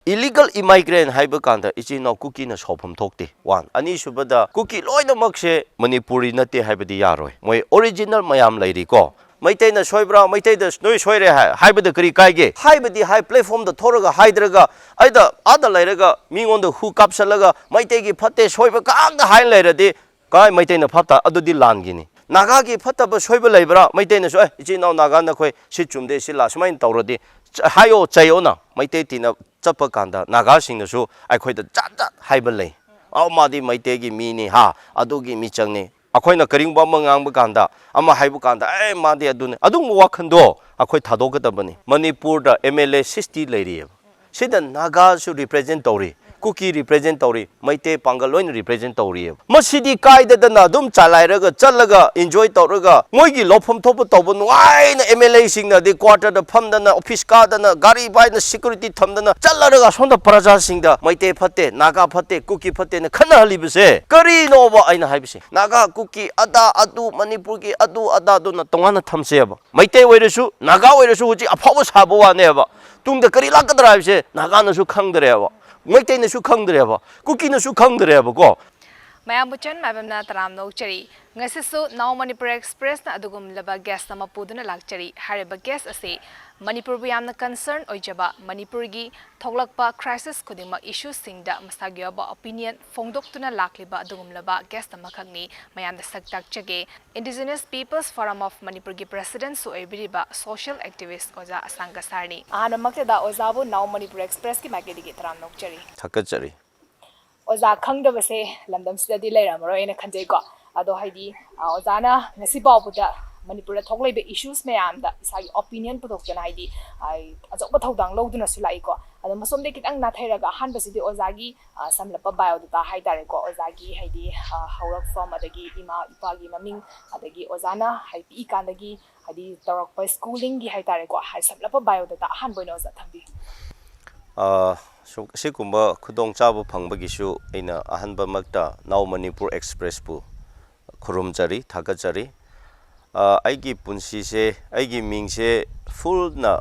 illegal immigrant haiba kanda ichino cookie na shopam thokte one ani subada cookie loina makse manipuri nate haibadi yaroi moi original mayam lairi ko maitai na soibra maitai da noi soire haibada kari kaige haibadi high platform da thoraga haidraga aida ada lairaga mingon da hu kapsalaga maitai gi phatte soiba kang da hai lairade kai maitai na phata adudi langini naga gi phataba soiba laibra maitai na so ichino naga na khoi si chumde si la sumain tawrodi hayo chayona maitai tina chapa kanda naga sing na so ai khoi da chat haiba lei aw madi maitai gi mi ni ha adugi mi changni akhoi na karing ba mangang ba kanda ama haibu kanda ai madi adune adung wakhando akhoi thadok da bani manipur da mla 60 leiri sida naga su represent tori cookie represent tori maite pangaloin represent tori masidi kaida da na dum chalai raga chalaga enjoy toraga moigi lofam thop tob nuai na mla sing na di quarter da pham da na office ka da na gari bai na security tham da na chalaga sonda praja sing da maite phatte naga phatte cookie phatte na khana halibse kari no ba aina haibse naga cookie ada adu manipur ki adu ada do na tongana thamse ba maite oiresu naga oiresu huji aphaba sabo wa ne ba tungda kari lakadra haibse naga na su khangdre ba maitai na su khangdre ba cookie na su khangdre ba ko mayam buchan mabam na taram no chari ngasi su now manipur express na adugum laba guest na mapuduna lakchari hariba guest ase manipur bu yamna concern oijaba manipur gi thoglakpa crisis khudima issue singda masagya ba opinion phongdoktuna lakliba adugum laba guest na makhangni mayam da saktak chage indigenous peoples forum of manipur gi president su ebiriba social activist oja Ashang Kasar ni ana makte da oja bu now manipur express ki magedi gi taram no chari thakachari oza khangdabase lamdam sidadi leiramaro ena khanjai ko ado haidi ozana ngasi babuda manipur da thoglaibe issues mayam da isagi opinion pudokjana haidi ai ajokba thodang loduna sulai ko ado masomde kitang na thairaga hanbasidi ozagi samlapa bio da haidare ko ozagi haidi haurak from adagi ima ipagi maming adagi ozana haipi ikandagi haidi torokpa schooling gi haidare ko hai samlapa bio da hanboino oza thambi सिकुम्बा खुदोंग चाबो फंगबगिसु Anna अहनबा Makta now Manipur express पु खुरुमजरी थागजरी आइगी पुंसी से आइगी Ming से full ना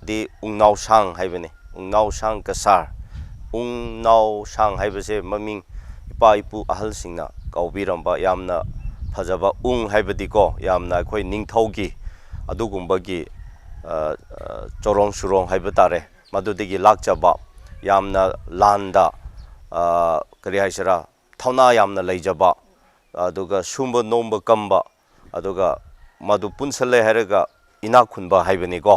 दि उंगनाव सांग हाइबने उंगनाव सांग कसार उंगनाव सांग हाइबसे ममिंग इपा इपु अहल सिंगना काउबिरंबा यामना फजबा उंग हाइबदिको यामना अखोय निंगथौगी अदुगुंबगी चोरोंग सुरोंग हाइबतारे मदुदिगी लाकचबा यामना लांदा करी हाइसरा थौना यामना लैजबा अदुगा सुंब नोंब कम्बा अदुगा मदु पुनसले हैरगा इना खुनबा हाइबनिको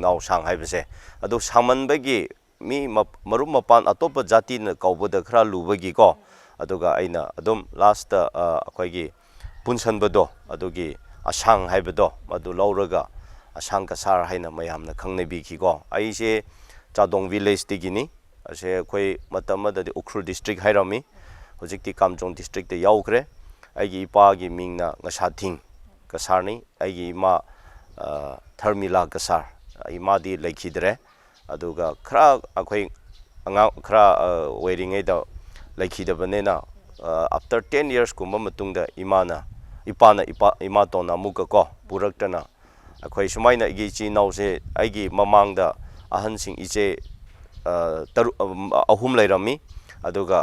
नाव सांग हाइबसे अदु सामनबगी मी मरुम मपान अतोप जाति न कौबदा खरा लुबगिको अदुगा आइना अदुम लास्ट अखोयगी पुनसनबदो अदुगी असांग हाइबदो मदु लौरगा असांग कसार हाइना मयामना खंगनेबिखिको आइसे चादोंग विलेज दिगिनी असे कोई मतमददि उख्रुल डिस्ट्रिक्ट हाइरामी होजिकति कामचोंग डिस्ट्रिक्ट ते याउख्रे आइगी इपागी मिंगना ngसाथिंग कसारनी आइगी इमा थर्मिला कसार इमादी लैखिदरे अदुगा खरा अखोय अंगा खरा वेरिंगै द लैखिदबनेना आफ्टर 10 years कुम्बा मतुंगदा इमाना इपाना इमा तोना मुकको पुरक्तना अखोय सुमाइना इगी ची नौसे आइगी ममांगदा अहनसिंग इचे अहुम लैरमी अदुगा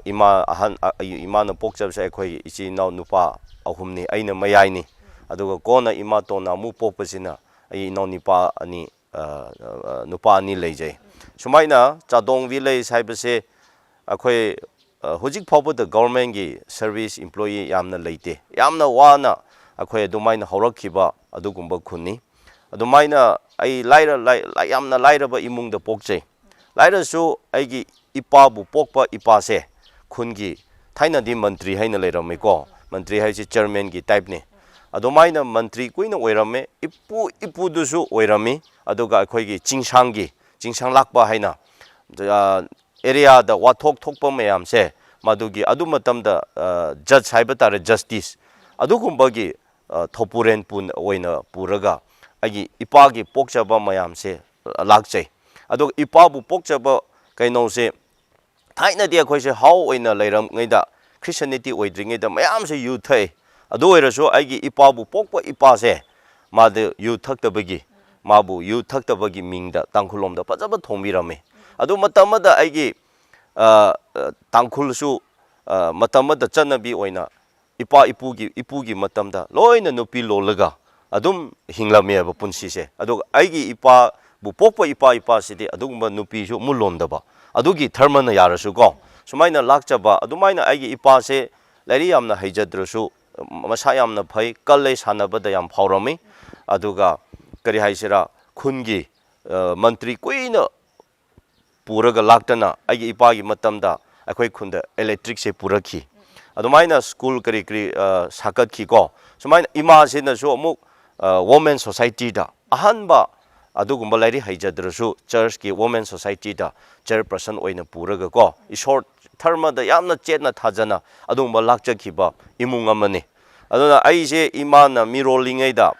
इमा अहन इमाना पोक्चबसे अखोय इची नौ नुपा अहुमनी अइना मयाइनी अदुगा कोना इमा तोना मु पोपसिना अइ नौ निपा अनि नुपा अनि लैजै सुमाइना चादोंग विलेज हाइबसे अखोय हुजिक फावबद गवर्नमेंट गी सर्विस एम्प्लॉई यामना लैते यामना वाना अखोय दुमाइना हौरखिबा अदुगुंबा खुन्नी अदुमाइना आई लाइरा यामना लाइरबा इमुंगदा पोक्चै लाइरसु आइगी इपाबु पोकपा इपासे खुनगी थाइनादि मंत्री हाइना लेरमेको मंत्री हाइसे चेयरमैन की टाइप ने अदुमाइना मंत्री कुइना ओइरमे इपुदुसु ओइरमी अदुगा अखोयगी चिंसांग लाकपा हाइना एरिया दा वाथोक थोकपा मयामसे मदुगी अदु मतमदा जज हाइबा तारे जस्टिस अदुगुंबगी थोपुरेन पुन ओइना पुरगा आइगी इपागी पोक्चबा मयामसे लाकचै अदु इपाबु पोक्चबा कैनोसे थाइनादि अखोयसे हाउ ओइना लैरमगैदा क्रिश्चियनिटी ओइद्रिङैदा मयामसे युथै अदु ओइरसो आइगी इपाबु पोकपा इपासे मादे युथक्तबगी माबु युथक्तबगी मिंगदा तांखुलोमदा फजबा थोंबिरमे adu matamada aigi tangkhulsu matamada chanabi oina ipugi matamda loina nupi lolaga adum hinglame ba punsi se adu aigi ipa bu pokpa ipa sidi adugumba nupi su mulondaba adugi tharmana yarasu ko sumaina lakchaba adumaina aigi ipa se lairi yamna haijadrasu masa yamna phai kalle sanabada yam phawrami aduga kari haisira khungi mantri kuina puraga laktana aigi ipagi matamda akhoi khunda electric se purakhi adumaina school kari sakakhi ko sumaina ima se na so amuk women society da ahanba adugumba lairi haijadrasu church ki women society da chairperson oina puraga ko isor tharma da yamna chetna thajana adugumba lakchakhiba imung amani aduna aise imana mirolingei da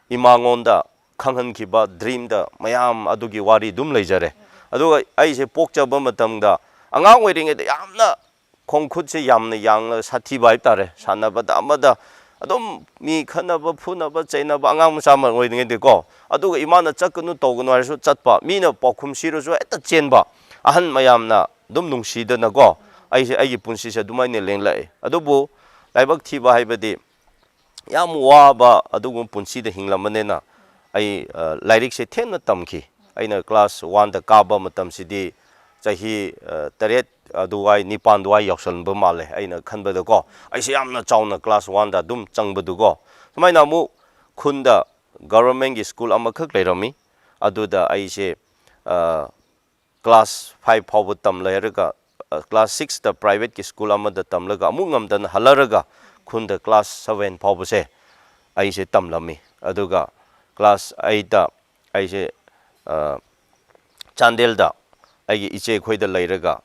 imangonda khanghankiba dream da mayam adugi wari dum leijare aduga aise pokchaba matamda angang oiringe da yamna khongkhutse yamna yangna sathi bai tare sanabada amada adum mi khanaba phunaba chainaba angang musama oiringe de ko aduga imana chaknu tognu haisu chatpa mina pokhum sirusu eta chenba ahan mayamna dum nungsidana ko aise aigi punsi se dumaine lenglai adubu laibak thiba haibadi yam waba adugum punsi de hinglamanena ai lairik se thena tamki aina class 1 da kaba matam sidi chahi taret aduwai nipan duwai yausalba male aina khanbada ko aise yamna chauna class 1 da dum changbadu ko sumaina mu khunda government gi school amakhak leirami aduda aise class 5 phaw tam leiraga class 6 da private ki school amada tamlaga amungam dan halaraga khunda class 7 phaw se aise tamlami aduga class 8 da aise chandel da aigi iche khoida leiraga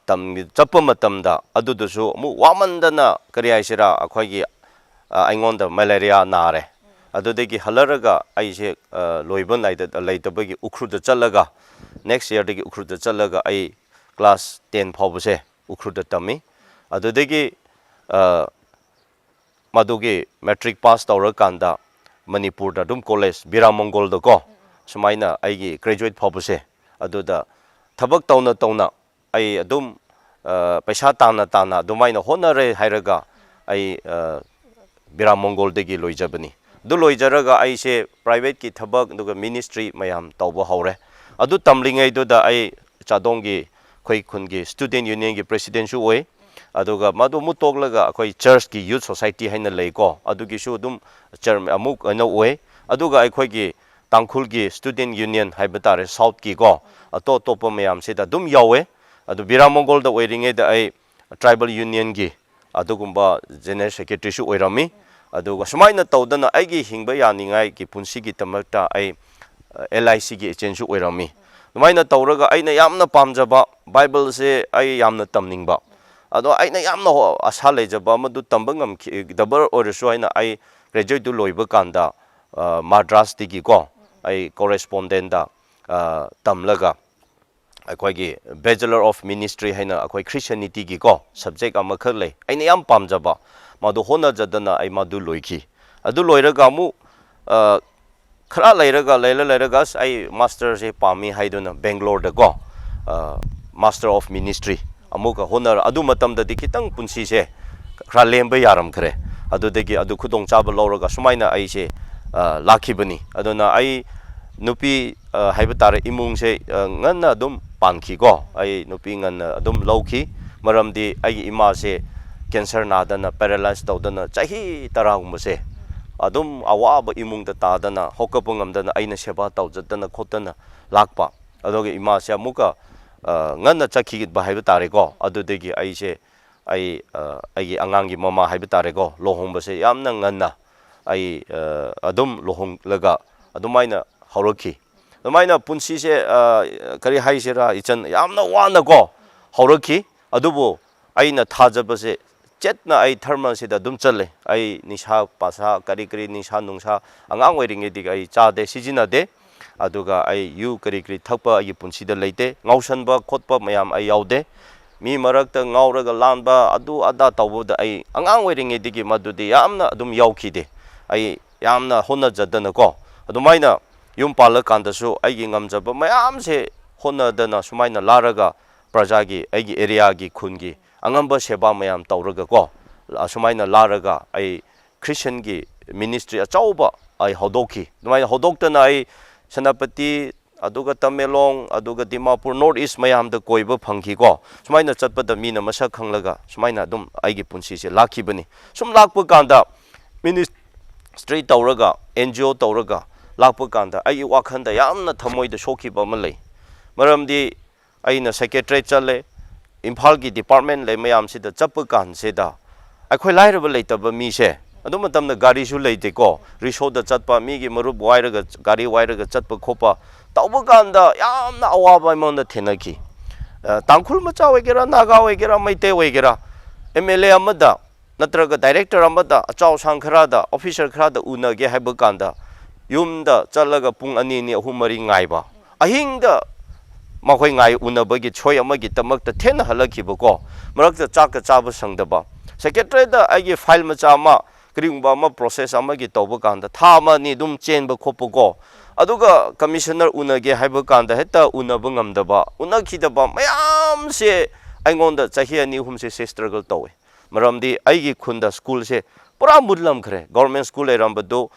tam chappa matamda adudusu mu wamandana kari aisira akhoigi aingonda malaria nare adudegi halaraga aise loiban laitabagi ukhruda chalaga next year degi ukhruda chalaga ai class 10 phawbse ukhruda tami adudegi madugi matric pass tawra kanda manipur da dum college biramongol da ko sumaina aigi graduate phawbse aduda thabak tawna ai adum paisa tana dumaina honare hairaga ai biramongol degi loijabani du loijaraga aise private ki thabak duga ministry mayam tawba hore adu tamlingai do da ai chadongi khoi khungi student union gi president su oi aduga madu mutoglaga khoi church ki youth society haina leiko adugi su dum chairman amuk ana oi aduga ai khoi gi tangkhul gi student union haibatare south ki ko ato topa mayam se da dum yawe adu biramongol da oiringe da ai tribal union gi adugumba general secretary su oirami aduga sumaina tawdana aigi hingba yaningai ki punsi gi tamakta ai LIC gi agent su oirami sumaina tawraga aina yamna pamjaba bible se ai yamna tamningba ado aina yamna asa lejaba madu tambangam dabar orisu aina ai graduate du loiba kanda madras digi ko ai correspondent da tamlaga akhoi bachelor of ministry haina akhoi christianity gi ko subject amakhak lei aina yam pamjaba madu hona jadana ai madu loiki adu loiraga mu khara leiraga ai master se pami haiduna bangalore da ko master of ministry amuka hona adu matam da dikitang punsi se khara lemba yaram khare adu degi adu khudong chaba lawraga sumaina ai se lakhibani aduna ai nupi haibatare imung se nganna dum pankhi ko ai nupi nganna adum lawki maramdi ai ima se cancer nadana paralyzed tawdana chahi taragum se adum awaba imung da tadana hokapungam dana aina seba tawjadana khotana lakpa adoge ima se amuka nganna chakhi ba haibatare ko adudegi ai se ai angangi mama haibatare ko lohongba se yamna nganna ai adum lohong laga adumaina haurakhi adumaina punsi se kari haisira ichan yamna wana ko haurakhi adubu aina thajaba se chetna ai thermal se da dum challe ai nisha pasa kari nisha nungsa angang oiringe dig ai chade sijina de aduga ai yu kari thakpa ai punsi da leite ngausanba khotpa mayam ai yaude mi marakta ngauraga lanba adu ada tawbuda ai angang oiringe digi madudi yamna adum yaukhide ai yamna honna jadana ko adumaina yum pala kandasu aigi ngamjaba mayam se ꯍꯣꯠꯅꯗꯅ ꯁꯨꯃꯥꯏꯅ ꯂꯥꯔꯒ ꯄ꯭ꯔꯖꯥꯒꯤ ꯑꯩꯒꯤ ꯑꯦꯔꯤꯌꯥꯒꯤ ꯈꯨꯟꯒꯤ ꯑꯉꯝꯕ ꯁꯦꯕꯥ ꯃꯌꯥꯝ ꯇꯧꯔꯒꯀꯣ ꯑꯁꯨꯃꯥꯏꯅ ꯂꯥꯔꯒ ꯑꯩ ꯈ꯭ꯔꯤꯁꯇꯟꯒꯤ ministry ꯑꯆꯧꯕ ꯑꯩ ꯍꯧꯗꯣꯛꯈꯤ ꯑꯗꯨꯃꯥꯏꯅ ꯍꯧꯗꯣꯛꯇꯅ ꯑꯩ ꯁꯦꯅꯥꯄꯇꯤ ꯑꯗꯨꯒ ꯇꯃꯦꯡꯂꯣꯡ ꯑꯗꯨꯒ ꯗꯤꯃꯥꯄꯨꯔ ꯅꯣꯔꯠ ꯏꯁ ꯃꯌꯥꯝꯗ ꯀꯣꯏꯕ ꯐꯪꯈꯤꯀꯣ ꯁꯨꯃꯥꯏꯅ ꯆꯠꯄꯗ ꯃꯤꯅ ꯃꯁꯛ ꯈꯪꯂꯒ ꯁꯨꯃꯥꯏꯅ ꯑꯗꯨꯝ ꯑꯩꯒꯤ ꯄꯨꯟꯁꯤꯁꯦ ꯂꯥꯛꯈꯤꯕꯅꯤ ꯁꯨꯝ ꯂꯥꯛꯄ ꯀꯥꯟꯗ ꯃꯤꯅꯤꯁꯇ꯭ꯔꯤ ꯇꯧꯔꯒ NGO ꯇꯧꯔꯒ ꯂꯥꯛꯄ ꯀꯥꯟꯗ ꯑꯩꯒꯤ ꯋꯥꯈꯜꯗ ꯌꯥꯝꯅ ꯊꯃꯣꯏꯗ ꯁꯣꯛꯈꯤꯕ ꯑꯃ ꯂꯩ ꯃꯔꯝꯗꯤ ꯑꯩꯅ ꯁꯦꯀ꯭ꯔꯦꯇꯔꯤꯌꯦꯠ ꯆꯠꯂꯦ ꯏꯝꯐꯥꯜꯒꯤ ꯗꯤꯄꯥꯔꯠꯃꯦꯟ ꯂꯩ ꯃꯌꯥꯝꯁꯤꯗ ꯆꯠꯄ ꯀꯥꯟꯁꯤꯗ ꯑꯩꯈꯣꯏ ꯂꯥꯏꯔꯕ ꯂꯩꯇꯕ ꯃꯤꯁꯦ ꯑꯗꯨ ꯃꯇꯝꯗ ꯒꯥꯔꯤꯁꯨ ꯂꯩꯇꯦꯀꯣ ꯔꯤꯛꯁꯣꯗ ꯆꯠꯄ ꯃꯤꯒꯤ ꯃꯔꯨꯞ ꯋꯥꯏꯔꯒ ꯒꯥꯔꯤ ꯋꯥꯏꯔꯒ ꯆꯠꯄ ꯈꯣꯠꯄ ꯇꯧꯕ ꯀꯥꯟꯗ ꯌꯥꯝꯅ ꯑꯋꯥꯕ ꯑꯩꯉꯣꯟꯗ ꯊꯦꯡꯅꯈꯤ ꯇꯥꯡꯈꯨꯜ ꯃꯆꯥ ꯑꯣꯏꯒꯦꯔꯥ ꯅꯥꯒꯥ ꯑꯣꯏꯒꯦꯔꯥ ꯃꯩꯇꯩ ꯑꯣꯏꯒꯦꯔꯥ MLA ꯑꯃꯗ ꯅꯠꯇ꯭ꯔꯒ ꯗꯥꯏꯔꯦꯛꯇꯔ ꯑꯃꯗ ꯑꯆꯧ ꯑꯁꯥꯡ ꯈꯔꯗ ꯑꯣꯐꯤꯁꯔ ꯈꯔꯗ ꯎꯅꯒꯦ ꯍꯥꯏꯕ ꯀꯥꯟꯗ ꯌꯨꯝꯗ ꯆꯠꯂꯒ ꯄꯨꯡ 2, 3 ꯉꯥꯏꯕ ꯑꯍꯤꯡꯗ ꯃꯈꯣꯏ ꯎꯅꯕꯒꯤ ꯁꯣꯏ ꯑꯃꯒꯤꯗꯃꯛꯇ ꯊꯦꯡꯅ ꯍꯜꯂꯛꯈꯤꯕꯀꯣ ꯃꯔꯛꯇ ꯆꯥꯛꯀ ꯆꯥꯕ ꯁꯪꯗꯕ ꯁꯦꯀ꯭ꯔꯦꯇꯔꯤꯌꯦꯠꯇ ꯑꯩꯒꯤ ꯐꯥꯏꯜ ꯃꯆꯥ ꯑꯃ ꯀꯔꯤꯒꯨꯝꯕ ꯑꯃ ꯄ꯭ꯔꯣꯁꯦꯁ ꯑꯃꯒꯤ ꯇꯧꯕ ꯀꯥꯟꯗ ꯊꯥ ꯑꯃ ꯑꯅꯤ ꯑꯗꯨꯝ ꯆꯦꯟꯕ ꯈꯣꯠꯄꯀꯣ ꯑꯗꯨꯒ ꯀꯃꯤꯁꯅꯔ ꯎꯅꯒꯦ ꯍꯥꯏꯕ ꯀꯥꯟꯗ ꯍꯦꯛꯇ ꯎꯅꯕ ꯉꯝꯗꯕ ꯎꯅꯈꯤꯗꯕ ꯃꯌꯥꯝꯁꯦ ꯑꯩꯉꯣꯟꯗ ꯆꯍꯤ 2, 3ꯁꯦ ꯁ꯭ꯇ꯭ꯔꯒꯜ ꯇꯧꯋꯦ ꯃꯔꯝꯗꯤ ꯑꯩꯒꯤ ꯈꯨꯟꯗ ꯁ꯭ꯀꯨꯜꯁꯦ ꯄꯨꯔꯥ ꯃꯨꯠꯂꯝꯈ꯭ꯔꯦ ꯒꯣꯔꯃꯦꯟ ꯁ꯭ꯀꯨꯜ ꯂꯩꯔꯝꯕꯗꯨ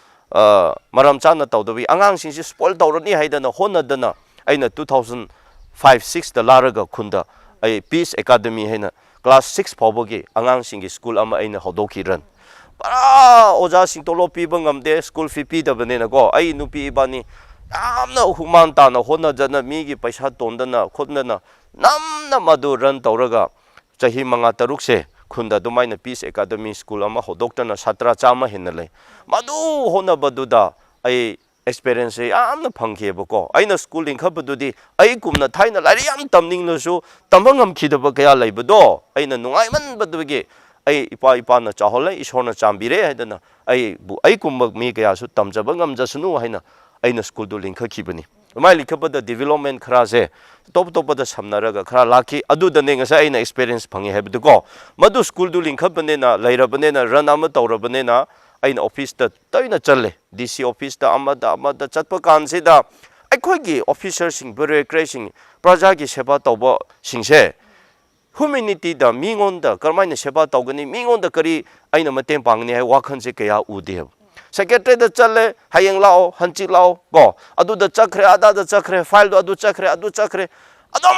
ꯃꯔꯝ ꯆꯥꯅ ꯇꯧꯗꯕꯤ ꯑꯉꯥꯡꯁꯤꯡꯁꯦ ꯁ꯭ꯄꯣꯏꯜ ꯇꯧꯔꯅꯤ ꯍꯥꯏꯗꯅ ꯍꯣꯠꯅꯗꯅ ꯑꯩꯅ 2005-6ꯗ ꯂꯥꯔꯒ ꯈꯨꯟꯗ ꯑꯩ ꯄꯤꯁ ꯑꯦꯀꯥꯗꯃꯤ ꯍꯥꯏꯅ ꯀ꯭ꯂꯥꯁ 6 ꯐꯥꯎꯕꯒꯤ ꯑꯉꯥꯡꯁꯤꯡꯒꯤ ꯁ꯭ꯀꯨꯜ ꯑꯃ ꯑꯩꯅ ꯍꯧꯗꯣꯛꯈꯤꯔꯟ ꯄꯨꯔꯥ ꯑꯣꯖꯥꯁꯤꯡ ꯇꯣꯂꯣꯞ ꯄꯤꯕ ꯉꯝꯗꯦ ꯁ꯭ꯀꯨꯜ ꯐꯤ ꯄꯤꯗꯕꯅꯤꯅꯀꯣ ꯑꯩ ꯅꯨꯄꯤ ꯏꯕꯥꯅꯤ ꯌꯥꯝꯅ ꯍꯨꯃꯥꯟ ꯇꯥꯅ ꯍꯣꯠꯅꯗꯅ ꯃꯤꯒꯤ ꯄꯩꯁꯥ ꯇꯣꯟꯗꯅ ꯈꯣꯠꯅꯗꯅ ꯅꯝꯅ ꯃꯗꯨ ꯔꯟ ꯇꯧꯔꯒ ꯆꯍꯤ 5-6ꯁꯦ ꯈꯨꯟꯗ ꯑꯗꯨꯃꯥꯏꯅ ꯄꯤꯁ ꯑꯦꯀꯥꯗꯃꯤ ꯁ꯭ꯀꯨꯜ ꯑꯃ ꯍꯧꯗꯣꯛꯇꯅ ꯁꯥꯇ꯭ꯔ 100 ꯍꯦꯟꯅ ꯂꯩ ꯃꯗꯨ ꯍꯣꯠꯅꯕꯗꯨꯗ ꯑꯩ ꯑꯦꯛꯁꯄꯤꯔꯤꯌꯦꯟꯁꯁꯦ ꯌꯥꯝꯅ ꯐꯪꯈꯤꯕꯀꯣ ꯑꯩꯅ ꯁ꯭ꯀꯨꯜ ꯂꯤꯡꯈꯠꯄꯗꯨꯗꯤ ꯑꯩꯒꯨꯝꯅ ꯊꯥꯏꯅ ꯂꯥꯏꯔꯤꯛ ꯌꯥꯝ ꯇꯝꯅꯤꯡꯂꯁꯨ ꯇꯝꯕ ꯉꯝꯈꯤꯗꯕ ꯀꯌꯥ ꯂꯩꯕꯗꯣ ꯑꯩꯅ ꯅꯨꯡꯉꯥꯏꯃꯟꯕꯗꯨꯒꯤ ꯑꯩ ꯏꯄꯥꯅ ꯆꯥꯎꯍꯜꯂꯦ ꯏꯁꯣꯔꯅ ꯆꯥꯟꯕꯤꯔꯦ ꯍꯥꯏꯗꯅ ꯑꯩꯒꯨꯝꯕ ꯃꯤ ꯀꯌꯥꯁꯨ ꯇꯝꯖꯕ ꯉꯝꯖꯁꯅꯨ ꯍꯥꯏꯅ ꯑꯩꯅ ꯁ꯭ꯀꯨꯜꯗꯨ ꯂꯤꯡꯈꯠꯈꯤꯕꯅꯤ ꯑꯗꯨꯃꯥꯏꯅ ꯂꯤꯡꯈꯠꯄꯗ ꯗꯤꯕꯦꯂꯞꯃꯦꯟ ꯈꯔꯁꯦ ꯑꯇꯣꯞꯄꯗ ꯁꯝꯅꯔꯒ ꯈꯔ ꯂꯥꯛꯈꯤ ꯑꯗꯨꯗꯅꯦ ꯉꯁꯥꯏ ꯑꯩꯅ ꯑꯦꯛꯁꯄꯤꯔꯤꯌꯦꯟꯁ ꯐꯪꯉꯤ ꯍꯥꯏꯕꯗꯨꯀꯣ ꯃꯗꯨ ꯁ꯭ꯀꯨꯜꯗꯨ ꯂꯤꯡꯈꯠꯄꯅꯤꯅ ꯂꯩꯔꯕꯅꯤꯅ ꯔꯟ ꯑꯃ ꯇꯧꯔꯕꯅꯤꯅ ꯑꯩꯅ ꯑꯣꯐꯤꯁꯇ ꯇꯣꯏꯅ ꯆꯠꯂꯦ DC ꯑꯣꯐꯤꯁꯇ ꯑꯃꯗ ꯆꯠꯄ ꯀꯥꯟꯁꯤꯗ ꯑꯩꯈꯣꯏꯒꯤ ꯑꯣꯐꯤꯁꯔꯁꯤꯡ ꯕ꯭ꯌꯨꯔꯣꯀ꯭ꯔꯦꯠꯁꯤꯡ ꯄ꯭ꯔꯖꯥꯒꯤ ꯁꯦꯕꯥ ꯇꯧꯕꯁꯤꯡꯁꯦ ꯍ꯭ꯌꯨꯃꯦꯅꯤꯇꯤꯗ ꯃꯤꯉꯣꯟꯗ ꯀꯔꯝꯍꯥꯏꯅ ꯁꯦꯕꯥ ꯇꯧꯒꯅꯤ ꯃꯤꯉꯣꯟꯗ ꯀꯔꯤ ꯑꯩꯅ ꯃꯇꯦꯡ ꯄꯥꯡꯒꯅꯤ ꯍꯥꯏꯕ ꯋꯥꯈꯜꯁꯦ ꯀꯌꯥ ꯎꯗꯦꯕ ꯁꯦꯀ꯭ꯔꯦꯇꯔꯤꯌꯦꯠꯇ ꯆꯠꯂꯦ ꯍꯌꯦꯡ ꯂꯥꯛꯑꯣ ꯍꯪꯆꯤꯠ ꯂꯥꯛꯑꯣ ꯀꯣ ꯑꯗꯨꯗ ꯆꯠꯈ꯭ꯔꯦ ꯑꯗꯥꯗ ꯆꯠꯈ꯭ꯔꯦ ꯐꯥꯏꯜꯗꯣ ꯑꯗꯨ ꯆꯠꯈ꯭ꯔꯦ ꯑꯗꯨꯝ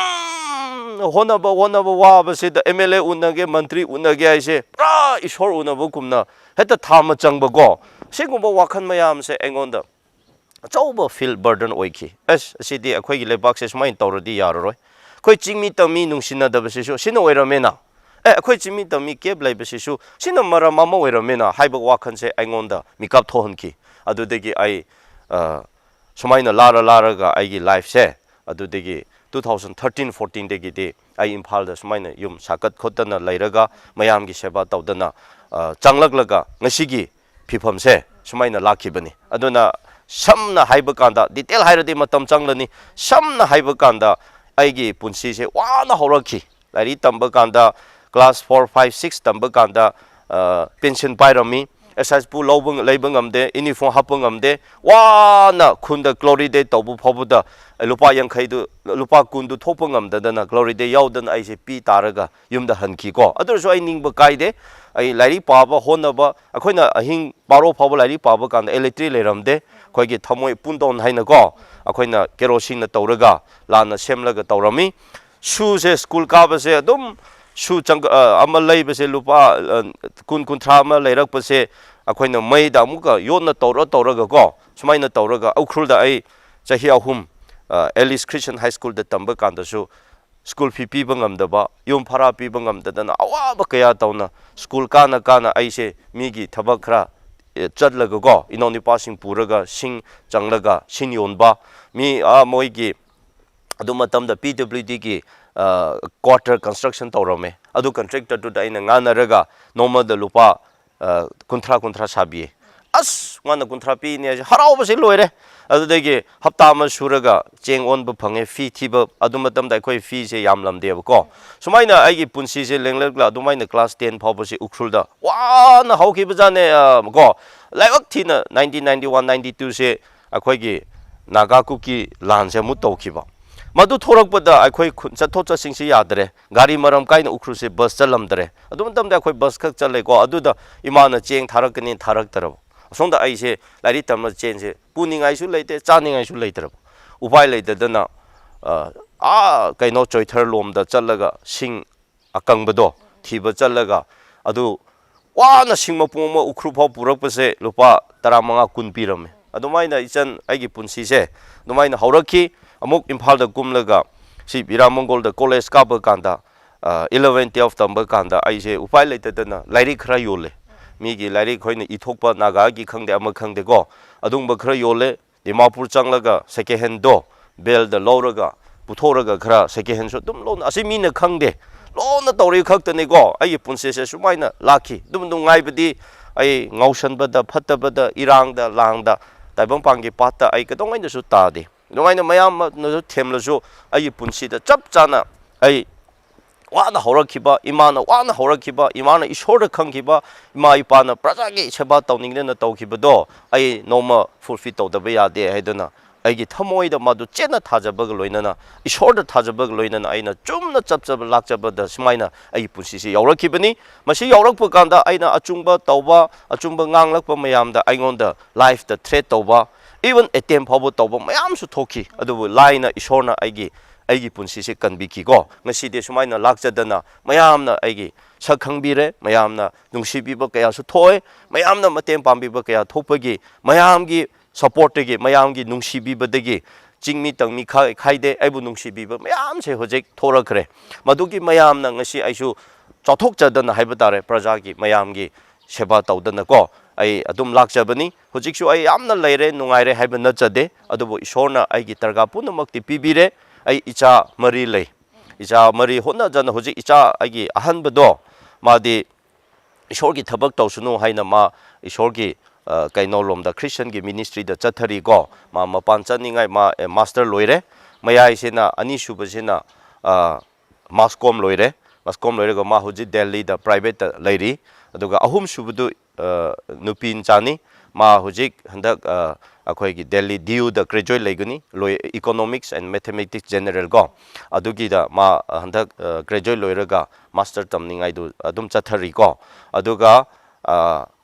ꯍꯣꯠꯅꯕ ꯋꯥꯕꯁꯤꯗ MLA ꯎꯅꯒꯦ ꯃꯟꯇ꯭ꯔꯤ ꯎꯅꯒꯦ ꯍꯥꯏꯁꯦ ꯄꯨꯔꯥ ꯏꯁꯣꯔ ꯎꯅꯕꯒꯨꯝꯅ ꯍꯦꯛꯇ ꯊꯥ ꯑꯃ ꯆꯪꯕꯀꯣ ꯁꯤꯒꯨꯝꯕ ꯋꯥꯈꯜ ꯃꯌꯥꯝꯁꯦ ꯑꯩꯉꯣꯟꯗ ꯑꯆꯧꯕ ꯐꯤꯜ ꯕꯔꯗꯟ ꯑꯣꯏꯈꯤ ꯑꯁꯤꯗꯤ ꯑꯩꯈꯣꯏꯒꯤ ꯂꯩꯕꯥꯛꯁꯦ ꯁꯨꯃꯥꯏꯅ ꯇꯧꯔꯗꯤ ꯌꯥꯔꯔꯣꯏ ꯑꯩꯈꯣꯏ ꯆꯤꯡꯃꯤ ꯇꯝꯃꯤ ꯅꯨꯡꯁꯤꯅꯗꯕꯁꯤꯁꯨ ꯁꯤꯅ ꯑꯣꯏꯔꯝꯃꯦꯅ ꯑꯩꯈꯣꯏ ꯆꯤꯡꯃꯤ ꯇꯝꯃꯤ ꯀꯦꯞ ꯂꯩꯕꯁꯤꯁꯨ ꯁꯤꯅ ꯃꯔꯝ ꯑꯃ ꯑꯣꯏꯔꯝꯃꯦꯅ ꯍꯥꯏꯕ ꯋꯥꯈꯜꯁꯦ ꯑꯩꯉꯣꯟꯗ ꯃꯤꯀꯞ ꯊꯣꯛꯍꯟꯈꯤ ꯑꯗꯨꯗꯒꯤ ꯑꯩ ꯁꯨꯃꯥꯏꯅ ꯂꯥꯔꯒ ꯑꯩꯒꯤ ꯂꯥꯏꯐꯁꯦ ꯑꯗꯨꯗꯒꯤ 2013-14ꯗꯒꯤꯗꯤ ꯑꯩ ꯏꯝꯐꯥꯜꯗ ꯁꯨꯃꯥꯏꯅ ꯌꯨꯝ ꯁꯥꯀꯠ ꯈꯣꯠꯇꯅ ꯂꯩꯔꯒ ꯃꯌꯥꯝꯒꯤ ꯁꯦꯕꯥ ꯇꯧꯗꯅ ꯆꯪꯂꯛꯂꯒ ꯉꯁꯤꯒꯤ ꯐꯤꯕꯝꯁꯦ ꯁꯨꯃꯥꯏꯅ ꯂꯥꯛꯈꯤꯕꯅꯤ ꯑꯗꯨꯅ ꯁꯝꯅ ꯍꯥꯏꯕ ꯀꯥꯟꯗ ꯗꯤꯇꯦꯜ ꯍꯥꯏꯔꯗꯤ ꯃꯇꯝ ꯆꯪꯂꯅꯤ ꯁꯝꯅ ꯍꯥꯏꯕ ꯀꯥꯟꯗ ꯑꯩꯒꯤ ꯄꯨꯟꯁꯤꯁꯦ ꯋꯥꯅ ꯍꯧꯔꯛꯈꯤ ꯂꯥꯏꯔꯤꯛ ꯇꯝꯕ ꯀꯥꯟꯗ ꯀ꯭ꯂꯥꯁ 4, 5, 6 ꯇꯝꯕ ꯀꯥꯟꯗ ꯄꯦꯟꯁꯟ ꯄꯥꯏꯔꯝꯃꯤ ꯑꯦꯛꯁꯔꯁꯥꯏꯁꯄꯨ ꯂꯩꯕ ꯉꯝꯗꯦ ꯌꯨꯅꯤꯐꯣꯔꯝ ꯍꯥꯞꯄ ꯉꯝꯗꯦ ꯋꯥꯅ ꯈꯨꯟꯗ ꯒ꯭ꯂꯣꯔꯤ ꯗꯦ ꯇꯧꯕ ꯐꯥꯎꯕꯗ ꯂꯨꯄꯥ 50 ꯂꯨꯄꯥ 10 ꯊꯣꯛꯄ ꯉꯝꯗꯗꯅ ꯒ꯭ꯂꯣꯔꯤ ꯗꯦ ꯌꯥꯎꯗꯅ ꯑꯩꯁꯦ ꯄꯤ ꯇꯥꯔꯒ ꯌꯨꯝꯗ ꯍꯟꯈꯤꯀꯣ ꯑꯗꯨꯁꯨ ꯑꯩ ꯅꯤꯡꯕ ꯀꯥꯏꯗꯦ ꯑꯩ ꯂꯥꯏꯔꯤꯛ ꯄꯥꯕ ꯍꯣꯠꯅꯕ ꯑꯩꯈꯣꯏꯅ ꯑꯍꯤꯡ ꯄꯥꯔꯣ ꯐꯥꯎꯕ ꯂꯥꯏꯔꯤꯛ ꯄꯥꯕ ꯀꯥꯟꯗ ꯏꯂꯦꯛꯇ꯭ꯔꯤꯛ ꯂꯩꯔꯝꯗꯦ ꯑꯩꯈꯣꯏꯒꯤ ꯊꯃꯣꯏ ꯄꯨꯟꯗꯣꯟ ꯍꯥꯏꯅꯀꯣ ꯑꯩꯈꯣꯏꯅ ꯀꯦꯔꯣꯁꯤꯟꯅ ꯇꯧꯔꯒ ꯂꯥꯟꯅ ꯁꯦꯝꯂꯒ ꯇꯧꯔꯝꯃꯤ ꯁꯨꯁꯦ ꯁ꯭ꯀꯨꯜ ꯀꯥꯕꯁꯦ ꯑꯗꯨꯝ ꯁꯨ ꯑꯃ ꯂꯩꯕꯁꯦ ꯂꯨꯄꯥ 20-30 ꯑꯃ ꯂꯩꯔꯛꯄꯁꯦ ꯑꯩꯈꯣꯏꯅ ꯃꯩꯗ ꯑꯃꯨꯛꯀ ꯌꯣꯟꯅ ꯇꯧꯔꯒꯀꯣ ꯁꯨꯃꯥꯏꯅ ꯇꯧꯔꯒ ꯎꯈ꯭ꯔꯨꯜꯗ ꯑꯩ ꯆꯍꯤ 3 ꯑꯦꯂꯤꯁ ꯈ꯭ꯔꯤꯁꯇꯟ ꯍꯥꯏ ꯁ꯭ꯀꯨꯜꯗ ꯇꯝꯕ ꯀꯥꯟꯗꯁꯨ ꯁ꯭ꯀꯨꯜ ꯐꯤ ꯄꯤꯕ ꯉꯝꯗꯕ ꯌꯨꯝ ꯚꯔꯥ ꯄꯤꯕ ꯉꯝꯗꯗꯅ ꯑꯋꯥꯕ ꯀꯌꯥ ꯇꯧꯅ ꯁ꯭ꯀꯨꯜ ꯀꯥꯅ ꯑꯩꯁꯦ ꯃꯤꯒꯤ ꯊꯕꯛ ꯈꯔ ꯆꯠꯂꯒꯀꯣ ꯏꯅꯥꯎꯅꯨꯄꯥꯁꯤꯡ ꯄꯨꯔꯒ ꯁꯤꯡ ꯆꯪꯂꯒ ꯁꯤꯡ ꯌꯣꯟꯕ ꯃꯤ ꯃꯣꯏꯒꯤ ꯑꯗꯨ ꯃꯇꯝꯗ PWDꯒꯤ ꯀ꯭ꯋꯥꯇꯔ ꯀꯟꯁꯇ꯭ꯔꯛꯁꯟ ꯇꯧꯔꯝꯃꯦ ꯑꯗꯨ ꯀꯟꯇ꯭ꯔꯦꯛꯇꯔꯗꯨꯗ ꯑꯩꯅ ꯉꯥꯡꯅꯔꯒ ꯅꯣꯡꯃꯗ ꯂꯨꯄꯥ 30 ꯁꯥꯕꯤꯌꯦ ꯑꯁ ꯃꯥꯅ 30 ꯄꯤꯅꯤ ꯍꯥꯏꯁꯦ ꯍꯔꯥꯎꯕꯁꯤ ꯂꯣꯏꯔꯦ ꯑꯗꯨꯗꯒꯤ ꯍꯞꯇꯥ ꯑꯃ ꯁꯨꯔꯒ ꯆꯦꯡ ꯑꯣꯟꯕ ꯐꯪꯉꯦ ꯐꯤ ꯊꯤꯕ ꯑꯗꯨ ꯃꯇꯝꯗ ꯑꯩꯈꯣꯏ ꯐꯤꯁꯦ ꯌꯥꯝꯂꯝꯗꯦꯕꯀꯣ ꯁꯨꯃꯥꯏꯅ ꯑꯩꯒꯤ ꯄꯨꯟꯁꯤꯁꯦ ꯂꯦꯡꯂꯛꯂ ꯑꯗꯨꯃꯥꯏꯅ ꯀ꯭ꯂꯥꯁ 10 ꯐꯥꯎꯕꯁꯤ ꯎꯈ꯭ꯔꯨꯜꯗ ꯋꯥꯅ ꯍꯧꯈꯤꯕꯖꯥꯠꯅꯦ ꯀꯣ ꯂꯥꯏꯕꯛ ꯊꯤꯅ 1991-92ꯁꯦ ꯑꯩꯈꯣꯏꯒꯤ ꯅꯥꯒꯥ ꯀꯨꯀꯤ ꯂꯥꯟꯁꯦ ꯑꯃꯨꯛ ꯇꯧꯈꯤꯕ madu thorak pada akhoi chatho chasing si yadre gari maram kain ukru se bus chalamdre adum tam da akhoi bus khak chale ko aduda imana cheng tharakani tharak tarab songda ai se lari tam chen se puningai su leite chaningai su leitarab upai leite dana kaino choithar lom da chalaga sing akang bado thiba chalaga adu wana singma puma ukru pho purak pase lupa taramanga kun piram adumaina ichan aigi punsi se adumaina haurakhi amuk imphal da kumlaga si biramongol da college ka ba kanda 11 12 tamba kanda aise upai leite dana lairi khra yole migi lairi khoina ithokpa naga gi khangde ama khangde go adungba khra yole dimapur changlaga second hand do bel da loraga puthораga khra second hand so dum lon asi mina khangde lona tori khaktane go ai punse se sumaina lakhi dum dum ngai badi ai ngausan bada phatta bada irang da lang da taibang panggi patta ai ka dongai da su ta de dongai na mayam no themla so ai punsi da chap chana ai wana horakhiba imana wana horakhiba imana ishor khangkhiba ima ipana prajagi cheba tawning na tawkhiba do ai noma fulfill tawdaba yade haiduna aigi thamoi da madu chena thajaba loinana ishor da thajaba loinana aina chumna chapchaba lakchaba da smaina ai punsi si yaurakhibani masi yaurakpa kanda aina achungba tawba achungba nganglakpa mayam da aingonda life da threat tawba even attempt phabu tawba mayam su thoki adu laina ishorna aigi punsi se kanbiki go ngasi de sumaina lakchadana mayamna aigi sakhangbire mayamna nungsibiba kaya su thoi mayamna mateng pambiba kaya thopagi mayamgi support ge mayamgi nungsibiba degi jingmi tangmi khaide aibu nungsibiba mayam se hojek thorakre madugi mayamna ngasi aisu chothok chadana haiba tare prajagi mayamgi seba tawdana ko ai adum lakchabani hojiksu ai yamna leire nungaire haiba na chade adubo ishorna aigi targa punamakti pibire ai icha mari lei icha mari hona jana hoji icha agi ahan bado madi ishor gi thabak tawsunu haina ma ishor gi kaino lom da christian gi ministry da chathari go ma mapan chaningai ma master loire mayai sena ani suba sena mascom loire go ma hoji delhi da private lairi aduga ahum subudu nupin chani ma hojik handak akhoi gi delhi du da graduate legani loi economics and mathematics general go adugi da ma handak graduate loiraga master tamningai du adum chathari go aduga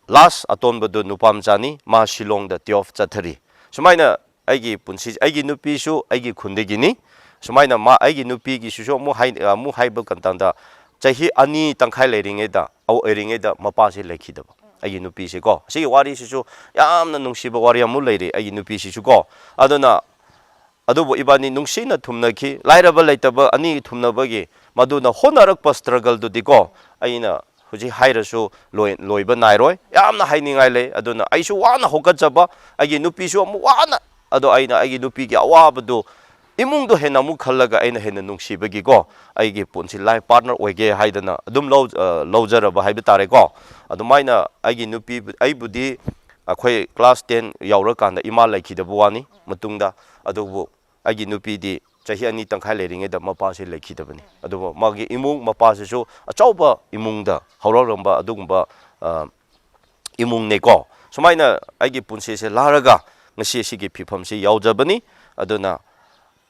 last aton badu nupam chani ma shillong da tiof chathari sumaina aigi punsi aigi nupi su aigi khundegini sumaina ma aigi nupi gi su mu haiba kantanda chahi ani tangkhai leiringe da au eringe da mapa se lekhidaba ai nupi se ko si wari sisu yamna nungsiba wari amu leire ai nupi sisu ko aduna adubo ibani nungsina thumnaki lairaba leitaba ani thumnabagi maduna honarak pa struggle du diko aina huji hairasu loiba nairoi yamna hainingai le aduna aisu wana hokachaba ai nupi su amu wana ado aina ai nupi gi awabadu imungdo hena mu khallaga aina hena nungsibagi ko aigi punsi life partner oige haidana adum lawjaraba haiba tare ko adumaina aigi nupi aibudi akhoi class 10 yaura kanda ima laikhidaba wani matungda adubu aigi nupi di chahi ani tangkhai leiringe da mapa se laikhidabani adubu magi imung mapa se su achauba imungda hauraramba adugumba imung ne ko sumaina aigi punsi se laraga ngasi sigi phifam se yaujabani aduna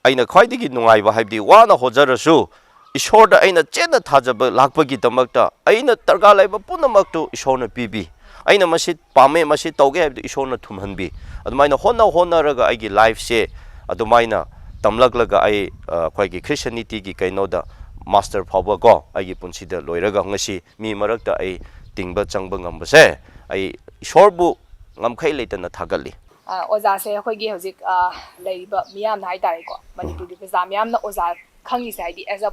aina khwaidigi nungaiba haibdi wana hojarasu ishorda aina chena thajaba lakpagi damakta aina targa laiba punamaktu ishorna pibi aina masi pame masi tauge haibdi ishorna thumhanbi adumaina honna raga aigi life se adumaina tamlaklaga ai khwaigi christianity gi kainoda master phawba go aigi punsida loiraga ngasi mi marakta ai tingba changba ngambase ai ishorbu ngamkhai leitana thagali oza se akhoi hojik leiba miyam na haitare ko manipur di za miyam na oza khangi sai di as a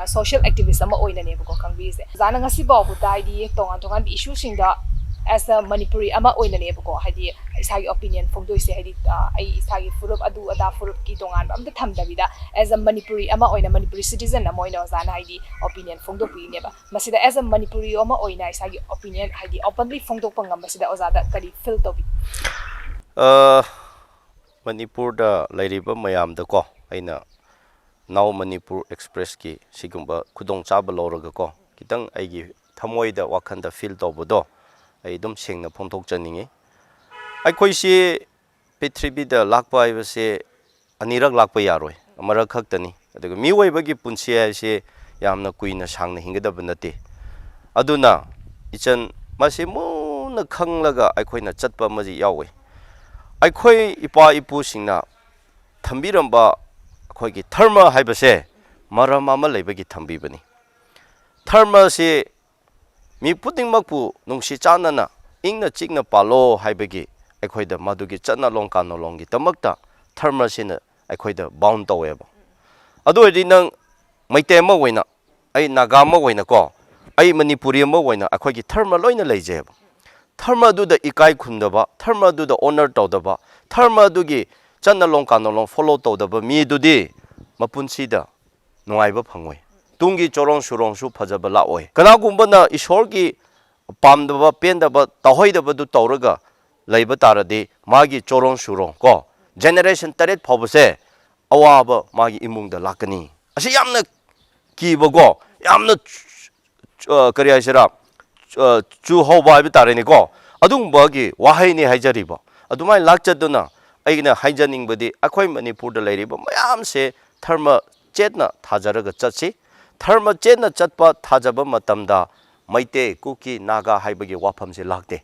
social activist ama oina ne ko khangbi se zana ngasi ba bu dai di tongan bi issue sing da as a manipuri ama oina ne ko hadi isagi opinion phongdoi se hadi ai isagi furup adu ada furup ki tongan am ta thamda bida as a manipuri ama oina manipuri citizen ama oina zana hadi opinion phongdo pi ne ba masida as a manipuri ama oina isagi opinion hadi openly phongdok pangam masida oza da kari feel to bi manipur da lairiba mayam da ko aina now manipur express ki sigumba khudong chaba lawraga ko kitang aigi thamoi da wakhan da feel tawbodo ai dum sengna phongthok chaningi ai khoi si prithvi da lakpa ai se anirak lakpa yaroi marak khaktani aduga miwai bagi punsi haise yamna kuina sangna hinggadaba nate aduna ichan masi muna khanglaga aikhoina chatpa maji yawe aikhoi ipa ipu singna thambiramba akhoi therma haibase maram ama leibagi thambibani therma se mi puting makpu nungsi chanana ingna chikna palo haibagi aikhoida madugi chana long kano longi tamakta therma sina aikhoida bound taweba adu edi nang maite ma waina ai naga ma waina ko ai manipuri ma waina akhoigi therma loina leijeba therma du da ikai khundaba therma du da honor tawdaba therma du gi chana long kano long follow tawdaba mi du di mapunsi da nungaiba phangoi tungi chorong surong su phajaba laoi kana gumba na ishor gi pamdaba pendaba tahoidaba du tawraga leiba taradi magi chorong surong ko generation taret phobase awaba magi imungda lakani asi yamna kibago yamna kari haisira chu hoba habi tareni ko adung bagi wahaini haijariba adumai lakchaduna aigna haijaningbadi akhoi manipur da leiriba mayam se therma chetna thajaraga chatsi therma chetna chatpa thajaba matamda maite kuki naga haibagi wafam se lakte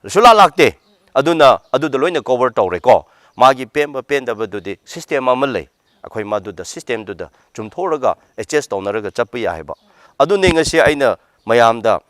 sula lakte aduna aduda loina cover tawre ko magi pemba pendaba dudi system amalai akhoi maduda system duda chumthoraga adjust tawnaraga chappa yaiba adune ngasi aina mayamda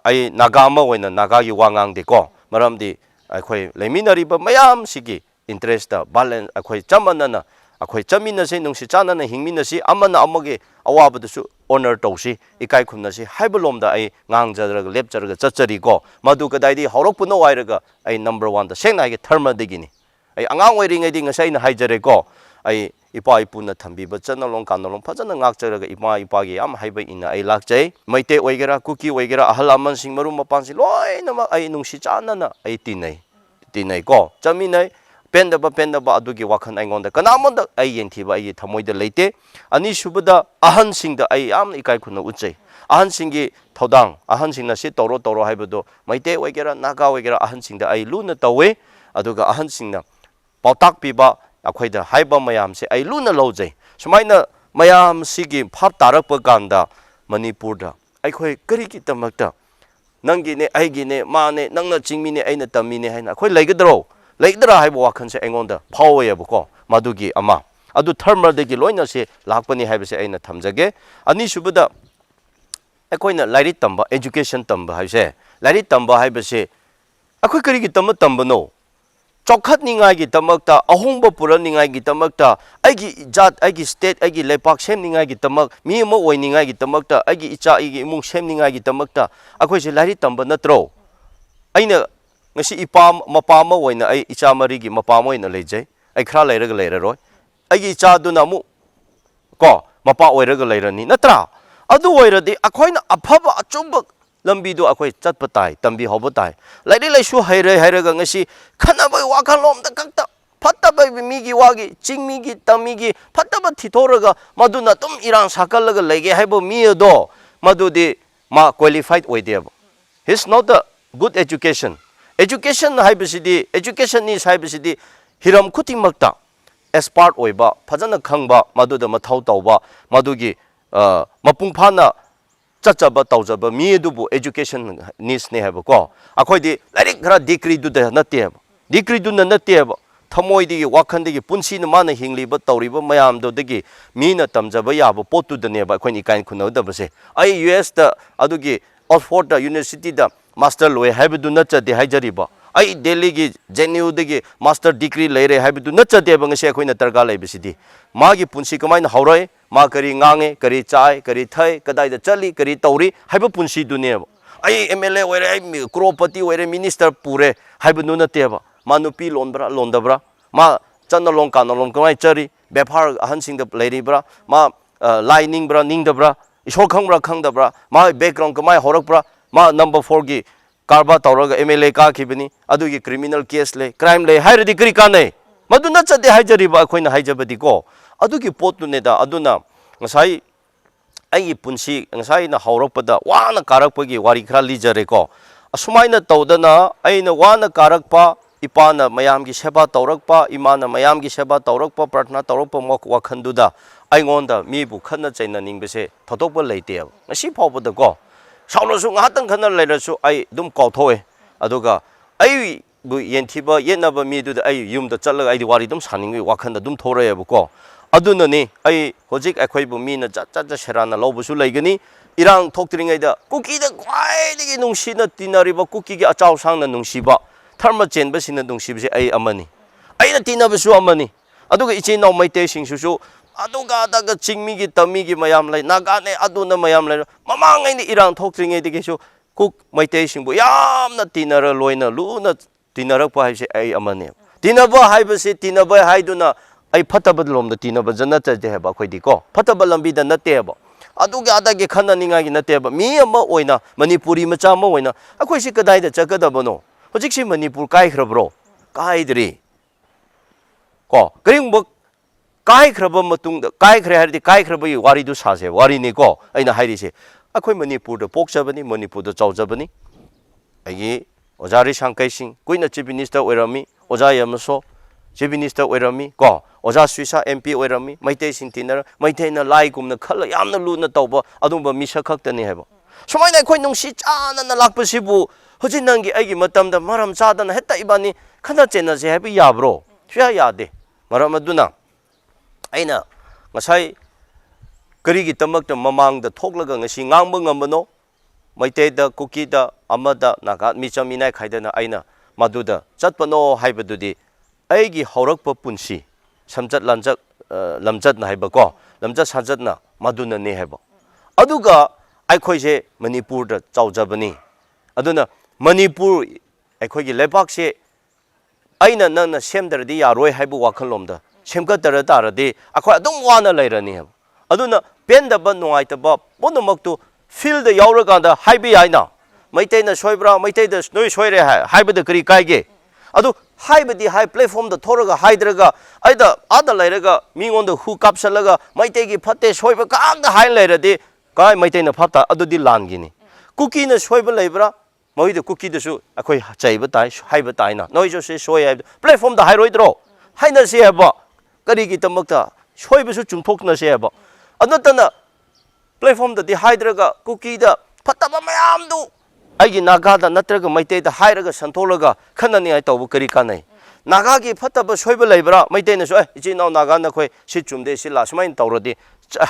ai nagama oina nagagi wangang de ko maramdi akhoi leminariba mayam sigi interest da balance akhoi chamanana akhoi chaminase nungsi chanana hingminasi amana amage awabadasu honor tawsi ikai khumnasi haibalomda ai ngangjaraga lepjaraga chachari ko madu kadaidi horokpuno wairaga ai number 1 da sengna ai therma degini ai angang oiringai di ngasai na haijare ko ai ipa ipuna thambiba chanalong kanalong phajana ngakcharaga ipa ipagi yam haiba ina ai lakchai maite oigera kuki oigera ahal aman sing marum mapansi loina ai nungsi chanana ai tinai ko chaminai pendaba adugi wakhan aingonda kanamonda ai yengthiba ai thamoida leite ani subada ahan singda ai yam ikai khuna uchai ahan singi thodang ahan singna si toro haibado maite oigera naga oigera ahan singda ai luna tawe aduga ahan singna pautak piba akhoida haiba mayam se ai luna lojai sumaina mayam sigi phap tarakpa ganda manipurda aikhoi kari ki tamakta nangi ne aigi ne mane nangna chingmi ne aina tammi ne haina akhoi leigadro leidra haiba wakhan se engonda phawayaba ko madugi ama adu thermal degi loina se lakpani haiba se aina thamjage ani subada akoina lairi tamba education tamba haise lairi tamba haiba se akhoi kari ki tamba no chokhat ningai gi tamakta ahongba puran ningai gi tamakta aigi jat aigi state aigi lepak sem ningai gi tamak mi mo oi ningai gi tamakta aigi icha aigi imung sem ningai gi tamakta akhoi se lairi tamba natro aina ngasi ipam mapama oina ai icha mari gi mapama oina lejai ai khra leiraga leiraroi aigi icha duna mu ko mapa oiraga leirani natra adu oiradi akhoina afaba achumba lambi do akhoi chatpa tai tambi hoba tai lairi laisu hairaga ngasi khanaba wakhalom da kakta fataba mi gi wagi chingmi gi tammi gi fataba thitoraga maduna tum irang sakalaga lege haibo mi do madudi ma qualified oideba he's not a good education haibasidi education is haibasidi hiram khutingmakta as part oiba phajana khangba maduda mathau tawba madugi mapung phana chachaba tawjaba mi dubu education needs ne haba ko akhoi larik khara degree du da natte degree du na natte thamoi digi wakhan digi punsi na mana hingliba tawriba mayam do digi mi na tamjaba yaba potu da ne ba akhoi ni kain khunau da base ai US da adugi Oxford University da master loe haibu na chade haijariba ai Delhi gi JNU digi master degree leire haibu na chade ba ngase akhoi na targa leibisidi magi punsi kamai na hauroi ma kari ngange kari chai kari thai kadai da chali kari tauri haibu punsi dune ai MLA oire ai cropati oire minister pure haibu nu na teba manupi londabra ma channa long kana long kamai chari befar ahan sing da leiribra ma lining bra ningdabra isor khangbra khangdabra ma background kamai horakbra ma number 4 gi karba tawraga MLA ka khibani adugi criminal case le crime le hairadi kri kanai madu na chade haijariba akoina haijabadi ko adugi potu ne da aduna ngasai ai punsi ngasai na haurakpada wana karakpagi wari khra lijare ko asumaina tawdana aina wana karakpa ipana mayamgi seba taurakpa imana mayamgi seba taurakpa pratna taurakpa wakhanduda aingonda mibu khana chaina ningbese thotokpa leite ngasi phawbada ko saulasu ngahatang khana leirasu ai dum kauthoe aduga ai bu yenthiba yenaba miduda ai yumda challaga ai wari dum saningwi wakhanda dum thoraeba ko adunani ai hojik akhoi bu mina cha serana lobusu leigani irang thoktringaida kukida kwaidagi nungsina tinariba kukigi achau sangna nungsiba tharma chenba sina nungsibse ai amani aina tinabasu amani aduga ichi naw maite singsusu aduga daga chingmigi tamigi mayam lai nagane aduna mayam lai mamangai ni irang thoktringaidagi su kuk maite singbu yamna tinara loina luna tinarakpa haise ai amani tinaba haibase tinaba haiduna ai phatabad lomda tinaba janata je heba khoidi ko phataba lambi da nateba aduga adage khana ninga gi nateba mi ama oina manipuri macha ma oina akhoi si kadai da chakadabano hojik si manipur kai khrabro kai dri ko kring bok kai khraba matung da kai khre hardi kai khrabai wari du sase wari ni ko aina hairi se akhoi manipur da pokchabani manipur da chawjabani agi ojari sangkai sing kuina chief minister oirami oja yamso chief minister oirami ko oja suisa mp oirami maitei sintinar maiteina lai gumna khala yamna luna tawba adumba misa khaktani heba sumaina khoi nungsi chana na lakpasibu hoji nangi aigi matamda maram chadana hetta ibani khana chena je heba yabro sya yade maram aduna aina ngasai karigi tamakta mamangda thoklaga ngasi ngangba ngambano maiteida kukida amada naga michaminai khaidana aina maduda chatpano haibadudi aigi haurakpa punsi samjat lanjak lamjat na haiba ko lamjat sanjat na maduna ne haiba aduga aikhoi se manipur da chawjabani aduna manipur aikhoi gi lebak se aina nana semdardi yaroi haibu wakhalomda semkatara taradi akhoi adum wana lairani hab aduna pendaba nuaitaba bonomaktu field da yauraga da haibi aina maiteina soibra maiteida noi soire haibada kari kaige adu haibadi hai platform da thoraga haidraga aida ada lairaga mingonda hu kapsalaga maitegi phatte soiba kaangda hai lairade kai maiteina phata adudi langini kuki na soiba laibra moida kuki da su akhoi chaiba tai haiba taina noi jo se soi hai platform da hairoidro haina se haba kari gi tamakta soiba su chungthokna se haba anatana platform da di haidraga kuki da phataba mayam du aigi naga da natraga maite da hairaga santolaga khanani ai tawbu kari kanai naga gi phataba soiba laibra maite na so ichi naw naga na khoi si chumde si la sumain tawrodi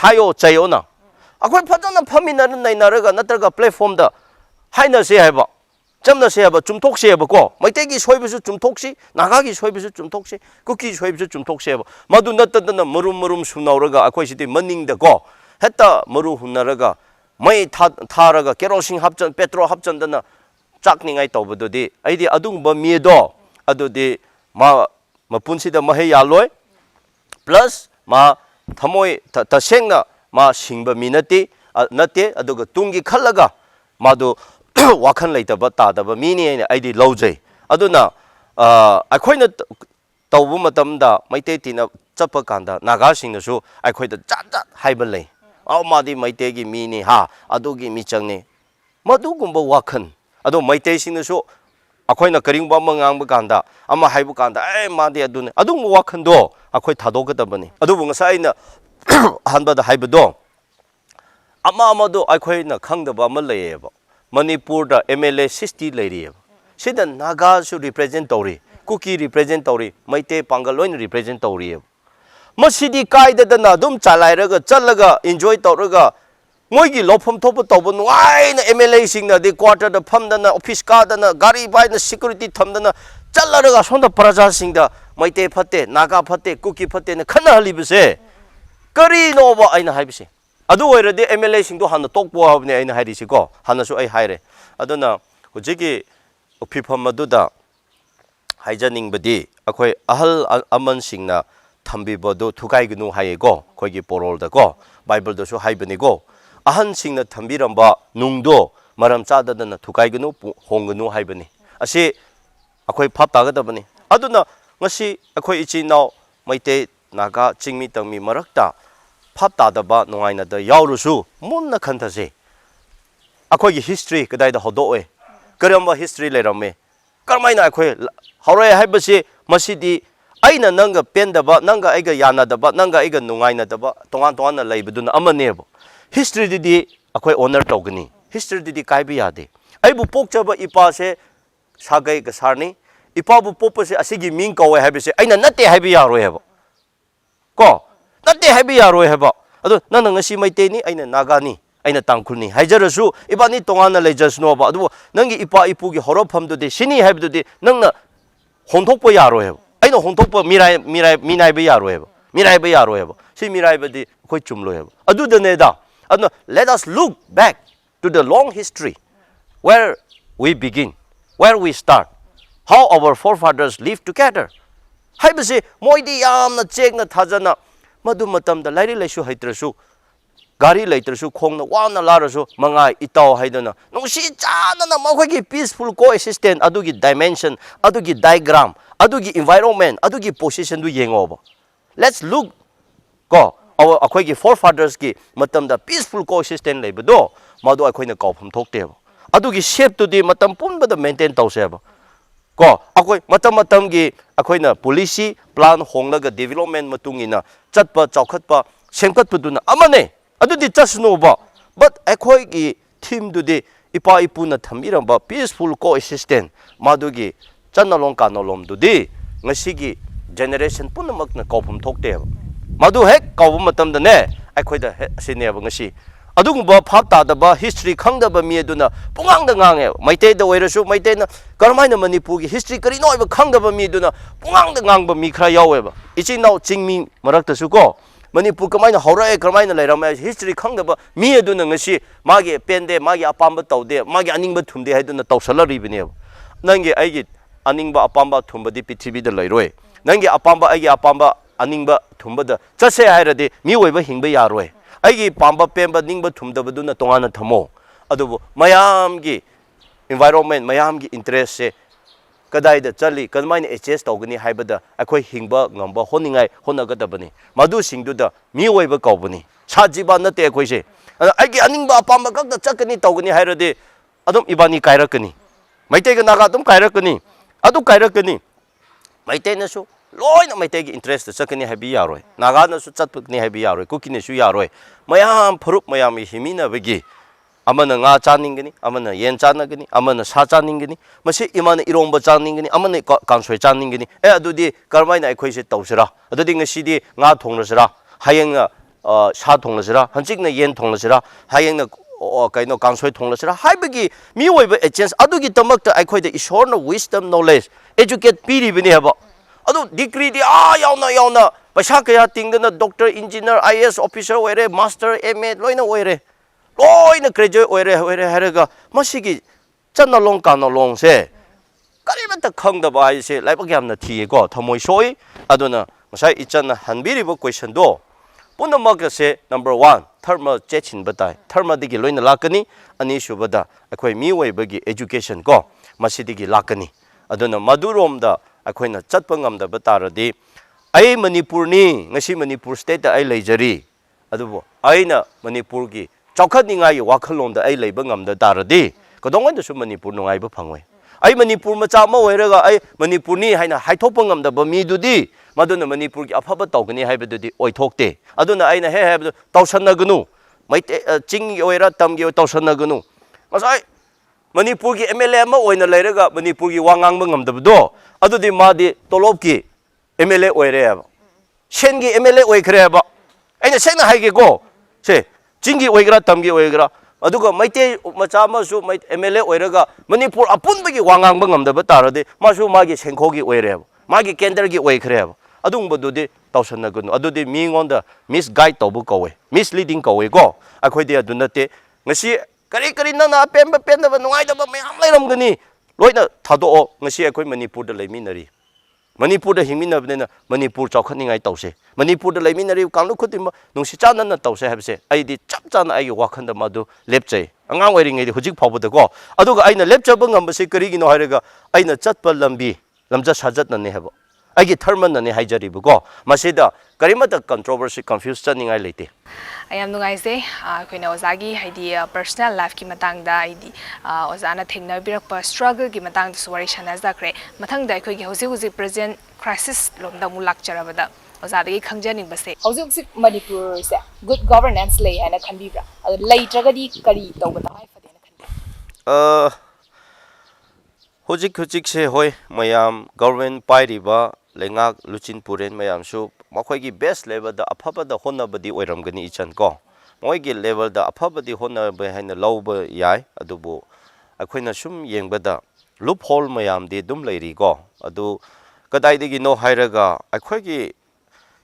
hayo chayo na akhoi phatana phamina nainaraga natraga platform da haina se haiba chamna se haiba chumthok se haiba ko maite gi soiba su chumthoksi naga gi soiba su chumthoksi kuki soiba su chumthok se haiba madu natadana murum sunawraga akhoi sidi maning da ko hetta maru hunaraga mai tharaga kerosene hapchan petrol hapchandana chakningai tawbadodi aidi adungba miedo adodi ma mapunsida mahe yaloi plus ma thamoi tasengna ma singba minati nate aduga tungi khallaga madu wakhan leitaba tadaba mini aidi lojai aduna akhoina tawbu matamda maite tina chapa kanda naga singnasu akhoida jat haiba lei aw madi maite gi mini ha adugi mi changni madu gumba wakhan ado maite singnasu akhoina karingba mangang kanda ama haibu kanda madi adune adung wakhan do akhoi thadokadabani adubu ngasaina hanbada haibado ama do akhoina khangdaba ama layeba manipur da mla 60 lairiyeba sida naga su represent tori kuki represent tori maite pangal loin represent tori masidi kaidadana dum chalairaga challaga enjoy tawraga moigi lofam thopa tawba nuaina mla singna de quarter da phamdana office ka dana gari baina security thamdana challaraga sonda praja singda maite phatte naga phatte kuki phatte na khana halibase kari noba aina haibise adu oirade mla singdo hana tokpo habne aina hairisi ko hana su ai haire aduna hujigi ofifam maduda haijaning badi akhoi ahal aman singna thambibado thukaignu haiyego khoigi porol da ko bible da su haibani go ahan singna thambiramba nungdo maram chadadana thukaignu hongnu haibani ase akhoi phap tagadabani aduna ngasi akhoi ichi naw maite naga chingmi tangmi marakta phap tadaba nongaina da yawrusu munna khantase akhoi gi history kadai da hodoe karamba history lerame karmaina akhoi haurai haibasi masidi aina nanga pendaba nanga aiga yanadaba nanga aiga nungainadaba tongan tongan laibaduna amanebo history didi akhoi honor togani history didi kaibi yade aibu pokchaba ipa se sagai kasarni ipa bu popase asigi ming kawe haibase aina natte haibi yaroi hebo ko natte haibi yaroi hebo adu nana ngasi maiteni aina nagani aina tangkulni haijarasu ibani tongana leijasno ba adu nangi ipa ipugi horofamdudi sini haibdudi nangna honthokpa yaroi hebo aina honthokpa mirai yaroi hebo mirai yaroi hebo si mirai badi khoi chumlo hebo adu dane da adu let us look back to the long history where we begin where we start how our forefathers lived together haibase moidi yamna chekna thajana madu matamda lairi laisu haitrasu gari leitrasu khongna wana larasu mangai itaw haidana nungsi chana na makhoi peaceful coexistence adugi dimension adugi diagram adugi environment adugi position du yengoba let's look ko our akhoi forefathers ki matamda peaceful coexistence leibado madu akhoi na kaufam thokteba adugi shape to di matam punbada maintain tawseba ko akhoi matam gi akhoi na policy plan honglaga development matungina chatpa chaukhatpa semkatpaduna amane adudi chasnoba but akhoi gi theme dudi ipa ipuna thamiramba peaceful coexistence madugi chanalong kanolom dudi ngasigi generation punamakna kaufam thokteba madu hek kawu matamda ne akhoi da sineba ngasi adugumba phapta daba history khangdaba mi aduna pungangda ngange maitei da oirasu maitei na karmaina manipur gi history kari noiba khangdaba mi aduna pungangda ngangba mi khra yaweba ichi naw chingmi marakta su ko manipur kamaina haurai karmaina lairama history khangdaba mi aduna ngasi magi pende magi apamba tawde magi aningba thumde haiduna tawsalaribine nangi aigi aningba apamba thumbadi pithibida lairoi nangi apamba aigi apamba aningba thumbada chase hairade mi oiba hingba yaroi aigi pamba pemba ningba thumdabaduna tongana thamo adubu mayamgi environment mayamgi interest se kadaida chali kadmaina adjust tawgani haibada akhoi hingba ngamba honingai honagadabani madu singduda mi oiba kawbani sajiba nate akhoi se aigi aningba apamba kakda chakani tawgani hairade adum ibani kairakani maitei ga naga adum kairakani adu kairakani maitei nasu loina maitegi interest chakani habi yaroi naga na su chatpukni habi yaroi kukine su yaroi mayam phurup mayam himina bagi amana nga chaningani amana yen chanagani amana sa chaningani mase imana iromba chaningani amana kansoi chaningani adudi karmaina akhoi se tawsira adudi ngasidi nga thongrasira hayeng sa thongrasira hanchikna yen thongrasira hayeng kaino kansoi thongrasira haibagi mi oiba chance adugi tamakta akhoi de ishorna wisdom knowledge educate piribini haba adu degree di yauna paisa kaya tingdana doctor engineer IAS officer oire master MA loina oire loina graduate oire haraga masigi chanalong kanalong se karibata khangdaba aise laibak yamna thiego thamoi soi aduna masai ichana hanbiribo question do punamak se number 1 thermal chechin batai thermal digi loina lakani ani subada akhoi mi oibagi education ko masidigi lakani aduna maduromda akhoi chatpa ngamdaba taradi ai manipurni ngasi manipur state ai leijari adubo aina manipur gi chawkhatningai wakhalonda ai leiba ngamda taradi kodongai su manipur nungai ba phangoi ai manipur macha ma oiraga ai manipurni haina haithokpa ngamdaba mi dudi maduna manipur gi afaba tawgani haibadudi oithokte aduna aina he habdu tawsanagunu maite ching oira tamgi tawsanagunu masai manipur gi MLA ma oina leiraga manipur gi wangangba ngamdabdo adudi madi tolopki MLA oireba sengi MLA oikreba aina sena haige go se chingi oigra tamgi oigra aduga maite macha masu MLA oiraga manipur apunbagi wangangba ngamdaba tarade masu magi senkhogi oireba magi kendergi oikreba adungbadudi tawsanagunu adudi mingonda misguide tawbu kowe misleading kowe go akhoi adunate ngasi kari nana pemba pendaba nungaidaba mayam lairamgani loina thado ngasi akhoi manipur da leiminari manipur da hingminabnena manipur chawkhaningai tawse manipur da leiminari kanglu khutima nungsi chanana tawse habse aidi chap chana ai wakhanda madu lepchai angang oiringai di hujik phawbada ko aduga aina lepchaba ngambase karigino hairaga aina chatpa lambi lamja sajat nane haba ꯑꯩꯒꯤ ꯊꯔꯃꯟꯅꯅꯤ ꯍꯥꯏꯖꯔꯤꯕꯀꯣ ꯃꯁꯤꯗ ꯀꯔꯤꯃꯠꯇ controversy confuse ꯆꯠꯅꯤꯡꯉꯥꯏ ꯂꯩꯇꯦ ꯌꯥꯝ ꯅꯨꯡꯉꯥꯏꯖꯩ ꯑꯩꯈꯣꯏꯅ ꯑꯣꯖꯥꯒꯤ ꯍꯥꯏꯗꯤ ꯄꯔꯁꯣꯅꯦꯜ ꯂꯥꯏꯐꯀꯤ ꯃꯇꯥꯡꯗ ꯍꯥꯏꯗꯤ ꯑꯣꯖꯥꯅ ꯊꯦꯡꯅꯕꯤꯔꯛꯄ ꯁ꯭ꯇ꯭ꯔꯒꯜꯒꯤ ꯃꯇꯥꯡꯗꯁꯨ ꯋꯥꯔꯤ ꯁꯥꯟꯅꯖꯈ꯭ꯔꯦ ꯃꯊꯪꯗ ꯑꯩꯈꯣꯏꯒꯤ ꯍꯧꯖꯤꯛ ꯍꯧꯖꯤꯛ ꯄ꯭ꯔꯖꯦꯟ ꯈ꯭ꯔꯥꯏꯁꯤꯁ ꯂꯣꯝꯗ ꯑꯃꯨꯛ ꯂꯥꯛꯆꯔꯕꯗ ꯑꯣꯖꯥꯗꯒꯤ ꯈꯪꯖꯅꯤꯡꯕꯁꯦ ꯍꯧꯖꯤꯛ ꯍꯧꯖꯤꯛ ꯃꯅꯤꯄꯨꯔꯁꯦ ꯒꯨꯗ ꯒꯣꯚꯔꯅꯦꯟꯁ ꯂꯩ ꯍꯥꯏꯅ ꯈꯟꯕꯤꯕ꯭ꯔꯥ ꯑꯗꯣ ꯂꯩꯇ꯭ꯔꯒꯗꯤ ꯀꯔꯤ ꯇꯧꯕ ꯇꯉꯥꯏ ꯐꯗꯦꯅ ꯈꯟꯕꯤꯕ꯭ꯔꯥ ꯍꯧꯖꯤꯛ ꯍꯧꯖꯤꯛꯁꯦ ꯍꯣꯏ ꯃꯌꯥꯝ ꯒꯣꯔꯃꯦꯟ ꯄꯥꯏꯔꯤꯕ ꯂꯩꯉꯥꯛ ꯂꯨꯆꯤꯟ ꯄꯨꯔꯦꯟ ꯃꯌꯥꯝꯁꯨ ꯃꯈꯣꯏꯒꯤ ꯕꯦꯁ ꯂꯦꯚꯦꯜꯗ ꯑꯐꯕꯗ ꯍꯣꯠꯅꯕꯗꯤ ꯑꯣꯏꯔꯝꯒꯅꯤ ꯏꯆꯟ ꯀꯣ ꯃꯣꯏꯒꯤ ꯂꯦꯚꯦꯜꯗ ꯑꯐꯕꯗꯤ ꯍꯣꯠꯅꯕ ꯍꯥꯏꯅ ꯂꯧꯕ ꯌꯥꯏ ꯑꯗꯨꯕꯨ ꯑꯩꯈꯣꯏꯅ ꯁꯨꯝ ꯌꯦꯡꯕꯗ ꯂꯨꯞ ꯍꯣꯜ ꯃꯌꯥꯝꯗꯤ ꯑꯗꯨꯝ ꯂꯩꯔꯤꯀꯣ ꯑꯗꯨ ꯀꯗꯥꯏꯗꯒꯤꯅꯣ ꯍꯥꯏꯔꯒ ꯑꯩꯈꯣꯏꯒꯤ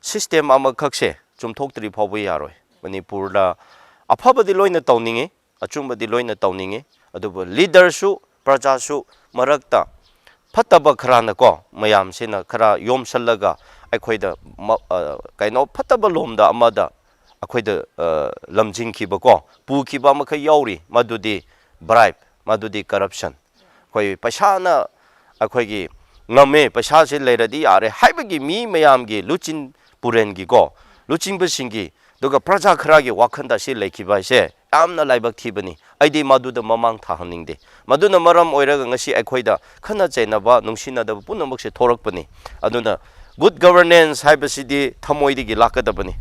ꯁꯤꯁꯇꯦꯝ ꯑꯃꯈꯛꯁꯦ ꯆꯨꯝꯊꯣꯛꯇ꯭ꯔꯤ ꯐꯥꯎꯕ ꯌꯥꯔꯣꯏ ꯃꯅꯤꯄꯨꯔꯗ ꯑꯐꯕꯗꯤ ꯂꯣꯏꯅ ꯇꯧꯅꯤꯡꯉꯤ ꯑꯆꯨꯝꯕꯗꯤ ꯂꯣꯏꯅ ꯇꯧꯅꯤꯡꯉꯤ ꯑꯗꯨꯕꯨ ꯂꯤꯗꯔꯁꯨ ꯄ꯭ꯔꯖꯥꯁꯨ ꯃꯔꯛꯇ ꯐꯠꯇꯕ ꯈꯔꯅꯀꯣ ꯃꯌꯥꯝꯁꯤꯅ ꯈꯔ ꯌꯣꯝꯁꯜꯂꯒ ꯑꯩꯈꯣꯏꯗ ꯀꯩꯅꯣ ꯐꯠꯇꯕ ꯂꯣꯝꯗ ꯑꯃꯗ ꯑꯩꯈꯣꯏꯗ ꯂꯝꯖꯤꯡꯈꯤꯕꯀꯣ ꯄꯨꯈꯤꯕ ꯑꯃꯈꯛ ꯌꯥꯎꯔꯤ ꯃꯗꯨꯗꯤ ꯕ꯭ꯔꯥꯏꯕ ꯃꯗꯨꯗꯤ ꯀꯔꯞꯁꯟ ꯑꯩꯈꯣꯏ ꯄꯩꯁꯥꯅ ꯑꯩꯈꯣꯏꯒꯤ ꯉꯝꯃꯦ ꯄꯩꯁꯥꯁꯦ ꯂꯩꯔꯗꯤ ꯌꯥꯔꯦ ꯍꯥꯏꯕꯒꯤ ꯃꯤ ꯃꯌꯥꯝꯒꯤ ꯂꯨꯆꯤꯟ ꯄꯨꯔꯦꯟꯒꯤꯀꯣ ꯂꯨꯆꯤꯡꯕꯁꯤꯡꯒꯤ ꯑꯗꯨꯒ ꯄ꯭ꯔꯖꯥ ꯈꯔꯒꯤ ꯋꯥꯈꯟꯗ ꯑꯁꯤ ꯂꯩꯈꯤꯕ ꯍꯥꯏꯁꯦ ꯌꯥꯝꯅ ꯂꯥꯏꯕꯛ ꯊꯤꯕꯅꯤ ꯑꯩꯗꯤ ꯃꯗꯨꯗ ꯃꯃꯥꯡ ꯊꯥꯍꯟꯅꯤꯡꯗꯦ ꯃꯗꯨꯅ ꯃꯔꯝ ꯑꯣꯏꯔꯒ ꯉꯁꯤ ꯑꯩꯈꯣꯏꯗ ꯈꯟꯅ ꯆꯩꯅꯕ ꯅꯨꯡꯁꯤꯅꯗꯕ ꯄꯨꯝꯅꯃꯛꯁꯦ ꯊꯣꯔꯛꯄꯅꯤ ꯑꯗꯨꯅ ꯒꯨꯗ ꯒꯕꯔꯅꯦꯟꯁ ꯍꯥꯏꯕꯁꯤꯗꯤ ꯊꯃꯣꯏꯗꯒꯤ ꯂꯥꯛꯀꯗꯕꯅꯤ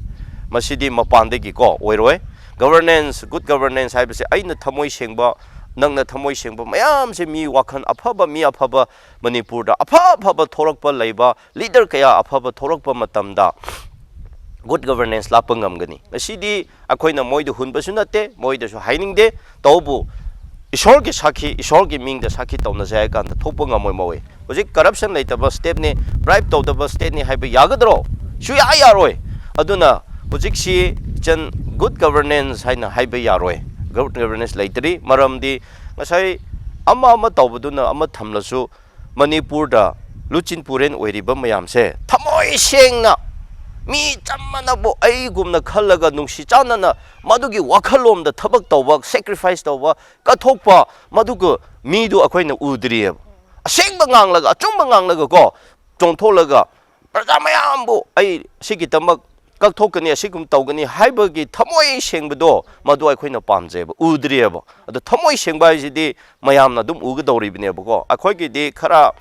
ꯃꯁꯤꯗꯤ ꯃꯄꯥꯟꯗꯒꯤꯀꯣ ꯑꯣꯏꯔꯣꯏ ꯒꯕꯔꯅꯦꯟꯁ ꯒꯨꯗ ꯒꯕꯔꯅꯦꯟꯁ ꯍꯥꯏꯕꯁꯦ ꯑꯩꯅ ꯊꯃꯣꯏ ꯁꯦꯡꯕ ꯅꯪꯅ ꯊꯃꯣꯏ ꯁꯦꯡꯕ ꯃꯌꯥꯝꯁꯦ ꯃꯤ ꯋꯥꯈꯜ ꯑꯐꯕ ꯃꯤ ꯑꯐꯕ ꯃꯅꯤꯄꯨꯔꯗ ꯑꯐꯕ ꯊꯣꯔꯛꯄ ꯂꯩꯕ ꯂꯤꯗꯔ ꯀꯌꯥ ꯑꯐꯕ ꯊꯣꯔꯛꯄ ꯃꯇꯝꯗ ꯒꯨꯗ ꯒꯕꯔꯅꯦꯟꯁ ꯂꯥꯛꯄ ꯉꯝꯒꯅꯤ ꯉꯁꯤꯗꯤ ꯑꯩꯈꯣꯏꯅ ꯃꯣꯏꯗ ꯍꯨꯟꯕꯁꯨ ꯅꯠꯇꯦ ꯃꯣꯏꯗꯁꯨ ꯍꯥꯏꯅꯤꯡꯗꯦ ꯇꯧꯕꯨ ꯏꯁꯣꯔꯒꯤ ꯁꯥꯈꯤ ꯏꯁꯣꯔꯒꯤ ꯃꯤꯡꯗ ꯁꯥꯈꯤ ꯇꯧꯅꯁꯦ ꯍꯥꯏ ꯀꯥꯟꯗ ꯊꯣꯛꯄ ꯉꯝꯃꯣꯏ ꯃꯧꯏ ꯍꯧꯖꯤꯛ ꯀꯔꯞꯁꯟ ꯂꯩꯇꯕ ꯁ꯭ꯇꯦꯠꯅꯤ ꯕ꯭ꯔꯥꯏꯕ ꯇꯧꯗꯕ ꯁ꯭ꯇꯦꯠꯅꯤ ꯍꯥꯏꯕ ꯌꯥꯒꯗ꯭ꯔꯣ ꯁꯨꯌꯥ ꯌꯥꯔꯣꯏ ꯑꯗꯨꯅ ꯍꯧꯖꯤꯛꯁꯤ ꯏꯆꯟ ꯒꯨꯗ ꯒꯕꯔꯅꯦꯟꯁ ꯍꯥꯏꯅ ꯍꯥꯏꯕ ꯌꯥꯔꯣꯏ ꯒꯨꯗ ꯒꯕꯔꯅꯦꯟꯁ ꯂꯩꯇ꯭ꯔꯤ ꯃꯔꯝꯗꯤ ꯉꯁꯥꯏ ꯑꯃ ꯇꯧꯕꯗꯨꯅ ꯑꯃ ꯊꯝꯂꯁꯨ ꯃꯅꯤꯄꯨꯔꯗ ꯂꯨꯆꯤꯟ ꯄꯨꯔꯦꯟ ꯑꯣꯏꯔꯤꯕ ꯃꯌꯥꯝꯁꯦ ꯊꯃꯣꯏ ꯁꯦꯡꯅ ꯃꯤ ꯆꯞ ꯃꯥꯟꯅꯕ ꯑꯩꯒꯨꯝꯅ ꯈꯜꯂꯒ ꯅꯨꯡꯁꯤ ꯆꯥꯟꯅꯅ ꯃꯗꯨꯒꯤ ꯋꯥꯈꯜꯂꯣꯟꯗ ꯊꯕꯛ ꯇꯧꯕ ꯁꯦꯀ꯭ꯔꯤꯐꯥꯏꯁ ꯇꯧꯕ ꯀꯠꯊꯣꯛꯄ ꯃꯗꯨꯒ ꯃꯤꯗꯨ ꯑꯩꯈꯣꯏꯅ ꯎꯗ꯭ꯔꯤꯑꯕ ꯑꯁꯦꯡꯕ ꯉꯥꯡꯂꯒ ꯑꯆꯨꯝꯕ ꯉꯥꯡꯂꯒꯀꯣ ꯆꯣꯡꯊꯣꯛꯂꯒ ꯄ꯭ꯔꯖꯥ ꯃꯌꯥꯝꯕꯨ ꯑꯩ ꯑꯁꯤꯒꯤꯗꯃꯛ ꯀꯛꯊꯣꯛꯀꯅꯤ ꯑꯁꯤꯒꯨꯝ ꯇꯧꯒꯅꯤ ꯍꯥꯏꯕꯒꯤ ꯊꯃꯣꯏ ꯁꯦꯡꯕꯗꯣ ꯃꯗꯨ ꯑꯩꯈꯣꯏꯅ ꯄꯥꯝꯖꯩꯕ ꯎꯗ꯭ꯔꯤꯑꯕ ꯑꯗꯣ ꯊꯃꯣꯏ ꯁꯦꯡꯕ ꯍꯥꯏꯁꯤꯗꯤ ꯃꯌꯥꯝꯅ ꯑꯗꯨꯝ ꯎꯒꯗꯧꯔꯤꯕꯅꯦꯕꯀꯣ ꯑꯩꯈꯣꯏꯒꯤꯗꯤ ꯈꯔ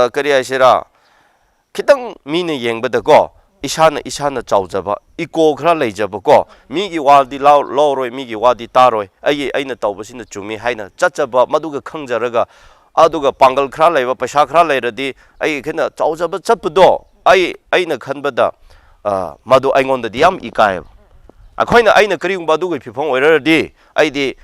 ꯀꯔꯤ ꯍꯥꯏꯁꯤꯔꯥ ꯈꯤꯇꯪ ꯃꯤꯅ ꯌꯦꯡꯕꯗꯀꯣ ꯏꯁꯥꯅ ꯆꯥꯎꯖꯕ ꯏꯀꯣ ꯈꯔ ꯂꯩꯖꯕꯀꯣ ꯃꯤꯒꯤ ꯋꯥꯗꯤ ꯂꯧꯔꯣꯏ ꯃꯤꯒꯤ ꯋꯥꯗꯤ ꯇꯥꯔꯣꯏ ꯑꯩꯅ ꯇꯧꯕꯁꯤꯅ ꯆꯨꯝꯃꯤ ꯍꯥꯏꯅ ꯆꯠꯆꯕ ꯃꯗꯨꯒ ꯈꯪꯖꯔꯒ ꯑꯗꯨꯒ ꯄꯥꯡꯒꯜ ꯈꯔ ꯂꯩꯕ ꯄꯩꯁꯥ ꯈꯔ ꯂꯩꯔꯗꯤ ꯑꯩꯈꯣꯏꯅ ꯆꯥꯎꯖꯕ ꯆꯠꯄꯗꯣ ꯑꯩꯅ ꯈꯟꯕꯗ ꯃꯗꯨ ꯑꯩꯉꯣꯟꯗꯗꯤ ꯌꯥꯝ ꯏꯀꯥꯏꯌꯦꯕ ꯑꯩꯅ ꯀꯔꯤꯒꯨꯝꯕ ꯑꯗꯨꯒꯤ ꯐꯤꯕꯝ ꯑꯣꯏꯔꯗꯤ ꯑꯩꯗꯤ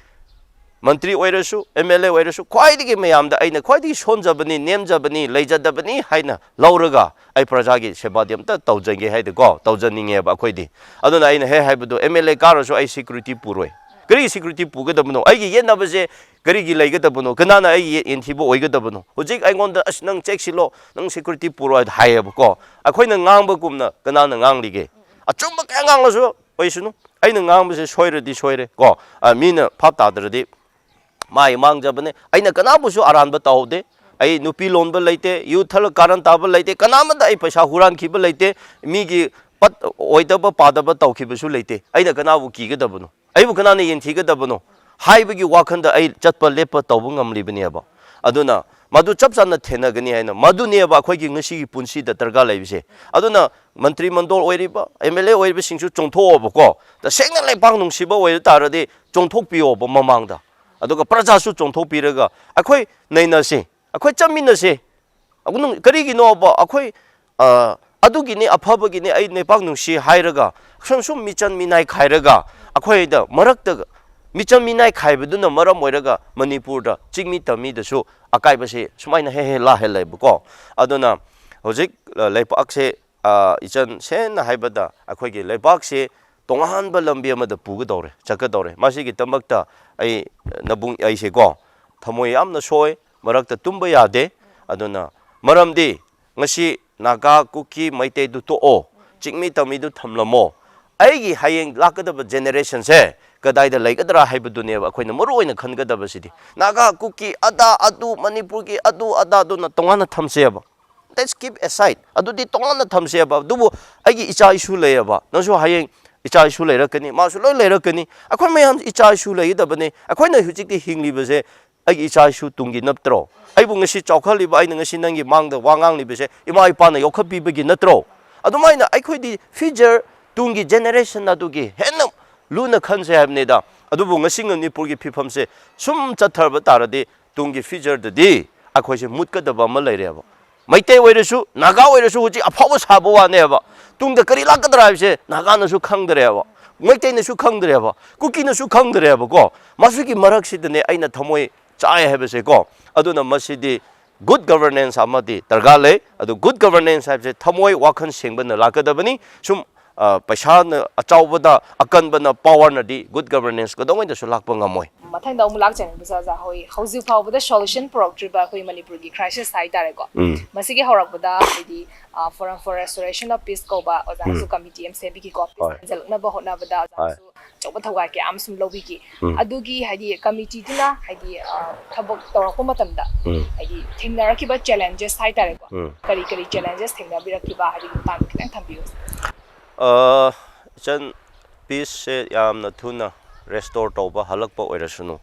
ꯃꯟꯇ꯭ꯔꯤ ꯑꯣꯏꯔꯁꯨ ꯑꯦꯝ ꯑꯦꯜ ꯑꯦ ꯑꯣꯏꯔꯁꯨ ꯈ꯭ꯋꯥꯏꯗꯒꯤ ꯃꯌꯥꯝꯗ ꯑꯩꯅ ꯈ꯭ꯋꯥꯏꯗꯒꯤ ꯁꯣꯟꯖꯕꯅꯤ ꯅꯦꯝꯖꯕꯅꯤ ꯂꯩꯖꯗꯕꯅꯤ ꯍꯥꯏꯅ ꯂꯧꯔꯒ ꯑꯩ ꯄ꯭ꯔꯖꯥꯒꯤ ꯁꯦꯕꯥꯗꯤ ꯑꯝꯇ ꯇꯧꯖꯒꯦ ꯍꯥꯏꯗꯀꯣ ꯇꯧꯖꯅꯤꯡꯉꯦꯕ ꯑꯩꯈꯣꯏꯗꯤ ꯑꯗꯨꯅ ꯑꯩꯅ ꯍꯦꯛ ꯍꯥꯏꯕꯗꯣ ꯑꯦꯝ ꯑꯦꯜ ꯑꯦ ꯀꯥꯔꯁꯨ ꯑꯩ ꯁꯦꯀ꯭ꯌꯨꯔꯤꯇꯤ ꯄꯨꯔꯣꯏ ꯀꯔꯤꯒꯤ ꯁꯦꯀ꯭ꯌꯨꯔꯤꯇꯤ ꯄꯨꯒꯗꯕꯅꯣ ꯑꯩꯒꯤ ꯌꯦꯠꯅꯕꯁꯦ ꯀꯔꯤꯒꯤ ꯂꯩꯒꯗꯕꯅꯣ ꯀꯅꯥꯅ ꯑꯩꯒꯤ ꯌꯦꯟꯊꯤꯕ ꯑꯣꯏꯒꯗꯕꯅꯣ ꯍꯧꯖꯤꯛ ꯑꯩꯉꯣꯟꯗ ꯑꯁ ꯅꯪ ꯆꯦꯛꯁꯤꯜꯂꯣ ꯅꯪ ꯁꯦꯀ꯭ꯌꯨꯔꯤꯇꯤ ꯄꯨꯔꯣ ꯍꯥꯏꯌꯦꯕꯀꯣ ꯑꯩꯈꯣꯏꯅ ꯉꯥꯡꯕꯒꯨꯝꯅ ꯀꯅꯥꯅ ꯉꯥꯡꯂꯤꯒꯦ ꯑꯆꯨꯝꯕ ꯀꯌꯥ ꯉꯥꯡꯂꯁꯨ ꯑꯣꯏꯁꯅꯨ ꯑꯩꯅ ꯉꯥꯡꯕꯁꯦ ꯁꯣꯏꯔꯗꯤ ꯁꯣꯏꯔꯦ ꯀꯣ ꯃꯤꯅ ꯚꯥꯞ ꯇꯥꯗ꯭ꯔꯗꯤ ꯃꯥꯏ ꯃꯥꯡꯖꯕꯅꯦ ꯑꯩꯅ ꯀꯅꯥꯕꯨꯁꯨ ꯑꯔꯥꯟꯕ ꯇꯧꯍꯧꯗꯦ ꯑꯩ ꯅꯨꯄꯤ ꯂꯣꯟꯕ ꯂꯩꯇꯦ ꯌꯨ ꯊꯛꯂꯒ ꯀꯥꯔꯟ ꯇꯥꯕ ꯂꯩꯇꯦ ꯀꯅꯥꯃꯗ ꯑꯩ ꯄꯩꯁꯥ ꯍꯨꯔꯥꯟꯈꯤꯕ ꯂꯩꯇꯦ ꯃꯤꯒꯤ ꯑꯣꯏꯗꯕ ꯄꯥꯗꯕ ꯇꯧꯈꯤꯕꯁꯨ ꯂꯩꯇꯦ ꯑꯩꯅ ꯀꯅꯥꯕꯨ ꯀꯤꯒꯗꯕꯅꯣ ꯑꯩꯕꯨ ꯀꯅꯥꯅ ꯌꯦꯟꯊꯤꯒꯗꯕꯅꯣ ꯍꯥꯏꯕꯒꯤ ꯋꯥꯈꯟꯗ ꯑꯩ ꯆꯠꯄ ꯂꯦꯞꯄ ꯇꯧꯕ ꯉꯝꯂꯤꯕꯅꯦꯕ ꯑꯗꯨꯅ ꯃꯗꯨ ꯆꯞ ꯆꯥꯅ ꯊꯦꯡꯅꯒꯅꯤ ꯍꯥꯏꯅ ꯃꯗꯨꯅꯦꯕ ꯑꯩꯈꯣꯏꯒꯤ ꯉꯁꯤꯒꯤ ꯄꯨꯟꯁꯤꯗ ꯗꯔꯀꯥꯔ ꯂꯩꯕꯁꯦ ꯑꯗꯨꯅ ꯃꯟꯇ꯭ꯔꯤ ꯃꯟꯗꯣꯜ ꯑꯣꯏꯔꯤꯕ ꯑꯦꯝ ꯑꯦꯜ ꯑꯦ ꯑꯣꯏꯔꯤꯕꯁꯤꯡꯁꯨ ꯆꯣꯡꯊꯣꯛꯑꯣꯕꯀꯣ ꯇꯁꯦꯡꯅ ꯂꯩꯕꯥꯛ ꯅꯨꯡꯁꯤꯕ ꯑꯣꯏꯕ ꯇꯥꯔꯗꯤ ꯆꯣꯡꯊꯣꯛꯄꯤꯌꯣꯕ ꯃꯃꯥꯡꯗ ꯑꯗꯨꯒ ꯄ꯭ꯔꯖꯥꯁꯨ ꯆꯣꯡꯊꯣꯛꯄꯤꯔꯒ ꯑꯩꯈꯣꯏ ꯅꯩꯅꯁꯤ ꯑꯩꯈꯣꯏ ꯆꯠꯃꯤꯟꯅꯁꯤ ꯀꯔꯤꯒꯤꯅꯣꯕ ꯑꯩꯈꯣꯏ ꯑꯗꯨꯒꯤꯅꯤ ꯑꯐꯕꯒꯤꯅꯤ ꯑꯩ ꯂꯩꯕꯥꯛ ꯅꯨꯡꯁꯤ ꯍꯥꯏꯔꯒ ꯁꯨꯝ ꯃꯤꯆꯟ ꯃꯤꯅꯥꯏ ꯈꯥꯏꯔꯒ ꯑꯩꯈꯣꯏꯗ ꯃꯔꯛꯇ ꯃꯤꯆꯟ ꯃꯤꯅꯥꯏ ꯈꯥꯏꯕꯗꯨꯅ ꯃꯔꯝ ꯑꯣꯏꯔꯒ ꯃꯅꯤꯄꯨꯔꯗ ꯆꯤꯡꯃꯤ ꯇꯝꯃꯤꯗꯁꯨ ꯑꯀꯥꯏꯕꯁꯤ ꯁꯨꯃꯥꯏꯅ ꯍꯦꯛ ꯂꯥꯛꯍꯜꯂꯦꯕꯀꯣ ꯑꯗꯨꯅ ꯍꯧꯖꯤꯛ ꯂꯩꯕꯥꯛꯁꯦ ꯏꯆꯟ ꯁꯦꯡꯅ ꯍꯥꯏꯕꯗ ꯑꯩꯈꯣꯏꯒꯤ ꯂꯩꯕꯥꯛꯁꯦ ꯇꯣꯉꯥꯟꯕ ꯂꯝꯕꯤ ꯑꯃꯗ ꯄꯨꯒꯗꯧꯔꯦ ꯆꯠꯀꯗꯧꯔꯦ ꯃꯁꯤꯒꯤꯗꯃꯛꯇ ꯑꯩꯁꯦꯀꯣ ꯊꯃꯣꯏ ꯌꯥꯝꯅ ꯁꯣꯏ ꯃꯔꯛꯇ ꯇꯨꯝꯕ ꯌꯥꯗꯦ ꯑꯗꯨꯅ ꯃꯔꯝꯗꯤ ꯉꯁꯤ ꯅꯥꯒꯥ ꯀꯨꯀꯤ ꯃꯩꯇꯩꯗꯨ ꯇꯣꯛꯑꯣ ꯆꯤꯡꯃꯤ ꯇꯝꯃꯤꯗꯨ ꯊꯝꯂꯝꯃꯣ ꯑꯩꯒꯤ ꯍꯌꯦꯡ ꯂꯥꯛꯀꯗꯕ ꯖꯦꯅꯦꯔꯦꯁꯟꯁꯦ ꯀꯗꯥꯏꯗ ꯂꯩꯒꯗ꯭ꯔꯥ ꯍꯥꯏꯕꯗꯨꯅꯦꯕ ꯑꯩꯈꯣꯏꯅ ꯃꯔꯨ ꯑꯣꯏꯅ ꯈꯟꯒꯗꯕꯁꯤꯗꯤ ꯅꯥꯒꯥ ꯀꯨꯀꯤ ꯑꯗꯨ ꯃꯅꯤꯄꯨꯔꯒꯤ ꯑꯗꯨ ꯑꯗꯥꯗꯨꯅ ꯇꯣꯉꯥꯟꯅ ꯊꯝꯁꯦꯕ let's keep aside adudi tongana thamse ba dubu agi icha issue le ba nasu hayeng icha issue le rakani masu loi le rakani akhoi mayam icha issue le da bane akhoi na hujik ti hingli base agi icha issue tungi naptro ai bu ngasi chaukhali ba ai ngasi nangi mangda wangang li base ima ipa na yokhapi bagi natro adumai na akhoi di future tungi generation adugi henna luna khanse habneda adubu ngasi manipur gi phifamse sum chatharba tarade tungi future de akhoi se mutka da ba ma leire ba maite oiresu naga oiresu huji afabu sabu wane ba tungda kari lakadra habse naga na su khangdre ba maite na su khangdre ba kuki na su khangdre ba ko masugi marak sidne aina thamoi chai habse ko aduna masidi good governance amadi targale adu good governance habse thamoi wakhan sengbana lakadabani sum paisa na achawbada akanbana power na di good governance ko dongoi da su lakpa ngamoi mathang da umlak chang bisa za hoi hauzi phawbada solution proctriba hoi manipur gi crisis sai tare ko masigi horakbada idi forum for restoration of peace ko ba oja su committee mcb ki ko jalna ba hona bada oja su chawba thawa ke amsum lobi ki adugi haidi committee dina haidi thabok tawrakpa matamda haidi thingna rakiba challenges sai tare ko kari kari challenges thingna bi rakiba haidi tan kitang thambiyo chan peace se yamna thuna restore tauba halakpa oirasunu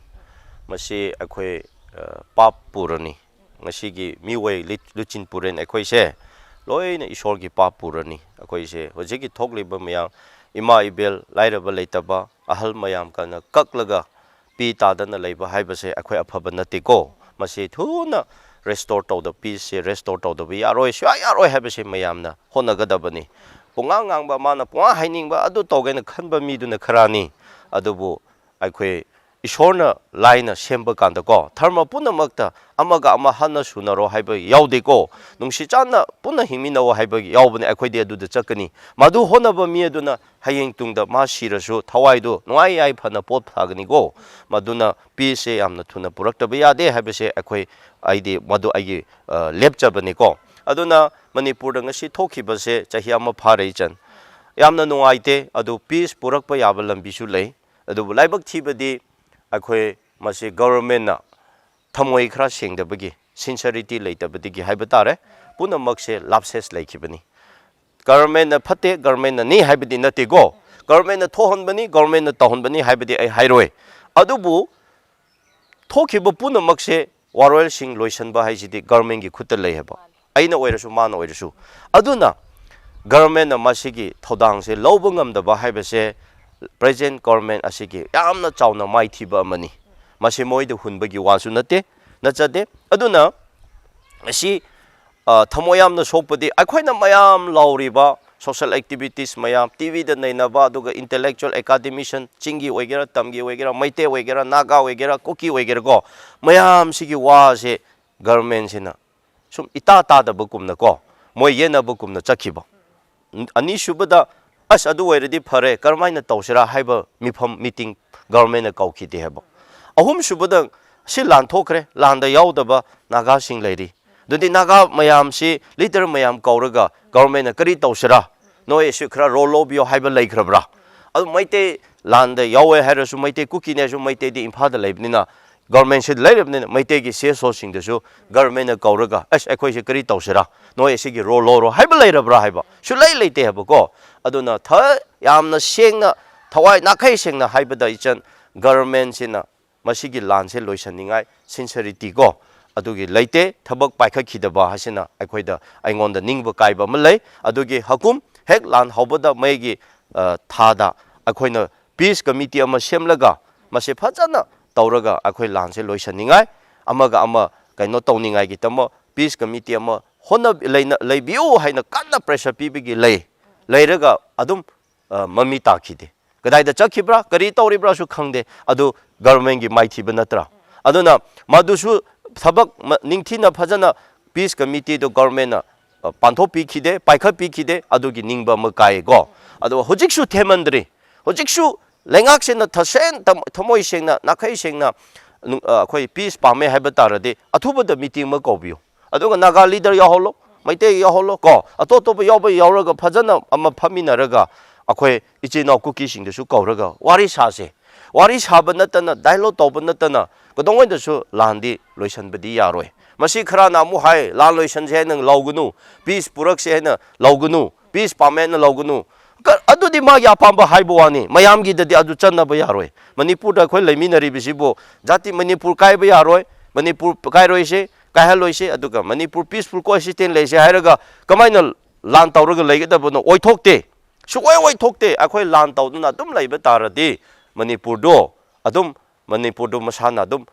masi akhoi pap purani ngasi gi miwei luchin puren akhoi se loina ishor gi pap purani akhoi se hoje gi thokliba mayang ima ibel lairaba leitaba ahal mayam kana kaklaga pi tadana leiba haibase akhoi afaba nate ko masi thuna restore tau the peace se restore tau the bi aroi swa aroi habase mayamna honagadabani pungang ba mana puwa haining ba adu togena khanba miduna kharani adubu akhoi ishorna laina semba kanda ko tharma puna makta amaga ama hana sunaro haiba yaude ko nungsi channa puna himina wa haiba yaubne akhoi de adu chakani madu honaba mi aduna hayeng tungda ma sirasu thawai do noi ai phana pot phagani go maduna pise amna thuna purakta ba yade haibase akhoi aide madu ai lepchabani ko aduna manipur da ngasi thokibase chahi ama pharei chan yamna nuaite adu peace purakpa yaba lambi su lei adu laibak thibadi akhoi masi government na thamoi khra sengdabagi sincerity leitabadi gi haibatare puna makse lapses leikhibani government na phate government na ni haibadi nate go government na thohonbani government na tahonbani haibadi ai hairoi adubu thokiba puna makse warwel sing loisanba haijidi government gi khutta lei haba aina oirasu mana oirasu aduna government na masigi thodang se lobung ngamdaba haibase present government asigi yamna chawna maithiba mani masi moide hunbagi wasu nate nachade aduna asi thamoyamna sokpadi akhoina mayam lauriba social activities mayam tv da nainaba aduga intellectual academician chingi oigera tamgi oigera maite oigera naga oigera koki oigera go mayam sigi wa se government sina sum ita ta da bukumna ko moy yena bukumna chakhiba ani shubada as adu oiradi phare karmaina tawsira haiba mifam meeting government na kauki de haba ahum shubada si lan thokre lan da yaudaba naga sing leiri dudi naga mayam si leader mayam kauraga government na kari tawsira noi si khra rolo bio haiba leikrabra adu maite lan da yawe harasu maite kuki ne su maite di imphada leibnina government se leibnina maite gi se so sing de su government na kauraga as akhoi se kari tawsira noi si gi rolo ro haiba leirabra haiba su leite haba ko aduna tha yamna sengna thawai nakhai sengna haibada ichan government sina masigi lan se loisaningai sincerity go adugi leite thabak paikha khidaba hasina aikoida aingonda ningba kaiba malai adugi hakum hek lan hobada maigi thada akoina peace committee ama semlaga mase phajana tawraga akoi lan se loisaningai amaga ama kaino tawningai gi tamo peace committee ama hona leina leibiu haina kanna pressure pibigi leiraga adum mami takhide kadai da chakhibra kari tawribra su khangde adu government gi maithiba natra aduna madusu thabak ningthina phajana peace committee do government na pantho pikhide paikha pikhide adugi ningba makai go adu hojiksu themandri hojiksu lengak se na thasen thamoi sengna nakhai sengna khoi peace pame haiba tarade athuba da meeting ma kobiyo aduga naga leader yaholo maite yaholo ko atotoba yawba yawraga phajana ama phaminaraga akhoi ichina kuki sing de su kauraga wari sase wari saba natana dialogue toba natana ꯀꯗꯣꯡꯉꯩꯗꯁꯨ ꯂꯥꯟꯗꯤ ꯂꯣꯏꯁꯟꯕꯗꯤ ꯌꯥꯔꯣꯏ ꯃꯁꯤ ꯈꯔꯅ ꯑꯃꯨꯛ ꯍꯥꯏ ꯂꯥꯟ ꯂꯣꯏꯁꯟꯁꯦ ꯍꯥꯏꯅ ꯂꯧꯒꯅꯨ piece ꯄꯨꯔꯛꯁꯦ ꯍꯥꯏꯅ ꯂꯧꯒꯅꯨ piece ꯄꯥꯝꯃꯦ ꯍꯥꯏꯅ ꯂꯧꯒꯅꯨ ꯑꯗꯨꯗꯤ ꯃꯥꯒꯤ ꯑꯄꯥꯝꯕ ꯍꯥꯏꯕ ꯋꯥꯅꯤ ꯃꯌꯥꯝꯒꯤꯗꯗꯤ ꯑꯗꯨ ꯆꯠꯅꯕ ꯌꯥꯔꯣꯏ ꯃꯅꯤꯄꯨꯔꯗ ꯑꯩꯈꯣꯏ ꯂꯩꯃꯤꯟꯅꯔꯤꯕꯁꯤꯕꯨ ꯖꯥꯇꯤ ꯃꯅꯤꯄꯨꯔ ꯀꯥꯏꯕ ꯌꯥꯔꯣꯏ ꯃꯅꯤꯄꯨꯔ ꯀꯥꯏꯔꯣꯏꯁꯦ ꯀꯥꯏꯍꯜꯂꯣꯏꯁꯦ ꯑꯗꯨꯒ ꯃꯅꯤꯄꯨꯔ ꯄꯤꯁꯐꯨꯜ ꯀꯣꯑꯦꯛꯁꯤꯁꯇꯦꯟ ꯂꯩꯁꯦ ꯍꯥꯏꯔꯒ ꯀꯃꯥꯏꯅ ꯂꯥꯟ ꯇꯧꯔꯒ ꯂꯩꯒꯗꯕꯅꯣ ꯑꯣꯏꯊꯣꯛꯇꯦ ꯁꯨꯛꯑꯣꯏ ꯑꯣꯏꯊꯣꯛꯇꯦ ꯑꯩꯈꯣꯏ ꯂꯥꯟ ꯇꯧꯗꯨꯅ ꯑꯗꯨꯝ ꯂꯩꯕ ꯇꯥꯔꯗꯤ ꯃꯅꯤꯄꯨꯔꯗꯣ ꯑꯗꯨꯝ ꯃꯅꯤꯄꯨꯔꯗꯣ ꯃꯁꯥꯅ ꯑꯗꯨꯝ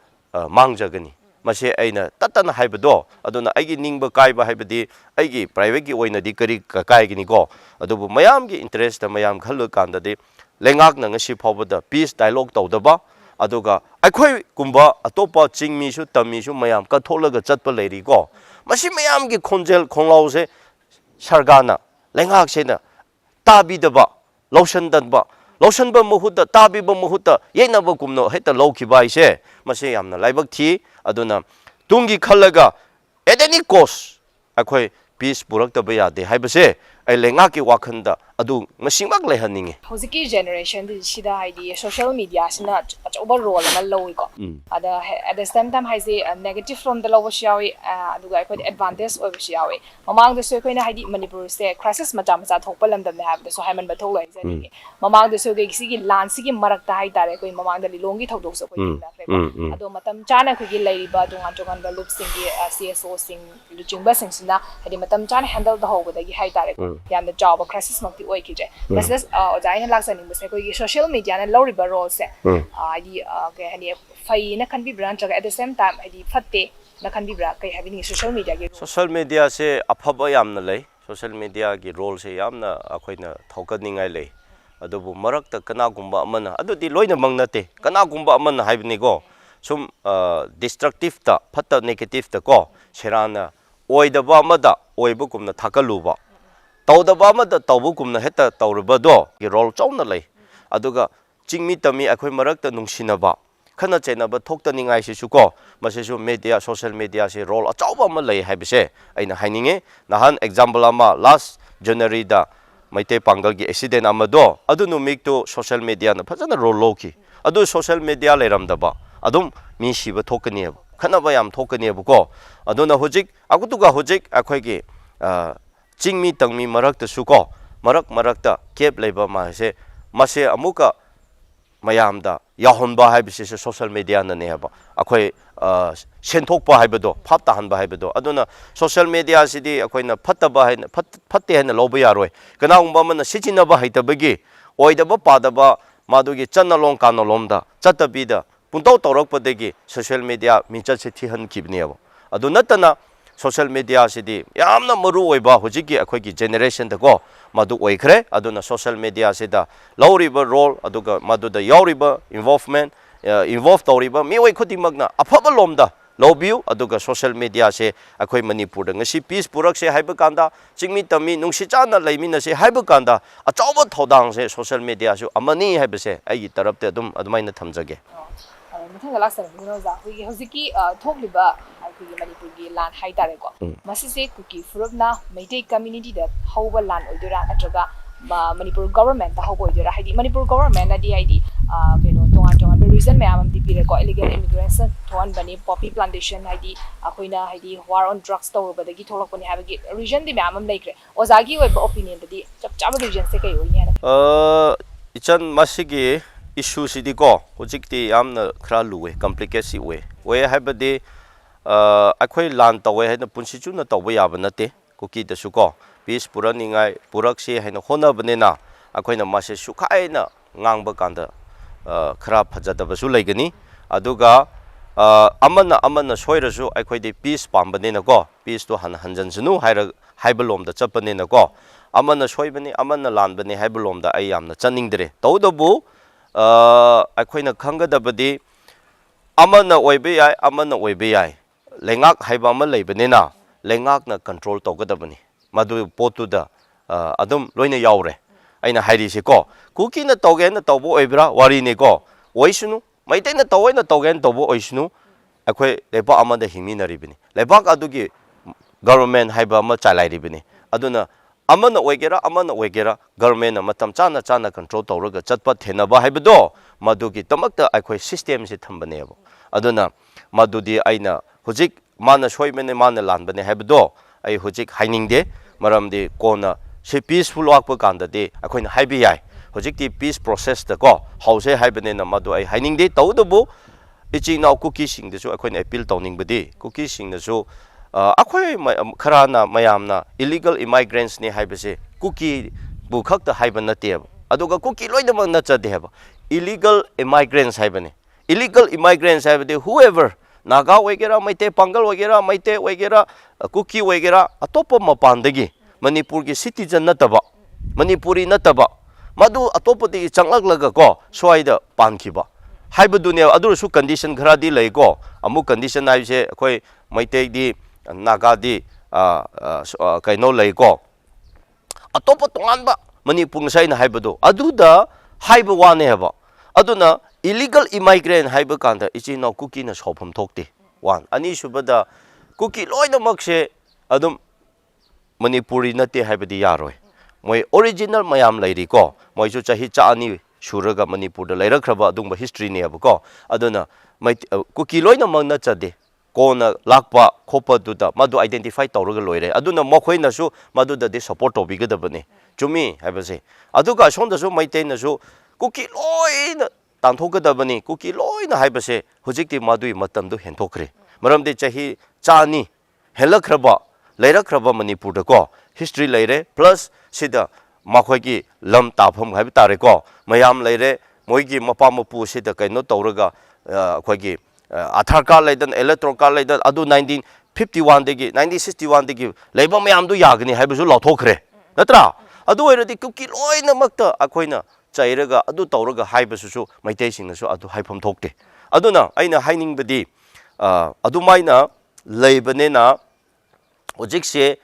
ꯃꯥꯡꯖꯒꯅꯤ ꯃꯁꯤ ꯑꯩꯅ ꯇꯠꯇꯅ ꯍꯥꯏꯕꯗꯣ ꯑꯗꯨꯅ ꯑꯩꯒꯤ ꯅꯤꯡꯕ ꯀꯥꯏꯕ ꯍꯥꯏꯕꯗꯤ ꯑꯩꯒꯤ ꯄ꯭ꯔꯥꯏꯚꯦꯠꯀꯤ ꯑꯣꯏꯅꯗꯤ ꯀꯔꯤ ꯀꯥꯏꯒꯅꯤꯀꯣ ꯑꯗꯨꯕꯨ ꯃꯌꯥꯝꯒꯤ ꯏꯟꯇꯔꯦꯁꯇ ꯃꯌꯥꯝ ꯈꯜꯂꯀꯥꯟꯗꯗꯤ ꯂꯩꯉꯥꯛꯅ ꯉꯁꯤ ꯐꯥꯎꯕꯗ ꯄꯤꯁ ꯗꯥꯏꯂꯣꯒ ꯇꯧꯗꯕ ꯑꯗꯨꯒ ꯑꯩꯈꯣꯏꯒꯨꯝꯕ ꯑꯇꯣꯞꯄ ꯆꯤꯡꯃꯤꯁꯨ ꯇꯝꯃꯤꯁꯨ ꯃꯌꯥꯝ ꯀꯠꯊꯣꯛꯂꯒ ꯆꯠꯄ ꯂꯩꯔꯤꯀꯣ ꯃꯁꯤ ꯃꯌꯥꯝꯒꯤ ꯈꯣꯟꯖꯦꯜ ꯈꯣꯡꯂꯥꯎꯁꯦ ꯁꯔꯀꯥꯔꯅ ꯂꯩꯉꯥꯛꯁꯤꯅ ꯇꯥꯕꯤꯗꯕ ꯂꯧꯁꯟꯕ ꯃꯍꯨꯠꯇ ꯇꯥꯕꯤꯕ ꯃꯍꯨꯠꯇ ꯌꯦꯠꯅꯕꯒꯨꯝꯅ ꯍꯦꯛꯇ ꯂꯧꯈꯤꯕ ꯍꯥꯏꯁꯦ ꯃꯁꯤ ꯌꯥꯝꯅ ꯂꯥꯏꯕꯛ ꯊꯤ ꯑꯗꯨꯅ ꯇꯨꯡꯒꯤ ꯈꯜꯂꯒ ꯑꯦꯠ ꯑꯦꯅꯤ ꯀꯣꯁ ꯑꯩꯈꯣꯏ ꯄꯤꯁ ꯄꯨꯔꯛꯇꯕ ꯌꯥꯗꯦ ꯍꯥꯏꯕꯁꯦ ꯑꯩ ꯂꯩꯉꯥꯛꯀꯤ ꯋꯥꯈꯜꯗ ꯑꯗꯨ ꯉꯁꯤꯃꯛ ꯂꯩꯍꯟꯅꯤꯡꯉꯤ ꯍꯧꯖꯤꯛꯀꯤ ꯖꯦꯅꯦꯔꯦꯁꯟꯁꯤꯗ ꯍꯥꯏꯗꯤ ꯁꯣꯁꯤꯌꯦꯜ ꯃꯤꯗꯤꯌꯥꯁꯤꯅ ꯑꯆꯧꯕ ꯔꯣꯜ ꯑꯃ ꯂꯧꯏꯀꯣ ꯑꯗ ꯑꯦꯠ ꯗ ꯁꯦꯝ ꯇꯥꯏꯝ ꯍꯥꯏꯁꯦ ꯅꯦꯒꯦꯇꯤቭ ꯔꯣꯝꯗ ꯂꯧꯕꯁꯨ ꯌꯥꯎꯏ ꯑꯗꯨꯒ ꯑꯩꯈꯣꯏꯗ ꯑꯦꯗꯚꯥꯟꯇꯦꯖ ꯑꯣꯏꯕꯁꯨ ꯌꯥꯎꯏ ꯃꯃꯥꯡꯗꯁꯨ ꯑꯩꯈꯣꯏꯅ ꯍꯥꯏꯗꯤ ꯃꯅꯤꯄꯨꯔꯁꯦ ꯀ꯭ꯔꯥꯏꯁꯤꯁ ꯃꯆꯥ ꯃꯆꯥ ꯊꯣꯛꯄ ꯂꯝꯗꯝꯅꯦ ꯍꯥꯏꯕꯗꯁꯨ ꯍꯥꯏꯃꯟꯕ ꯊꯣꯛꯂꯣꯏ ꯍꯥꯏꯖꯅꯤꯡꯉꯤ ꯃꯃꯥꯡꯗꯁꯨ ꯑꯩꯈꯣꯏ ꯁꯤꯒꯤ ꯂꯥꯟꯁꯤꯒꯤ ꯃꯔꯛꯇ ꯍꯥꯏꯇꯥꯔꯦ ꯑꯩꯈꯣꯏ ꯃꯃꯥꯡꯗ ꯂꯤꯂꯣꯡꯒꯤ ꯊꯧꯗꯣꯛꯁꯨ ꯑꯩꯈꯣꯏ ꯊꯦꯡꯅꯈ꯭ꯔꯦꯀꯣ ꯑꯗꯣ ꯃꯇꯝ ꯆꯥꯅ ꯑꯩꯈꯣꯏꯒꯤ ꯂꯩꯔꯤꯕ ꯇꯣꯉꯥꯟ ꯇꯣꯉꯥꯟꯕ ꯂꯨꯞꯁꯤꯡꯒꯤ CSOꯁꯤꯡ ꯂꯨꯆꯤꯡꯕꯁꯤꯡꯁꯤꯅ ꯍꯥꯏꯗꯤ ꯃꯇꯝ ꯆꯥꯅ ꯍꯦꯟꯗꯜ ꯇꯧꯍꯧꯕꯗꯒꯤ ꯍꯥꯏꯇꯥꯔꯦꯀꯣ ꯌꯥꯝꯅ ꯆꯥꯎꯕ ꯀ꯭ꯔꯥꯏꯁꯤꯁꯃꯛꯇꯤ ꯑꯣꯏꯈꯤꯗ꯭ꯔꯦ ꯃꯁꯤꯗ ꯑꯣꯖꯥ ꯑꯩꯅ ꯂꯥꯛꯆꯅꯤꯡꯕꯁꯦ ꯑꯩꯈꯣꯏꯒꯤ ꯁꯣꯁꯤꯌꯦꯜ ꯃꯤꯗꯤꯌꯥꯅ ꯂꯧꯔꯤꯕ ꯔꯣꯜꯁꯦ ꯍꯥꯏꯗꯤ ꯀꯩ ꯍꯥꯏꯅꯤ ꯐꯩꯅ ꯈꯟꯕꯤꯕ꯭ꯔꯥ ꯅꯠꯇ꯭ꯔꯒ ꯑꯦꯠ ꯗ ꯁꯦꯝ ꯇꯥꯏꯝ ꯍꯥꯏꯗꯤ ꯐꯠꯇꯦꯅ ꯈꯟꯕꯤꯕ꯭ꯔꯥ ꯀꯩ ꯍꯥꯏꯕꯤꯅꯤꯡꯉꯤ ꯁꯣꯁꯤꯌꯦꯜ ꯃꯤꯗꯤꯌꯥꯒꯤ ꯔꯣꯜ ꯁꯣꯁꯤꯌꯦꯜ ꯃꯤꯗꯤꯌꯥꯁꯦ ꯑꯐꯕ ꯌꯥꯝꯅ ꯂꯩ ꯁꯣꯁꯤꯌꯦꯜ ꯃꯤꯗꯤꯌꯥꯒꯤ ꯔꯣꯜꯁꯦ ꯌꯥꯝꯅ ꯑꯩꯈꯣꯏꯅ ꯊꯧꯒꯠꯅꯤꯡꯉꯥꯏ ꯂꯩ ꯑꯗꯨꯕꯨ ꯃꯔꯛꯇ ꯀꯅꯥꯒꯨꯝꯕ ꯑꯃꯅ ꯑꯗꯨꯗꯤ ꯂꯣꯏꯅꯃꯛ ꯅꯠꯇꯦ ꯀꯅꯥꯒꯨꯝꯕ ꯑꯃꯅ ꯍꯥꯏꯕꯅꯤꯀꯣ ꯁꯨꯝ ꯗꯤꯁꯇ꯭ꯔꯛꯇꯤꯞꯇ ꯐꯠꯇ ꯅꯦꯒꯦꯇꯤꯞꯇ ꯀꯣ ꯁꯦꯔꯥꯟꯅ ꯑꯣꯏꯗꯕ ꯑꯃꯗ ꯑꯣꯏꯕꯒꯨꯝꯅ ꯊꯥꯒꯠꯂꯨꯕ ꯇꯧꯗꯕ ꯑꯃꯗ ꯇꯧꯕꯒꯨꯝꯅ ꯍꯦꯛꯇ ꯇꯧꯔꯕꯗꯣ ꯔꯣꯜ ꯆꯥꯎꯅ ꯂꯩ ꯑꯗꯨꯒ ꯆꯤꯡꯃꯤ ꯇꯝꯃꯤ ꯑꯩꯈꯣꯏ ꯃꯔꯛꯇ ꯅꯨꯡꯁꯤꯅꯕ ꯈꯠꯅ ꯆꯩꯅꯕ ꯊꯣꯛꯇꯅꯤꯡꯉꯥꯏꯁꯤꯁꯨ ꯀꯣ ꯃꯁꯤꯁꯨ ꯃꯤꯗꯤꯌꯥ ꯁꯣꯁꯤꯌꯦꯜ ꯃꯤꯗꯤꯌꯥꯁꯤ ꯔꯣꯜ ꯑꯆꯧꯕ ꯑꯃ ꯂꯩ ꯍꯥꯏꯕꯁꯦ ꯑꯩꯅ ꯍꯥꯏꯅꯤꯡꯉꯤ ꯅꯍꯥꯟ ꯑꯦꯛꯖꯥꯝꯄꯜ ꯑꯃ ꯂꯥꯁ ꯖꯅꯋꯥꯔꯤꯗ ꯃꯩꯇꯩ ꯄꯥꯡꯒꯜꯒꯤ ꯑꯦꯛꯁꯤꯗꯦꯟ ꯑꯃꯗꯣ ꯑꯗꯨ ꯅꯨꯃꯤꯠꯇꯨ ꯁꯣꯁꯤꯌꯦꯜ ꯃꯤꯗꯤꯌꯥꯅ ꯐꯖꯅ ꯔꯣꯜ ꯂꯧꯈꯤ ꯑꯗꯨ ꯁꯣꯁꯤꯌꯦꯜ ꯃꯤꯗꯤꯌꯥ ꯂꯩꯔꯝꯗꯕ ꯑꯗꯨꯝ ꯃꯤ ꯁꯤꯕ ꯊꯣꯛꯀꯅꯤꯕ ꯈꯠꯅꯕ ꯌꯥꯝ ꯊꯣꯛꯀꯅꯤꯕꯀꯣ ꯑꯗꯨꯅ ꯍꯧꯖꯤꯛ ꯑꯩꯈꯣꯏꯒꯤ ꯆꯤꯡꯃꯤ ꯇꯪꯃꯤ ꯃꯔꯛꯇꯁꯨ ꯀꯣ ꯃꯔꯛꯇ ꯒꯦꯞ ꯂꯩꯕ ꯃꯁꯦ ꯑꯃꯨꯛꯀ ꯃꯌꯥꯝꯗ ꯌꯥꯎꯍꯟꯕ ꯍꯥꯏꯕꯁꯤꯁꯨ ꯁꯣꯁꯤꯌꯦꯜ ꯃꯤꯗꯤꯌꯥꯅꯅꯦꯕ ꯑꯩꯈꯣꯏ ꯁꯦꯟꯊꯣꯛꯄ ꯍꯥꯏꯕꯗꯣ ꯐꯥꯞ ꯇꯥꯍꯟꯕ ꯍꯥꯏꯕꯗꯣ ꯑꯗꯨꯅ ꯁꯣꯁꯤꯌꯦꯜ ꯃꯤꯗꯤꯌꯥꯁꯤꯗꯤ ꯑꯩꯈꯣꯏꯅ ꯐꯠꯇꯦ ꯍꯥꯏꯅ ꯂꯧꯕ ꯌꯥꯔꯣꯏ ꯀꯅꯥꯒꯨꯝꯕ ꯑꯃꯅ ꯁꯤꯖꯤꯟꯅꯕ ꯍꯩꯇꯕꯒꯤ ꯑꯣꯏꯗꯕ ꯄꯥꯗꯕ ꯃꯗꯨꯒꯤ ꯆꯠꯅꯂꯣꯟ ꯀꯥꯅꯂꯣꯟꯗ ꯆꯠꯇꯕꯤꯗ ꯄꯨꯡꯇꯧ ꯇꯧꯔꯛꯄꯗꯒꯤ ꯁꯣꯁꯤꯌꯦꯜ ꯃꯤꯗꯤꯌꯥ ꯃꯤꯡꯆꯠꯁꯦ ꯊꯤꯍꯟꯈꯤꯕꯅꯦꯕ ꯑꯗꯨ ꯅꯠꯇꯅ ꯁꯣꯁꯤꯌꯦꯜ ꯃꯤꯗꯤꯌꯥꯁꯤꯗꯤ ꯌꯥꯝꯅ ꯃꯔꯨꯑꯣꯏꯕ ꯍꯧꯖꯤꯛꯀꯤ ꯑꯩꯈꯣꯏꯒꯤ ꯖꯦꯅꯦꯔꯦꯁꯟꯗꯀꯣ ꯃꯗꯨ ꯑꯣꯏꯈ꯭ꯔꯦ ꯑꯗꯨꯅ ꯁꯣꯁꯤꯌꯦꯜ ꯃꯤꯗꯤꯌꯥꯁꯤꯗ ꯂꯧꯔꯤꯕ ꯔꯣꯜ ꯑꯗꯨꯒ ꯃꯗꯨꯗ ꯌꯥꯎꯔꯤꯕ ꯏꯟꯚꯣꯜꯚ ꯇꯧꯔꯤꯕ ꯃꯤꯑꯣꯏ ꯈꯨꯗꯤꯡꯃꯛꯅ ꯑꯐꯕ ꯂꯣꯝꯗ ꯂꯧꯕꯤꯌꯨ ꯑꯗꯨꯒ ꯁꯣꯁꯤꯌꯦꯜ ꯃꯤꯗꯤꯌꯥꯁꯦ ꯑꯩꯈꯣꯏ ꯃꯅꯤꯄꯨꯔꯗ ꯉꯁꯤ ꯄꯤꯁ ꯄꯨꯔꯛꯁꯦ ꯍꯥꯏꯕ ꯀꯥꯟꯗ ꯆꯤꯡꯃꯤ ꯇꯝꯃꯤ ꯅꯨꯡꯁꯤ ꯆꯥꯟꯅ ꯂꯩꯃꯤꯟꯅꯁꯦ ꯍꯥꯏꯕ ꯀꯥꯟꯗ ꯑꯆꯧꯕ ꯊꯧꯗꯥꯡꯁꯦ ꯁꯣꯁꯤꯌꯦꯜ ꯃꯤꯗꯤꯌꯥꯁꯨ ꯑꯃꯅꯤ ꯍꯥꯏꯕꯁꯦ ꯑꯩꯒꯤ ꯇꯔꯐꯇ ꯑꯗꯨꯃꯥꯏꯅ ꯊꯝꯖꯒꯦ ꯃꯊꯪꯗ ꯂꯥꯛꯆꯔꯛꯄꯅꯤꯅ ꯑꯣꯖꯥ ꯑꯩꯈꯣꯏꯒꯤ ꯍꯧꯖꯤꯛꯀꯤ ꯊꯣꯛꯂꯤꯕ ꯑꯩꯈꯣꯏꯒꯤ ꯃꯅꯤꯄꯨꯔꯒꯤ ꯂꯥꯟ ꯍꯥꯏꯇꯥꯔꯦꯀꯣ ꯃꯁꯤꯁꯦ ꯀꯨꯀꯤ ꯐꯨꯔꯨꯞꯅ ꯃꯩꯇꯩ ꯀꯝꯃ꯭ꯌꯨꯅꯤꯇꯤꯗ ꯍꯧꯕ ꯂꯥꯟ ꯑꯣꯏꯗꯣꯏꯔꯥ ꯅꯠꯇ꯭ꯔꯒ ꯃꯅꯤꯄꯨꯔ ꯒꯣꯚꯔꯟꯃꯦꯟꯇ ꯍꯧꯕ ꯑꯣꯏꯗꯣꯏꯔꯥ ꯍꯥꯏꯗꯤ ꯃꯅꯤꯄꯨꯔ ꯒꯣꯚꯔꯟꯃꯦꯟꯅꯗꯤ ꯍꯥꯏꯗꯤ ꯀꯩꯅꯣ ꯇꯣꯉꯥꯟ ꯇꯣꯉꯥꯟꯕ ꯔꯤꯖꯟ ꯃꯌꯥꯝ ꯑꯃꯗꯤ ꯄꯤꯔꯦꯀꯣ ꯏꯂꯤꯒꯦꯜ ꯏꯃꯤꯒ꯭ꯔꯦꯁꯟ ꯊꯣꯛꯍꯟꯕꯅꯤ ꯄꯣꯄꯤ ꯄ꯭ꯂꯥꯟꯇꯦꯁꯟ ꯍꯥꯏꯗꯤ ꯑꯩꯈꯣꯏꯅ ꯍꯥꯏꯗꯤ ꯋꯥꯔ ꯑꯣꯟ ꯗ꯭ꯔꯒꯁ ꯇꯧꯔꯨꯕꯗꯒꯤ ꯊꯣꯛꯂꯛꯄꯅꯤ ꯍꯥꯏꯕꯒꯤ ꯔꯤꯖꯟꯗꯤ ꯃꯌꯥꯝ ꯑꯃ ꯂꯩꯈ꯭ꯔꯦ ꯑꯣꯖꯥꯒꯤ ꯑꯣꯏꯕ ꯑꯣꯄꯤꯅꯤꯌꯟꯗꯗꯤ ꯆꯞ ꯆꯥꯕ ꯔꯤꯖꯟꯁꯦ ꯀꯩ ꯑꯣꯏꯅꯤ ꯍꯥꯏꯅ ꯏꯆꯟ ꯃꯁꯤꯒꯤ ꯏꯁꯨꯁꯤꯗꯤꯀꯣ ꯍꯧꯖꯤꯛꯇꯤ ꯌꯥꯝꯅ ꯈꯔ ꯂꯨꯋꯦ ꯀꯝꯄ꯭ꯂꯤꯀꯦꯠꯁꯤ ꯑꯣꯏ ꯍꯥꯏꯕꯗꯤ ꯑꯩꯈꯣꯏ ꯂꯥꯟ ꯇꯧꯋꯦ ꯍꯥꯏꯅ ꯄꯨꯟꯁꯤ ꯆꯨꯞꯅ ꯇꯧꯕ ꯌꯥꯕ ꯅꯠꯇꯦ ꯀꯨꯀꯤꯗꯁꯨ ꯀꯣ ꯄꯤꯁ ꯄꯨꯔꯛꯅꯤꯡꯉꯥꯏ ꯄꯨꯔꯛꯁꯤ ꯍꯥꯏꯅ ꯍꯣꯠꯅꯕꯅꯤꯅ ꯑꯩꯈꯣꯏꯅ ꯃꯁꯤ ꯁꯨꯈꯥꯏꯅ ꯉꯥꯡꯕ ꯀꯥꯟꯗ ꯈꯔ ꯐꯖꯗꯕꯁꯨ ꯂꯩꯒꯅꯤ ꯑꯗꯨꯒ ꯑꯃꯅ ꯁꯣꯏꯔꯁꯨ ꯑꯩꯈꯣꯏꯗꯤ ꯄꯤꯁ ꯄꯥꯝꯕꯅꯤꯅꯀꯣ ꯄꯤꯁꯇꯣ ꯍꯟꯖꯤꯟꯁꯅꯨ ꯍꯥꯏꯕ ꯂꯣꯝꯗ ꯆꯠꯄꯅꯤꯅꯀꯣ ꯑꯃꯅ ꯁꯣꯏꯕꯅꯤ ꯑꯃꯅ ꯂꯥꯟꯕꯅꯤ ꯍꯥꯏꯕ ꯂꯣꯝꯗ ꯑꯩ ꯌꯥꯝꯅ ꯆꯠꯅꯤꯡꯗ꯭ꯔꯦ ꯇꯧꯕꯇꯕꯨ ꯑꯩꯈꯣꯏꯅ ꯈꯪꯒꯗꯕꯗꯤ ꯑꯃꯅ ꯑꯣꯏꯕ ꯌꯥꯏ ꯑꯃꯅ ꯑꯣꯏꯕ ꯌꯥꯏ ꯂꯩꯉꯥꯛ ꯍꯥꯏꯕ ꯑꯃ ꯂꯩꯕꯅꯤꯅ ꯂꯩꯉꯥꯛꯅ ꯀꯟꯇ꯭ꯔꯣꯜ ꯇꯧꯒꯗꯕꯅꯤ ꯃꯗꯨ ꯄꯣꯠꯇꯨꯗ ꯑꯗꯨꯝ ꯂꯣꯏꯅ ꯌꯥꯎꯔꯦ ꯑꯩꯅ ꯍꯥꯏꯔꯤꯁꯤꯀꯣ ꯀꯨꯀꯤꯅ ꯇꯧꯒꯦꯅ ꯇꯧꯕ ꯑꯣꯏꯕ꯭ꯔꯥ ꯋꯥꯔꯤꯅꯤꯀꯣ ꯑꯣꯏꯁꯅꯨ ꯃꯩꯇꯩꯅ ꯇꯧꯒꯦꯅ ꯇꯧꯕ ꯑꯣꯏꯁꯅꯨ ꯑꯩꯈꯣꯏ ꯂꯩꯕꯥꯛ ꯑꯃꯗ ꯍꯤꯡꯃꯤꯟꯅꯔꯤꯕꯅꯤ ꯂꯩꯕꯥꯛ ꯑꯗꯨꯒꯤ ꯒꯚꯔꯟꯃꯦꯟꯠ ꯍꯥꯏꯕ ꯑꯃ ꯆꯂꯥꯏꯔꯤꯕꯅꯤ ꯑꯗꯨꯅ amana oigera government matam chana control tawraga chatpa thenaba haibado madugi tamakta akhoi system se thambane abo aduna madudi aina hujik mana soimene mana lanbane haibado ai hujik hainingde maramdi kona se peaceful wakpa kanda de akhoi haibi yai hujik ti peace process da ko hause haibane na madu ai hainingde tawdubu ichi na cookie sing de so akhoi appeal tawningbadi cookie sing na so akhoi kharana mayamna illegal immigrants ne haibase cookie bu khakta haiba nate aduga cookie loidamang na chade haba illegal immigrants haibane illegal immigrants haibade whoever naga wegera maite pangal wegera maite wegera cookie wegera atopa mapandagi manipur gi citizen nataba manipuri nataba madu atopa di changlaglaga ko swaida pankhiba haibadune adursu condition kharadi leiko amu condition haibse akhoi maite di naga di kaino leiko atopa tonganba manipur saina haibado aduda haiba wane haba aduna illegal immigrant haiba kanda ichi no cookie na sopham thokte one ani subada cookie loina makse adum manipuri nate haibadi yaroi moi original mayam leiri ko moi chu chahi cha ani suraga manipur da leirakhraba adungba history ne abako aduna mai cookie loina mang na chade kona lakpa khopa duda madu identify tawraga loire aduna mokhoina su madu da de support tobigadabane chumi haibase aduga sonda su maitena su cookie loina tanthokadabani cookie loina haibase hujikti madui matamdu henthokre maramde chahi chani helakhraba leirakhraba manipur da ko history leire plus sida makhoi gi lam tapham haib tare ko mayam leire moigi mapa mapu sida kaino tawraga khoi gi Aadhaar card leidan electoral card leidan adu 1951 degi 1961 degi leiba mayam du yagni haibusu lauthokre natra adu oiradi cookie loina makta akhoina chairaga adu tawraga haibusu su maitei singna su adu haifam thokte aduna aina hainingbadi adu maina leibanena hojikse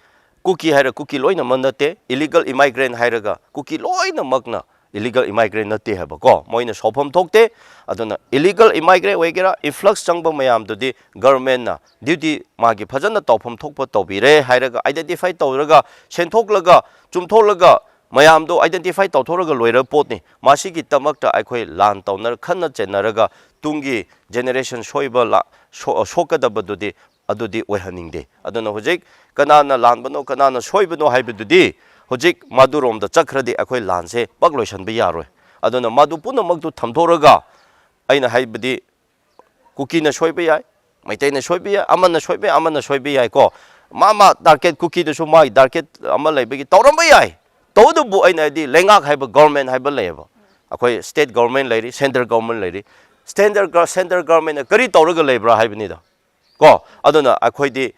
cookie haira cookie loina manate illegal immigrant hairaga cookie loina makna illegal immigrant nate haba ko moina sopham thokte aduna illegal immigrant wegera influx changba mayam dudi government na duty magi phajana tawpham thokpa tawbire hairaga identify tawraga senthoklaga chumtholaga mayam do identify tawthoraga loira potni masigi tamakta aikhoi lan tawnar khanna chenaraga tungi generation soiba la sokadaba dudi adudi oihaningde aduna hojik kanana lanbano kanana soibano haibadudi hojik madurom da chakradi akhoi lanse pakloisan bi yaroi aduna madu puna magdu thamthoraga aina haibadi cookie na soiba yai maitei na soiba yai amana soiba yai ko mama target cookie da so mai target ama leibagi tawramba yai tawdubu aina di lengak haiba government haiba leba akhoi state government leiri central government leiri central government kari tawraga lebra haibani da ko aduna akhoi di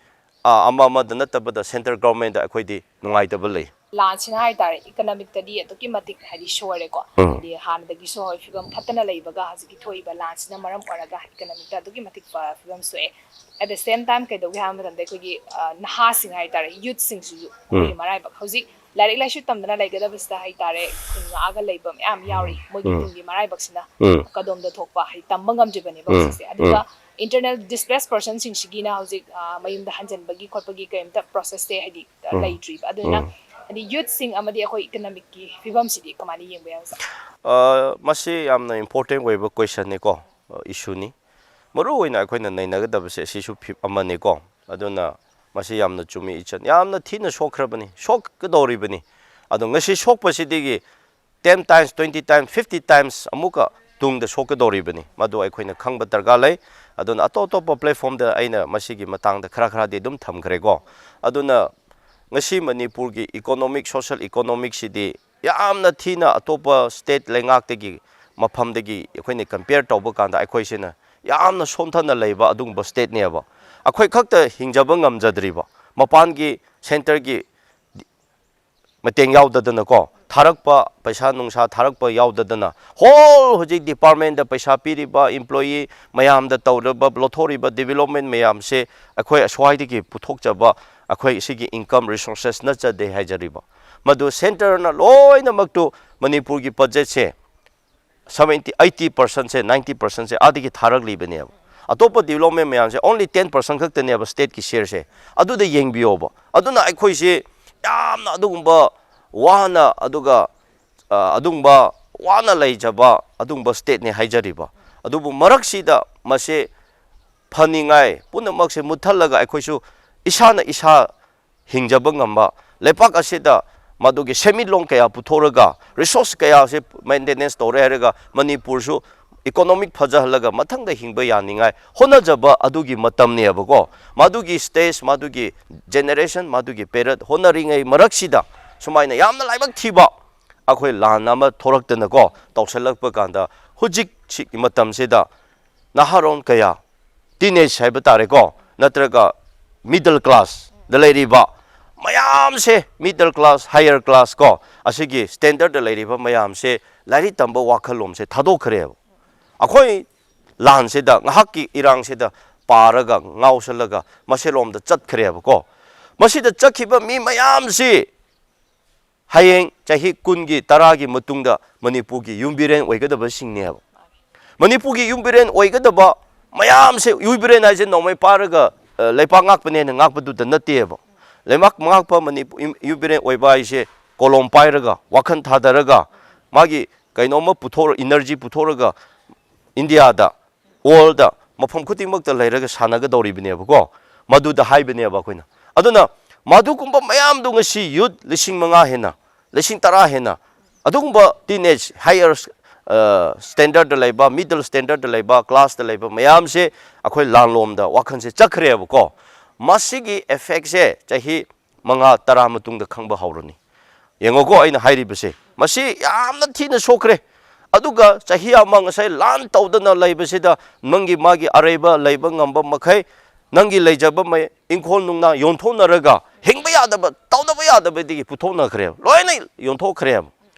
ama da natabada central government da akhoi di nungai tabal lei launching hai tare economic tadi atoki matik hari shore ko di han dagi so hoi figam phatana leibaga haziki thoiba launch na maram paraga economic ta atoki matik figam so at the same time kai dogi ham dan dai kogi naha sing hai tare youth sing su koi marai ba hoji larik lai shu tamdana laigada bista hai tare kunga aga leibam am yauri mogi tungi marai baksina kadom da thokpa hai tambangam jibani baksise aduga internal displaced person sing sigina hoji mayum da hanjan bagi khotpagi kaimta process te hadi laitri aduna adi youth sing amadi akoi economic ki fibam sidi kamani yengba yasa masi amna important weba question ne ko issue ni maru oina akoina nainagadaba se sisu amane ko aduna masi yamna chumi ichan yamna thina sokrabani sok kadoribani adu ngasi sokpasidigi 10 times 20 times 50 times amuka tungda sokadoribani madu akoina khangba darga lai aduna atotopa platform da aina masigi matangda khara de dum thamkhre ko aduna ngasi manipur gi economic social economic sidi yamna thina atopa state lengak tegi mafam degi akoine compare tawba kanda akoi sina yamna somthana leiba adungba state ne ba akoi khakta hingjaba ngamjadriba mapan gi center gi mateng yaudadana ko tharakpa paisa nungsa tharakpa yaudadana whole hojik department da paisa piriba employee mayam da tawraba lothoriba development mayam se akoi aswai gi puthokjaba akoi sigi income resources na chade hajariba madu center na loina maktu manipur gi budget se 70-80% se 90% se adigi tharak libane atopa development mayam se only 10% khakta ne ba state ki share se adu de yengbioba aduna akoi se ꯌꯥꯝꯅ ꯑꯗꯨꯒꯨꯝꯕ ꯋꯥꯅ ꯑꯗꯨꯒ ꯑꯗꯨꯒꯨꯝꯕ ꯋꯥꯅ ꯂꯩꯖꯕ ꯑꯗꯨꯒꯨꯝꯕ ꯁ꯭ꯇꯦꯠꯅꯤ ꯍꯥꯏꯖꯔꯤꯕ ꯑꯗꯨꯕꯨ ꯃꯔꯛꯁꯤꯗ ꯃꯁꯤ ꯐꯅꯤꯡꯉꯥꯏ ꯄꯨꯝꯅꯃꯛꯁꯦ ꯃꯨꯠꯊꯠꯂꯒ ꯑꯩꯈꯣꯏꯁꯨ ꯏꯁꯥꯅ ꯏꯁꯥ ꯍꯤꯡꯖꯕ ꯉꯝꯕ ꯂꯩꯄꯥꯛ ꯑꯁꯤꯗ ꯃꯗꯨꯒꯤ ꯁꯦꯟꯃꯤꯠꯂꯣꯟ ꯀꯌꯥ ꯄꯨꯊꯣꯛꯔꯒ ꯔꯤꯁꯣꯔꯁ ꯀꯌꯥꯁꯦ ꯃꯦꯟꯇꯦꯅꯦꯟꯁ ꯇꯧꯔꯦ ꯍꯥꯏꯔꯒ ꯃꯅꯤꯄꯨꯔꯁꯨ 이코노믹 ꯐꯖꯍꯜꯂꯒ ꯃꯊꯪꯗ ꯍꯤꯡꯕ ꯌꯥꯅꯤꯡꯉꯥꯏ ꯍꯣꯠꯅꯖꯕ ꯑꯗꯨꯒꯤ ꯃꯇꯝꯅꯦꯕꯀꯣ ꯃꯗꯨꯒꯤ ꯁ꯭ꯇꯦꯖ ꯃꯗꯨꯒꯤ ꯖꯦꯅꯦꯔꯦꯁꯟ ꯃꯗꯨꯒꯤ ꯄꯦꯔꯠ ꯍꯣꯠꯅꯔꯤꯉꯩ ꯃꯔꯛꯁꯤꯗ ꯁꯨꯃꯥꯏꯅ ꯌꯥꯝꯅ ꯂꯥꯏꯕꯛ ꯊꯤꯕ ꯑꯩꯈꯣꯏ ꯂꯥꯟ ꯑꯃ ꯊꯣꯔꯛꯇꯅꯀꯣ ꯇꯧꯁꯜꯂꯛꯄ ꯀꯥꯟꯗ ꯍꯧꯖꯤꯛ ꯃꯇꯝꯁꯤꯗ ꯅꯍꯥꯔꯣꯟ ꯀꯌꯥ ꯇꯤꯅꯦꯖ ꯍꯥꯏꯕ ꯇꯥꯔꯦꯀꯣ ꯅꯠꯇ꯭ꯔꯒ ꯃꯤꯗꯜ ꯀ꯭ꯂꯥꯁꯗ ꯂꯩꯔꯤꯕ ꯃꯌꯥꯝꯁꯦ ꯃꯤꯗꯜ ꯀ꯭ꯂꯥꯁ ꯍꯥꯏꯌꯔ ꯀ꯭ꯂꯥꯁ ꯀꯣ ꯑꯁꯤꯒꯤ ꯁ꯭ꯇꯦꯟꯗꯔꯗ ꯂꯩꯔꯤꯕ ꯃꯌꯥꯝꯁꯦ ꯂꯥꯏꯔꯤꯛ ꯇꯝꯕ ꯋꯥꯈꯜꯂꯣꯟꯁꯦ ꯊꯥꯗꯣꯛꯈ꯭ꯔꯦꯕ ꯑꯩꯈꯣꯏ ꯂꯥꯟꯁꯤꯗ ꯉꯍꯥꯛꯀꯤ ꯏꯔꯥꯡꯁꯤꯗ ꯄꯥꯔꯒ ꯉꯥꯎꯁꯜꯂꯒ ꯃꯁꯦꯂꯣꯝꯗ ꯆꯠꯈ꯭ꯔꯦꯕꯀꯣ ꯃꯁꯤꯗ ꯆꯠꯈꯤꯕ ꯃꯤ ꯃꯌꯥꯝꯁꯤ ꯍꯌꯦꯡ ꯆꯍꯤ 10ꯒꯤ 10ꯒꯤ ꯃꯇꯨꯡꯗ ꯃꯅꯤꯄꯨꯔꯒꯤ ꯌꯨꯝꯕꯤꯔꯦꯟ ꯑꯣꯏꯒꯗꯕꯁꯤꯡꯅꯦꯕ ꯃꯅꯤꯄꯨꯔꯒꯤ ꯌꯨꯝꯕꯤꯔꯦꯟ ꯑꯣꯏꯒꯗꯕ ꯃꯌꯥꯝꯁꯦ ꯌꯨꯝꯕꯤꯔꯦꯟ ꯍꯥꯏꯁꯦ ꯅꯣꯡꯃꯩ ꯄꯥꯔꯒ ꯂꯩꯄꯥꯛ ꯉꯥꯛꯄꯅꯦꯅ ꯉꯥꯛꯄꯗꯨꯗ ꯅꯠꯇꯦꯕ ꯂꯩꯕꯥꯛ ꯉꯥꯛꯄ ꯃꯅꯤꯄꯨꯔ ꯌꯨꯝꯕꯤꯔꯦꯟ ꯑꯣꯏꯕ ꯍꯥꯏꯁꯦ ꯀꯣꯂꯣꯝ ꯄꯥꯏꯔꯒ ꯋꯥꯈꯜ ꯊꯥꯗꯔꯒ ꯃꯥꯒꯤ ꯀꯩꯅꯣꯝꯃ ꯄꯨꯊꯣꯛ 이너지 ꯄꯨꯊꯣꯛꯔꯒ 인디아다 월드 मफम खुदिमक लेरग सानगदौरीबनेबको मदुदा हाइबनेब अखोइना अदुना मदुकुंबा मयाम दु ngasi youth लिसिंग मंगा हेना लिसिंग तरा हेना अदुकुंबा टीनेज हायर स्टैंडर्ड लेबा मिडल स्टैंडर्ड लेबा क्लास द लेबा मयाम से अखोइ लानलोम दा वाखन से चखरेबको मसिगी इफेक्ट से चाहि मंगा तरा मतुंग द खंगबा हौरनी येंगोको अइना हाइरिबसे मसि यामना थीना सोखरे अदुगा चाहि अमा ngasai लान तौदना लेबसिदा नंगी मागी अरेबा लेबा ngamba मखै नंगी लेजबा मै इंखोल नुंगना योंथोनरगा हिंगबा यादबा तौदबा यादबदि पुथोना खरे लोइनै योंथोखरे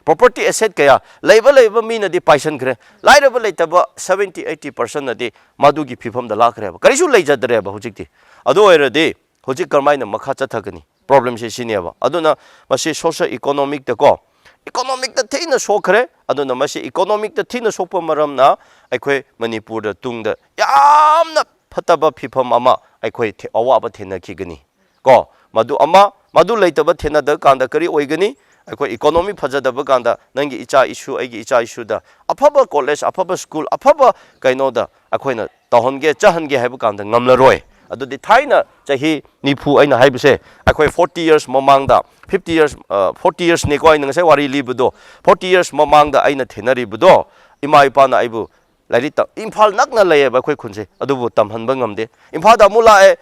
प्रॉपर्टी एसेट कया लेबा मीनदि पाइसन खरे लाइरबा लेतबा 70-80% नदि मदुगी फिफम द लाखरे करिसु लेजदरेबा हुजिकति अदो ओइरदि हुजिक करमाइना मखा चथगनि प्रॉब्लम से सिनेबा अदुना मसि सोशल इकोनॉमिक तको इकोनॉमिक द थीना सोखरे अदुना मसि इकोनॉमिक द थीना सोप मरमना अखोइ मणिपुर द तुंग द यामना फतबा फिफम अमा अखोइ अवाबा थेनखिगनि को मदु लेतबा थेनद कांदा करी ओइगनि अखोइ इकोनॉमी फजदबा कांदा नंगी इचा इशू आइगी इचा इशू द अफबा कॉलेज अफबा स्कूल अफबा कैनोदा अखोइना तहनगे चहनगे हाइबा कांदा ngamlaroy अदुदि थाइना चाहि निफु आइना हाइबसे अखोइ 40 years ममांगदा 50 years 40 years ने को आइना ngasai wari libudo 40 years ममांगदा आइना थेनरिबुदो इमा इपाना आइबु लाइरिता इम्फाल नकना लेबा अखोइ खुनसे अदुबु तमहनबा ngamde इम्फाल दा मुलाए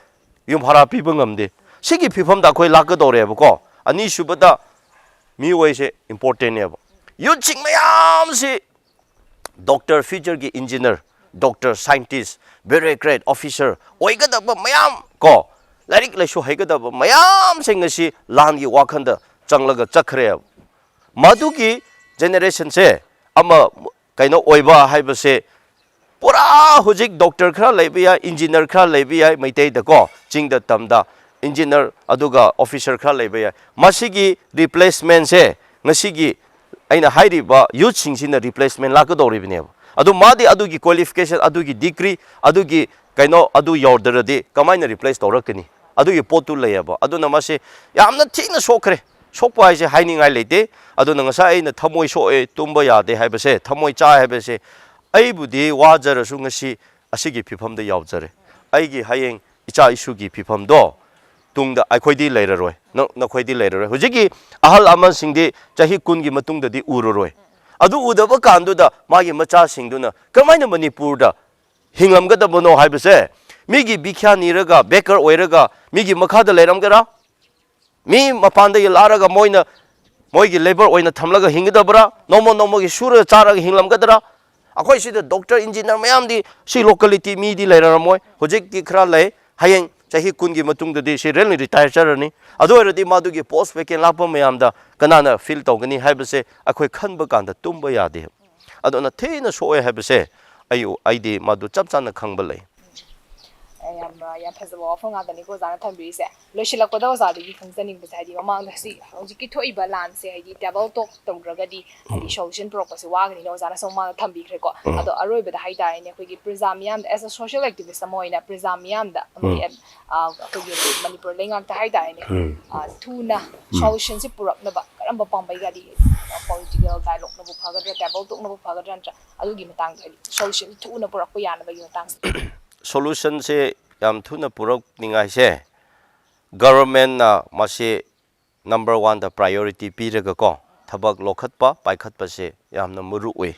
युम भारा पिबा ngamde सिगी फिफम दा अखोइ लाकदोरेबको अनि सुबदा मिओइसे इम्पोर्टेंट नेबो युचिंग मयाम से डॉक्टर फ्यूचर की engineer doctor scientist bureaucrat officer ओइगदब मयाम को लाइक लाइसु हैगदब मयाम सिंगसी लान की वाखंद चंगलग चखरे मधुकी जनरेशन से अमा कैनो ओइबा हाइबसे पूरा हुजिक डॉक्टर खरा लेबिया इंजीनियर खरा लेबिया मैतै दको चिंग द तमदा इंजीनियर अदुगा ऑफिसर खरा लेबिया मसिगी रिप्लेसमेंट से ngasiगी aina hairiba youth singsina replacement lakadoribneब adu madi adugi qualification adugi degree adugi kaino adu yordaradi kamaina replace torakani adugi potu layaba aduna mase yamna thina sokre sokpa haise hainingai leite aduna ngasa aina thamoi soe tumba yade haibase thamoi cha haibase aibudi wajarasu ngasi asigi phifamda yawjare aigi hayeng icha isugi phifamdo tungda akhodi leiraroi नखोइदी लेररोय हुजिकी अहल अमन सिंगदि चाहि 10 गी मतुंगदि उररोय अदु उदबा कांदुदा मागी मचा सिंगदुना कमाइना मणिपुरदा हिंगमगदबनो हाइबसे मिगी बिख्या निरगा baker ओइरगा मिगी मखादा लेरमगरा मी मपानदा लारगा मोइगी labour ओइना थमलगा हिंगदबरा नोमोगी सुर चारगा हिंगलमगदरा अखोइ सिदा डॉक्टर इंजीनियर मयामदि सि लोकलिटी मीदि लेररमोय हुजिकी खरा ले हायें चाहि 10 गी मतुंगदि सि रेलनि रिटायर चरनी अदोरदि मादुगी पोस्ट वेकेन लापा मयामदा कनाना फिल तौगनी हाइबसे अखोइ खनबा कांदा तुंबा यादे अदोना थेना सोए हाइबसे आइदि मादु चपचाना खंगबा लै ꯌꯥꯝ ꯐꯖꯕ ꯋꯥꯐꯝ ꯉꯥꯛꯇꯅꯤꯀꯣ ꯑꯣꯖꯥꯅ ꯊꯝꯕꯤꯔꯤꯁꯦ ꯂꯣꯏꯁꯤꯜꯂꯛꯄꯗ ꯑꯣꯖꯥꯗꯒꯤ ꯈꯪꯖꯅꯤꯡꯕꯁꯦ ꯍꯥꯏꯗꯤ ꯃꯃꯥꯡꯗ ꯍꯧꯖꯤꯛꯀꯤ ꯊꯣꯛꯏꯕ ꯂꯥꯟꯁꯦ ꯍꯥꯏꯗꯤ ꯇꯦꯕꯜ ꯇꯣꯛ ꯇꯧꯗ꯭ꯔꯒꯗꯤ ꯍꯥꯏꯗꯤ ꯁꯣꯂꯨꯁꯟ ꯄꯨꯔꯛꯄꯁꯦ ꯋꯥꯒꯅꯤꯅ ꯑꯣꯖꯥꯅꯁꯨ ꯃꯃꯥꯡꯗ ꯊꯝꯕꯤꯈ꯭ꯔꯦꯀꯣ ꯑꯗꯣ ꯑꯔꯣꯏꯕꯗ ꯍꯥꯏꯇꯥꯔꯦꯅꯦ ꯑꯩꯈꯣꯏꯒꯤ ꯄ꯭ꯔꯖꯥ ꯃꯤꯌꯥꯝꯗ ꯑꯦꯁ ꯑ ꯁꯣꯁꯤꯌꯦꯜ ꯑꯦꯛꯇꯤꯚꯤꯁ ꯑꯃ ꯑꯣꯏꯅ ꯄ꯭ꯔꯖꯥ ꯃꯤꯌꯥꯝꯗ ꯑꯃꯗꯤ ꯑꯩꯈꯣꯏꯒꯤ ꯃꯅꯤꯄꯨꯔ ꯂꯩꯉꯥꯛꯇ ꯍꯥꯏꯇꯥꯔꯦꯅꯦ ꯊꯨꯅ ꯁꯣꯂꯨꯁꯟꯁꯤ ꯄꯨꯔꯛꯅꯕ ꯀꯔꯝꯕ ꯄꯥꯝꯕꯩꯒꯗꯤ ꯄꯣꯂꯤꯇꯤꯀꯦꯜ ꯗꯥꯏꯂꯣꯒꯅꯕꯨ ꯐꯒꯗ꯭ꯔꯥ ꯇꯦꯕꯜ ꯇꯣꯛꯅꯕꯨ ꯐꯒꯗ꯭ꯔꯥ ꯅꯠꯇ꯭ꯔꯥ ꯑꯗꯨꯒꯤ ꯃꯇꯥꯡꯗ ꯍꯥꯏꯗꯤ ꯁꯣꯂꯨꯁꯟ ꯊꯨꯅ ꯄꯨꯔꯛꯄ ꯌꯥꯅꯕꯒꯤ ꯃꯇꯥꯡꯁꯦ ꯁꯣꯂꯨꯁꯟꯁꯦ ꯌꯥꯝ ꯊꯨꯅ ꯄꯨꯔꯛꯅꯤꯡꯉꯥꯏꯁꯦ ꯒꯕꯔꯃꯦꯟꯅ ꯃꯁꯤ ꯅꯝꯕꯔ 1ꯗ ꯄ꯭ꯔꯥꯏꯌꯣꯔꯤꯇꯤ ꯄꯤꯔꯒꯀꯣ ꯊꯕꯛ ꯂꯧꯈꯠꯄ ꯄꯥꯏꯈꯠꯄꯁꯦ ꯌꯥꯝꯅ ꯃꯔꯨꯑꯣꯏ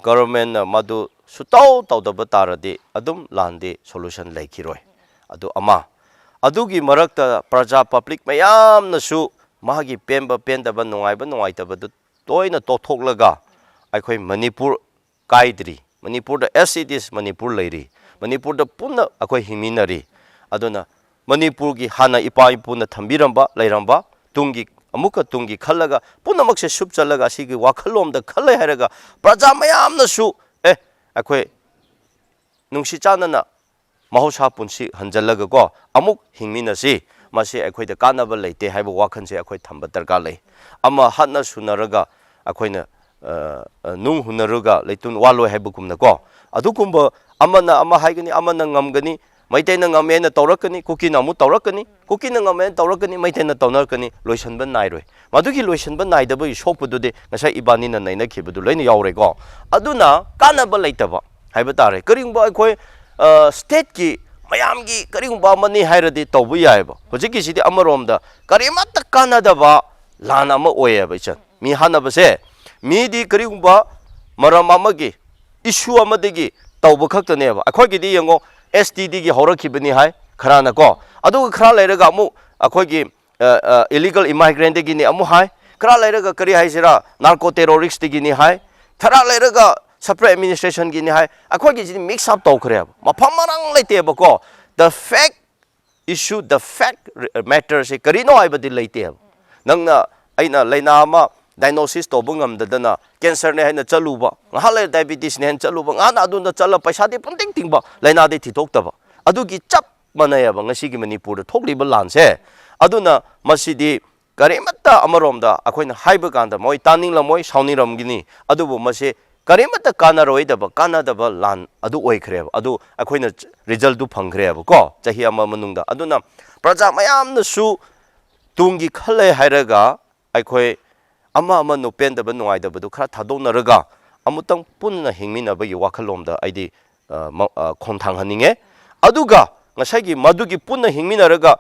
ꯒꯕꯔꯃꯦꯟꯅ ꯃꯗꯨ ꯁꯨꯇꯧ ꯇꯧꯗꯕ ꯇꯥꯔꯗꯤ ꯑꯗꯨꯝ ꯂꯥꯟꯗꯤ ꯁꯣꯂꯨꯁꯟ ꯂꯩꯈꯤꯔꯣꯏ ꯑꯗꯨ ꯑꯃ ꯑꯗꯨꯒꯤ ꯃꯔꯛꯇ ꯄ꯭ꯔꯖꯥ ꯄꯕ꯭ꯂꯤꯛ ꯃꯌꯥꯝꯅꯁꯨ ꯃꯥꯒꯤ ꯄꯦꯟꯕ ꯄꯦꯟꯗꯕ ꯅꯨꯡꯉꯥꯏꯕ ꯅꯨꯡꯉꯥꯏꯇꯕꯗꯨ ꯇꯣꯏꯅ ꯇꯣꯛꯊꯣꯛꯂꯒ ꯑꯩꯈꯣꯏ ꯃꯅꯤꯄꯨꯔ ꯀꯥꯏꯗ꯭ꯔꯤ ꯃꯅꯤꯄꯨꯔꯗ ꯑꯦꯁ ꯏꯠ ꯏꯁ ꯃꯅꯤꯄꯨꯔ ꯂꯩꯔꯤ ꯃꯅꯤꯄꯨꯔꯗ ꯄꯨꯟꯅ ꯑꯩꯈꯣꯏ ꯍꯤꯡꯃꯤꯟꯅꯔꯤ ꯑꯗꯨꯅ ꯃꯅꯤꯄꯨꯔꯒꯤ ꯍꯥꯟꯅ ꯏꯄꯥ ꯏꯄꯨꯅ ꯊꯝꯕꯤꯔꯝꯕ ꯂꯩꯔꯝꯕ ꯑꯃꯨꯛꯀ ꯇꯨꯡꯒꯤ ꯈꯜꯂꯒ ꯄꯨꯝꯅꯃꯛꯁꯦ ꯁꯨꯞꯆꯜꯂꯒ ꯑꯁꯤꯒꯤ ꯋꯥꯈꯜꯂꯣꯟꯗ ꯈꯜꯂꯦ ꯍꯥꯏꯔꯒ ꯄ꯭ꯔꯖꯥ ꯃꯌꯥꯝꯅꯁꯨ ꯑꯩꯈꯣꯏ ꯅꯨꯡꯁꯤ ꯆꯥꯟꯅꯅ ꯃꯍꯧꯁꯥ ꯄꯨꯟꯁꯤ ꯍꯟꯖꯜꯂꯒꯀꯣ ꯑꯃꯨꯛ ꯍꯤꯡꯃꯤꯟꯅꯁꯤ ꯃꯁꯤ ꯑꯩꯈꯣꯏꯗ ꯀꯥꯟꯅꯕ ꯂꯩꯇꯦ ꯍꯥꯏꯕ ꯋꯥꯈꯜꯁꯦ ꯑꯩꯈꯣꯏ ꯊꯝꯕ ꯗꯔꯀꯥꯔ ꯂꯩ ꯑꯃ ꯍꯠꯅ ꯁꯨꯅꯔꯒ ꯑꯩꯈꯣꯏꯅ ꯅꯨꯡ ꯍꯨꯟꯅꯔꯒ ꯂꯩꯇꯨꯟ ꯋꯥꯂꯣꯏ ꯍꯥꯏꯕꯒꯨꯝꯅꯀꯣ ꯑꯗꯨꯒꯨꯝꯕ ꯑꯃꯅ ꯑꯃ ꯍꯥꯏꯒꯅꯤ ꯑꯃꯅ ꯉꯝꯒꯅꯤ ꯃꯩꯇꯩꯅ ꯉꯝꯃꯦꯅ ꯇꯧꯔꯛꯀꯅꯤ ꯀꯨꯀꯤꯅ ꯑꯃꯨꯛ ꯇꯧꯔꯛꯀꯅꯤ ꯀꯨꯀꯤꯅ ꯉꯝꯃꯦꯅ ꯇꯧꯔꯛꯀꯅꯤ ꯃꯩꯇꯩꯅ ꯇꯧꯅꯔꯛꯀꯅꯤ ꯂꯣꯏꯁꯟꯕ ꯅꯥꯏꯔꯣꯏ ꯃꯗꯨꯒꯤ ꯂꯣꯏꯁꯟꯕ ꯅꯥꯏꯗꯕꯒꯤ ꯁꯣꯛꯄꯗꯨꯗꯤ ꯉꯁꯥꯏ ꯏꯕꯥꯅꯤꯅ ꯅꯩꯅꯈꯤꯕꯗꯨ ꯂꯣꯏꯅ ꯌꯥꯎꯔꯦꯀꯣ ꯑꯗꯨꯅ ꯀꯥꯟꯅꯕ ꯂꯩꯇꯕ ꯍꯥꯏꯕ ꯇꯥꯔꯦ ꯀꯔꯤꯒꯨꯝꯕ ꯑꯩꯈꯣꯏ ꯁ꯭ꯇꯦꯠꯀꯤ ꯃꯌꯥꯝꯒꯤ ꯀꯔꯤꯒꯨꯝꯕ ꯑꯃꯅꯤ ꯍꯥꯏꯔꯗꯤ ꯇꯧꯕ ꯌꯥꯏꯑꯕ ꯍꯧꯖꯤꯛꯀꯤꯁꯤꯗꯤ ꯑꯃꯔꯣꯝꯗ ꯀꯔꯤꯃꯠꯇ ꯀꯥꯟꯅꯗꯕ ꯂꯥꯟ ꯑꯃ ꯑꯣꯏꯌꯦꯕ ꯏꯆꯟ ꯃꯤ ꯍꯥꯠꯅꯕꯁꯦ ꯃꯤꯗꯤ ꯀꯔꯤꯒꯨꯝꯕ ꯃꯔꯝ ꯑꯃꯒꯤ ꯏꯁꯨ ꯑꯃꯗꯒꯤ ꯇꯧꯕ ꯈꯛꯇꯅꯦꯕ ꯑꯩꯈꯣꯏꯒꯤꯗꯤ ꯌꯦꯡꯉꯣ ꯑꯦꯁ ꯇꯤꯗꯒꯤ ꯍꯧꯔꯛꯈꯤꯕꯅꯤ ꯍꯥꯏ ꯈꯔꯅꯀꯣ ꯑꯗꯨꯒ ꯈꯔ ꯂꯩꯔꯒ ꯑꯃꯨꯛ ꯑꯩꯈꯣꯏꯒꯤ ꯏꯂꯤꯒꯜ ꯏꯃꯥꯏꯒ꯭ꯔꯦꯟꯗꯒꯤꯅꯤ ꯑꯃꯨꯛ ꯍꯥꯏ ꯈꯔ ꯂꯩꯔꯒ ꯀꯔꯤ ꯍꯥꯏꯁꯤꯔꯥ ꯅꯥꯔꯀꯣ ꯇꯦꯔꯣꯔꯤꯁꯇꯒꯤꯅꯤ ꯍꯥꯏ ꯈꯔ ꯂꯩꯔꯒ ꯁꯄ꯭ꯔꯦꯠ ꯑꯦꯗꯃꯤꯅꯤꯁꯇ꯭ꯔꯦꯁꯟꯒꯤꯅꯤ ꯍꯥꯏ ꯑꯩꯈꯣꯏꯒꯤꯁꯤꯗꯤ ꯃꯤꯛꯁ ꯑꯞ ꯇꯧꯈ꯭ꯔꯦꯕ ꯃꯐꯝ ꯃꯔꯥꯡ ꯂꯩꯇꯦꯕꯀꯣ ꯗ ꯐꯦꯛ ꯏꯁꯨ ꯗ ꯐꯦꯛ ꯃꯦꯇꯔꯁꯦ ꯀꯔꯤꯅꯣ ꯍꯥꯏꯕꯗꯤ ꯂꯩꯇꯦꯕ ꯅꯪꯅ ꯑꯩꯅ ꯂꯩꯅꯥ ꯑꯃ ꯗꯥꯏꯒꯅꯣꯁꯤꯁ ꯇꯧꯕ ꯉꯝꯗꯗꯅ ꯀꯦꯟꯁꯔꯅꯦ ꯍꯥꯏꯅ ꯆꯠꯂꯨꯕ ꯉꯥꯏꯍꯥꯛ ꯂꯩꯔ ꯗꯥꯏꯕꯤꯇꯤꯁꯅꯦ ꯍꯥꯏꯅ ꯆꯠꯂꯨꯕ ꯉꯥꯏꯍꯥꯛꯅ ꯑꯗꯨꯅ ꯆꯠꯂ ꯄꯩꯁꯥꯗꯤ ꯄꯨꯡꯇꯤꯡ ꯇꯤꯡꯕ ꯂꯩꯅꯥꯗꯤ ꯊꯤꯗꯣꯛꯇꯕ ꯑꯗꯨꯒꯤ ꯆꯞ ꯃꯥꯟꯅꯩꯑꯕ ꯉꯁꯤꯒꯤ ꯃꯅꯤꯄꯨꯔꯗ ꯊꯣꯛꯂꯤꯕ ꯂꯥꯟꯁꯦ ꯑꯗꯨꯅ ꯃꯁꯤꯗꯤ ꯀꯔꯤꯃꯠꯇ ꯑꯃꯔꯣꯝꯗ ꯑꯩꯈꯣꯏꯅ ꯍꯥꯏꯕ ꯀꯥꯟꯗ ꯃꯣꯏ ꯇꯥꯅꯤꯡꯂꯝꯃꯣꯏ ꯁꯥꯎꯅꯤꯡꯔꯝꯒꯅꯤ ꯑꯗꯨꯕꯨ ꯃꯁꯤ ꯀꯔꯤꯃꯠꯇ ꯀꯥꯟꯅꯗꯕ ꯂꯥꯟ ꯑꯗꯨ ꯑꯣꯏꯈ꯭ꯔꯦꯕ ꯑꯗꯨ ꯑꯩꯈꯣꯏꯅ ꯔꯤꯖꯜꯇꯨ ꯐꯪꯈ꯭ꯔꯦꯕꯀꯣ ꯆꯍꯤ ꯑꯃ ꯃꯅꯨꯡꯗ ꯑꯗꯨꯅ ꯄ꯭ꯔꯖꯥ ꯃꯌꯥꯝꯅꯁꯨ ꯇꯨꯡꯒꯤ ꯈꯜꯂꯦ ꯍꯥꯏꯔꯒ ꯑꯩꯈꯣꯏ ꯑꯃꯅ ꯄꯦꯟꯗꯕ ꯅꯨꯡꯉꯥꯏꯇꯕꯗꯨ ꯈꯔ ꯊꯥꯗꯣꯛꯅꯔꯒ ꯑꯃꯨꯛꯇꯪ ꯄꯨꯟꯅ ꯍꯤꯡꯃꯤꯟꯅꯕꯒꯤ ꯋꯥꯈꯜꯂꯣꯟꯗ ꯑꯩꯗꯤ ꯈꯣꯡꯊꯥꯡꯍꯟꯅꯤꯡꯉꯦ ꯑꯗꯨꯒ ꯉꯁꯥꯏꯒꯤ ꯃꯗꯨꯒꯤ ꯄꯨꯟꯅ ꯍꯤꯡꯃꯤꯟꯅꯔꯒ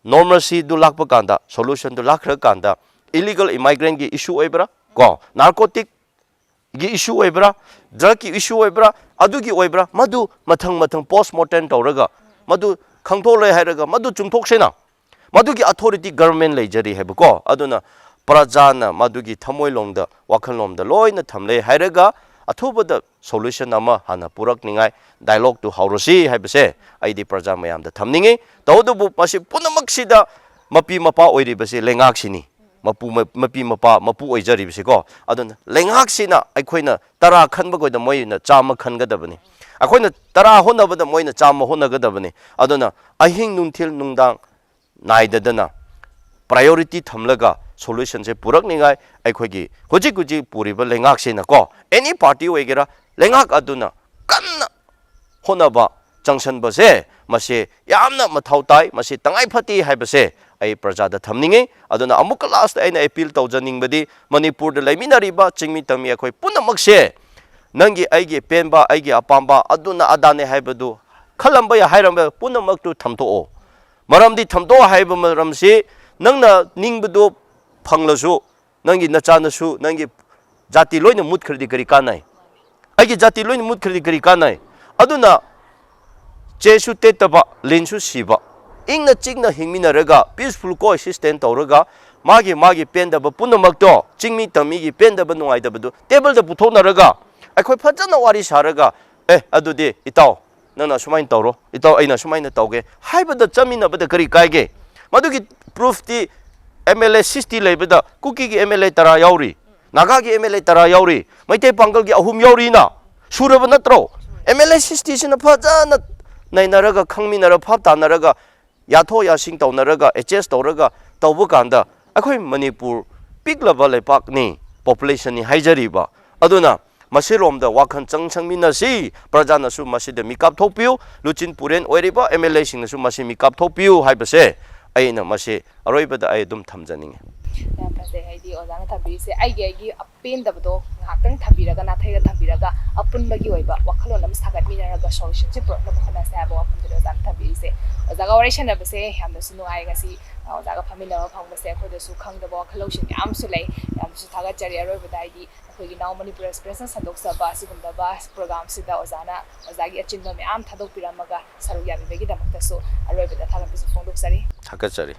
ꯅꯣꯔꯃꯜꯁꯤꯗꯨ ꯂꯥꯛꯄ ꯀꯥꯟꯗ ꯁꯣꯂꯨꯁꯟꯗꯨ ꯂꯥꯛꯈ꯭ꯔꯀꯥꯟꯗ ꯏꯂꯤꯒꯜ ꯏꯃꯥꯏꯒ꯭ꯔꯦꯟꯒꯤ ꯏꯁꯨ ꯑꯣꯏꯕ꯭ꯔꯥ ꯀꯣ ꯅꯥꯔꯀꯣꯇꯤꯛꯒꯤ ꯏꯁꯨ ꯑꯣꯏꯕ꯭ꯔꯥ ꯗ꯭ꯔꯒꯀꯤ ꯏꯁꯨ ꯑꯣꯏꯕ꯭ꯔꯥ ꯑꯗꯨꯒꯤ ꯑꯣꯏꯕ꯭ꯔꯥ ꯃꯗꯨ ꯃꯊꯪ ꯄꯣꯁ ꯃꯣꯔꯇꯦꯝ ꯇꯧꯔꯒ ꯃꯗꯨ ꯈꯪꯊꯣꯛꯂꯦ ꯍꯥꯏꯔꯒ ꯃꯗꯨ ꯆꯨꯝꯊꯣꯛꯁꯦꯅ ꯃꯗꯨꯒꯤ ꯑꯊꯣꯔꯤꯇꯤ ꯒꯕꯔꯃꯦꯟ ꯂꯩꯖꯔꯤ ꯍꯥꯏꯕꯀꯣ ꯑꯗꯨꯅ ꯄ꯭ꯔꯖꯥꯅ ꯃꯗꯨꯒꯤ ꯊꯃꯣꯏꯂꯣꯝꯗ ꯋꯥꯈꯜꯂꯣꯝꯗ ꯂꯣꯏꯅ ꯊꯝꯂꯦ ꯍꯥꯏꯔꯒ ꯑꯊꯨꯕꯗ ꯁꯣꯂꯨꯁꯟ ꯑꯃ ꯍꯥꯟꯅ ꯄꯨꯔꯛꯅꯤꯡꯉꯥꯏ ꯗꯥꯏꯂꯣꯒꯇꯨ ꯍꯧꯔꯁꯤ ꯍꯥꯏꯕꯁꯦ ꯑꯩꯗꯤ ꯄ꯭ꯔꯖꯥ ꯃꯌꯥꯝꯗ ꯊꯝꯅꯤꯡꯉꯤ ꯇꯧꯕꯇꯕꯨ ꯃꯁꯤ ꯄꯨꯝꯅꯃꯛꯁꯤꯗ ꯃꯄꯤ ꯃꯄꯥ ꯑꯣꯏꯔꯤꯕꯁꯤ ꯂꯩꯉꯥꯛꯁꯤꯅꯤ ꯃꯄꯤ ꯃꯄꯥ ꯃꯄꯨ ꯑꯣꯏꯖꯔꯤꯕꯁꯤꯀꯣ ꯑꯗꯨꯅ ꯂꯩꯉꯥꯛꯁꯤꯅ ꯑꯩꯈꯣꯏꯅ 10 ꯈꯟꯕꯒꯣꯏꯗ ꯃꯣꯏꯅ 100 ꯈꯟꯒꯗꯕꯅꯤ ꯑꯩꯈꯣꯏꯅ 10 ꯍꯣꯠꯅꯕꯗ ꯃꯣꯏꯅ 100 ꯍꯣꯠꯅꯒꯗꯕꯅꯤ ꯑꯗꯨꯅ ꯑꯍꯤꯡ ꯅꯨꯡꯊꯤꯜ ꯅꯨꯡꯗꯥꯡ ꯅꯥꯏꯗꯗꯅ ꯄ꯭ꯔꯥꯏꯌꯣꯔꯤꯇꯤ ꯊꯝꯂꯒ ꯁꯣꯂꯨꯁꯟꯁꯦ ꯄꯨꯔꯛꯅꯤꯡꯉꯥꯏ ꯑꯩꯈꯣꯏꯒꯤ ꯍꯧꯖꯤꯛ ꯄꯨꯔꯤꯕ ꯂꯩꯉꯥꯛꯁꯤꯅꯀꯣ ꯑꯦꯅꯤ ꯄꯥꯔꯇꯤ ꯑꯣꯏꯒꯦꯔꯥ ꯂꯩꯉꯥꯛ ꯑꯗꯨꯅ ꯀꯟꯅ ꯍꯣꯠꯅꯕ ꯆꯪꯁꯟꯕꯁꯦ ꯃꯁꯤ ꯌꯥꯝꯅ ꯃꯊꯧ ꯇꯥꯏ ꯃꯁꯤ ꯇꯉꯥꯏ ꯐꯗꯦ ꯍꯥꯏꯕꯁꯦ ꯑꯩ ꯄ꯭ꯔꯖꯥꯗ ꯊꯝꯅꯤꯡꯉꯤ ꯑꯗꯨꯅ ꯑꯃꯨꯛꯀ ꯂꯥꯁꯇ ꯑꯩꯅ ꯑꯦꯄꯤꯜ ꯇꯧꯖꯅꯤꯡꯕꯗꯤ ꯃꯅꯤꯄꯨꯔꯗ ꯂꯩꯃꯤꯟꯅꯔꯤꯕ ꯆꯤꯡꯃꯤ ꯇꯝꯃꯤ ꯑꯩꯈꯣꯏ ꯄꯨꯝꯅꯃꯛꯁꯦ ꯅꯪꯒꯤ ꯑꯩꯒꯤ ꯄꯦꯟꯕ ꯑꯩꯒꯤ ꯑꯄꯥꯝꯕ ꯑꯗꯨꯅ ꯑꯗꯥꯅꯦ ꯍꯥꯏꯕꯗꯨ ꯈꯜꯂꯝꯕ ꯌꯥꯏ ꯍꯥꯏꯔꯝꯕ ꯄꯨꯝꯅꯃꯛꯇꯨ ꯊꯝꯗꯣꯛꯑꯣ ꯃꯔꯝꯗꯤ ꯊꯝꯗꯣꯛꯑꯣ ꯍꯥꯏꯕ ꯃꯔꯝꯁꯤ ꯅꯪꯅ ꯅꯤꯡꯕꯗꯨ ꯐꯪꯂꯁꯨ ꯅꯪꯒꯤ ꯅꯆꯥꯅꯁꯨ ꯅꯪꯒꯤ ꯖꯥꯇꯤ ꯂꯣꯏꯅ ꯃꯨꯠꯈ꯭ꯔꯗꯤ ꯀꯔꯤ ꯀꯥꯟꯅꯩ ꯑꯩꯒꯤ ꯖꯥꯇꯤ ꯂꯣꯏꯅ ꯃꯨꯠꯈ꯭ꯔꯗꯤ ꯀꯔꯤ ꯀꯥꯟꯅꯩ ꯑꯗꯨꯅ ꯆꯦꯁꯨ ꯇꯦꯠꯇꯕ ꯂꯤꯟꯁꯨ ꯁꯤꯕ ꯏꯪꯅ ꯆꯤꯛꯅ ꯍꯤꯡꯃꯤꯟꯅꯔꯒ ꯄꯤꯁꯐꯨꯜ ꯀꯣꯑꯦꯛꯁꯤꯁꯇꯦꯟ ꯇꯧꯔꯒ ꯃꯥꯒꯤ ꯄꯦꯟꯗꯕ ꯄꯨꯝꯅꯃꯛꯇꯣ ꯆꯤꯡꯃꯤ ꯇꯝꯃꯤꯒꯤ ꯄꯦꯟꯗꯕ ꯅꯨꯡꯉꯥꯏꯇꯕꯗꯨ ꯇꯦꯕꯜꯗ ꯄꯨꯊꯣꯛꯅꯔꯒ ꯑꯩꯈꯣꯏ ꯐꯖꯅ ꯋꯥꯔꯤ ꯁꯥꯔꯒ ꯑꯗꯨꯗꯤ ꯏꯇꯥꯎ ꯅꯪꯅ ꯁꯨꯃꯥꯏꯅ ꯇꯧꯔꯣ ꯏꯇꯥꯎ ꯑꯩꯅ ꯁꯨꯃꯥꯏꯅ ꯇꯧꯒꯦ ꯍꯥꯏꯕꯗ ꯆꯠꯃꯤꯟꯅꯕꯗ ꯀꯔꯤ ꯀꯥꯏꯒꯦ ꯃꯗꯨꯒꯤ ꯄ꯭ꯔꯨꯐꯇꯤ MLA 60 ꯂꯩꯕꯗ ꯀꯨꯀꯤꯒꯤ MLA 10 ꯌꯥꯎꯔꯤ ꯅꯥꯒꯥꯒꯤ MLA 10 ꯌꯥꯎꯔꯤ ꯃꯩꯇꯩ ꯄꯥꯡꯒꯜꯒꯤ 3 ꯌꯥꯎꯔꯤꯅ ꯁꯨꯔꯕ ꯅꯠꯇ꯭ꯔꯣ MLA 60 ꯁꯤꯅ ꯐꯖꯅ ꯅꯩꯅꯔꯒ ꯈꯪꯃꯤꯟꯅꯔ ꯐꯥꯞ ꯇꯥꯅꯔꯒ ꯌꯥꯊꯣꯛ ꯌꯥꯁꯤꯡ ꯇꯧꯅꯔꯒ ꯑꯦꯗꯖꯁ ꯇꯧꯔꯒ ꯇꯧꯕ ꯀꯥꯟꯗ ꯑꯩꯈꯣꯏ ꯃꯅꯤꯄꯨꯔ ꯄꯤꯛꯂꯕ ꯂꯩꯄꯥꯛꯅꯤ ꯄꯣꯄꯨꯂꯦꯁꯟꯅꯤ ꯍꯥꯏꯖꯔꯤꯕ ꯑꯗꯨꯅ ꯃꯁꯤꯔꯣꯝꯗ ꯋꯥꯈꯜ ꯆꯪꯁꯪꯃꯤꯟꯅꯁꯤ ꯄ꯭ꯔꯖꯥꯅꯁꯨ ꯃꯁꯤꯗ ꯃꯤꯀꯥꯞ ꯊꯣꯛꯄꯤꯌꯨ ꯂꯨꯆꯤꯟ ꯄꯨꯔꯦꯟ ꯑꯣꯏꯔꯤꯕ MLAꯁꯤꯡꯅꯁꯨ ꯃꯁꯤ ꯃꯤꯀꯥꯞ ꯊꯣꯛꯄꯤꯌꯨ ꯍꯥꯏꯕꯁꯦ ꯑꯩꯅ ꯃꯁꯤ ꯑꯔꯣꯏꯕꯗ ꯑꯩ ꯑꯗꯨꯝ ꯊꯝꯖꯅꯤꯡꯉꯤ ꯌꯥꯝ ꯐꯖꯩ ꯍꯥꯏꯗꯤ ꯑꯣꯖꯥꯅ ꯊꯝꯕꯤꯔꯤꯁꯦ ꯑꯩꯒꯤ ꯑꯄꯦꯟꯗꯕꯗꯣ ꯉꯥꯏꯍꯥꯛꯇꯪ ꯊꯝꯕꯤꯔꯒ ꯅꯥꯊꯩꯔ ꯊꯝꯕꯤꯔꯒ ꯑꯄꯨꯟꯕꯒꯤ ꯑꯣꯏꯕ ꯋꯥꯈꯜꯂꯣꯟ ꯑꯃ ꯁꯥꯒꯠꯃꯤꯟꯅꯔꯒ ꯁꯣꯂꯨꯁꯟꯁꯦ ꯄꯨꯔꯛꯅꯕ ꯍꯣꯠꯅꯁꯦ ꯍꯥꯏꯕ ꯋꯥꯐꯝꯗꯨꯅꯤ ꯑꯣꯖꯥꯅ ꯊꯝꯕꯤꯔꯤꯁꯦ ꯑꯣꯖꯥꯒ ꯋꯥꯔꯤ ꯁꯥꯟꯅꯕꯁꯦ ꯌꯥꯝꯅꯁꯨ ꯅꯨꯡꯉꯥꯏ ꯉꯁꯤ ꯑꯣꯖꯥꯒ ꯐꯝꯃꯤꯟꯅꯕ ꯐꯪꯕꯁꯦ ꯑꯩꯈꯣꯏꯗꯁꯨ ꯈꯪꯗꯕ ꯋꯥꯈꯜ ꯂꯧꯁꯤꯡ ꯃꯌꯥꯝꯁꯨ ꯂꯩ ꯌꯥꯝꯅꯁꯨ ꯊꯥꯒꯠꯆꯔꯤ ꯑꯔꯣꯏꯕꯗ ꯍꯥꯏꯗꯤ ꯑꯩꯈꯣꯏꯒꯤ ꯅꯥꯎ ꯃꯅꯤꯄꯨꯔ ꯑꯦꯛꯁꯄ꯭ꯔꯦꯁꯅ ꯁꯟꯗꯣꯛꯆꯕ ꯑꯁꯤꯒꯨꯝꯂꯕ ꯄ꯭ꯔꯣꯒ꯭ꯔꯥꯝꯁꯤꯗ ꯑꯣꯖꯥꯒꯤ ꯑꯆꯤꯟꯕ ꯃꯌꯥꯝ ꯊꯥꯗꯣꯛꯄꯤꯔꯝꯃꯒ ꯁꯔꯨꯛ ꯌꯥꯕꯤꯕꯒꯤꯗꯃꯛꯇꯁꯨ ꯑꯔꯣꯏꯕꯗ ꯊꯥꯒꯠꯄꯁꯨ ꯐꯣꯡꯗꯣꯛꯆꯔꯤ ꯊꯥꯒꯠꯆꯔꯤ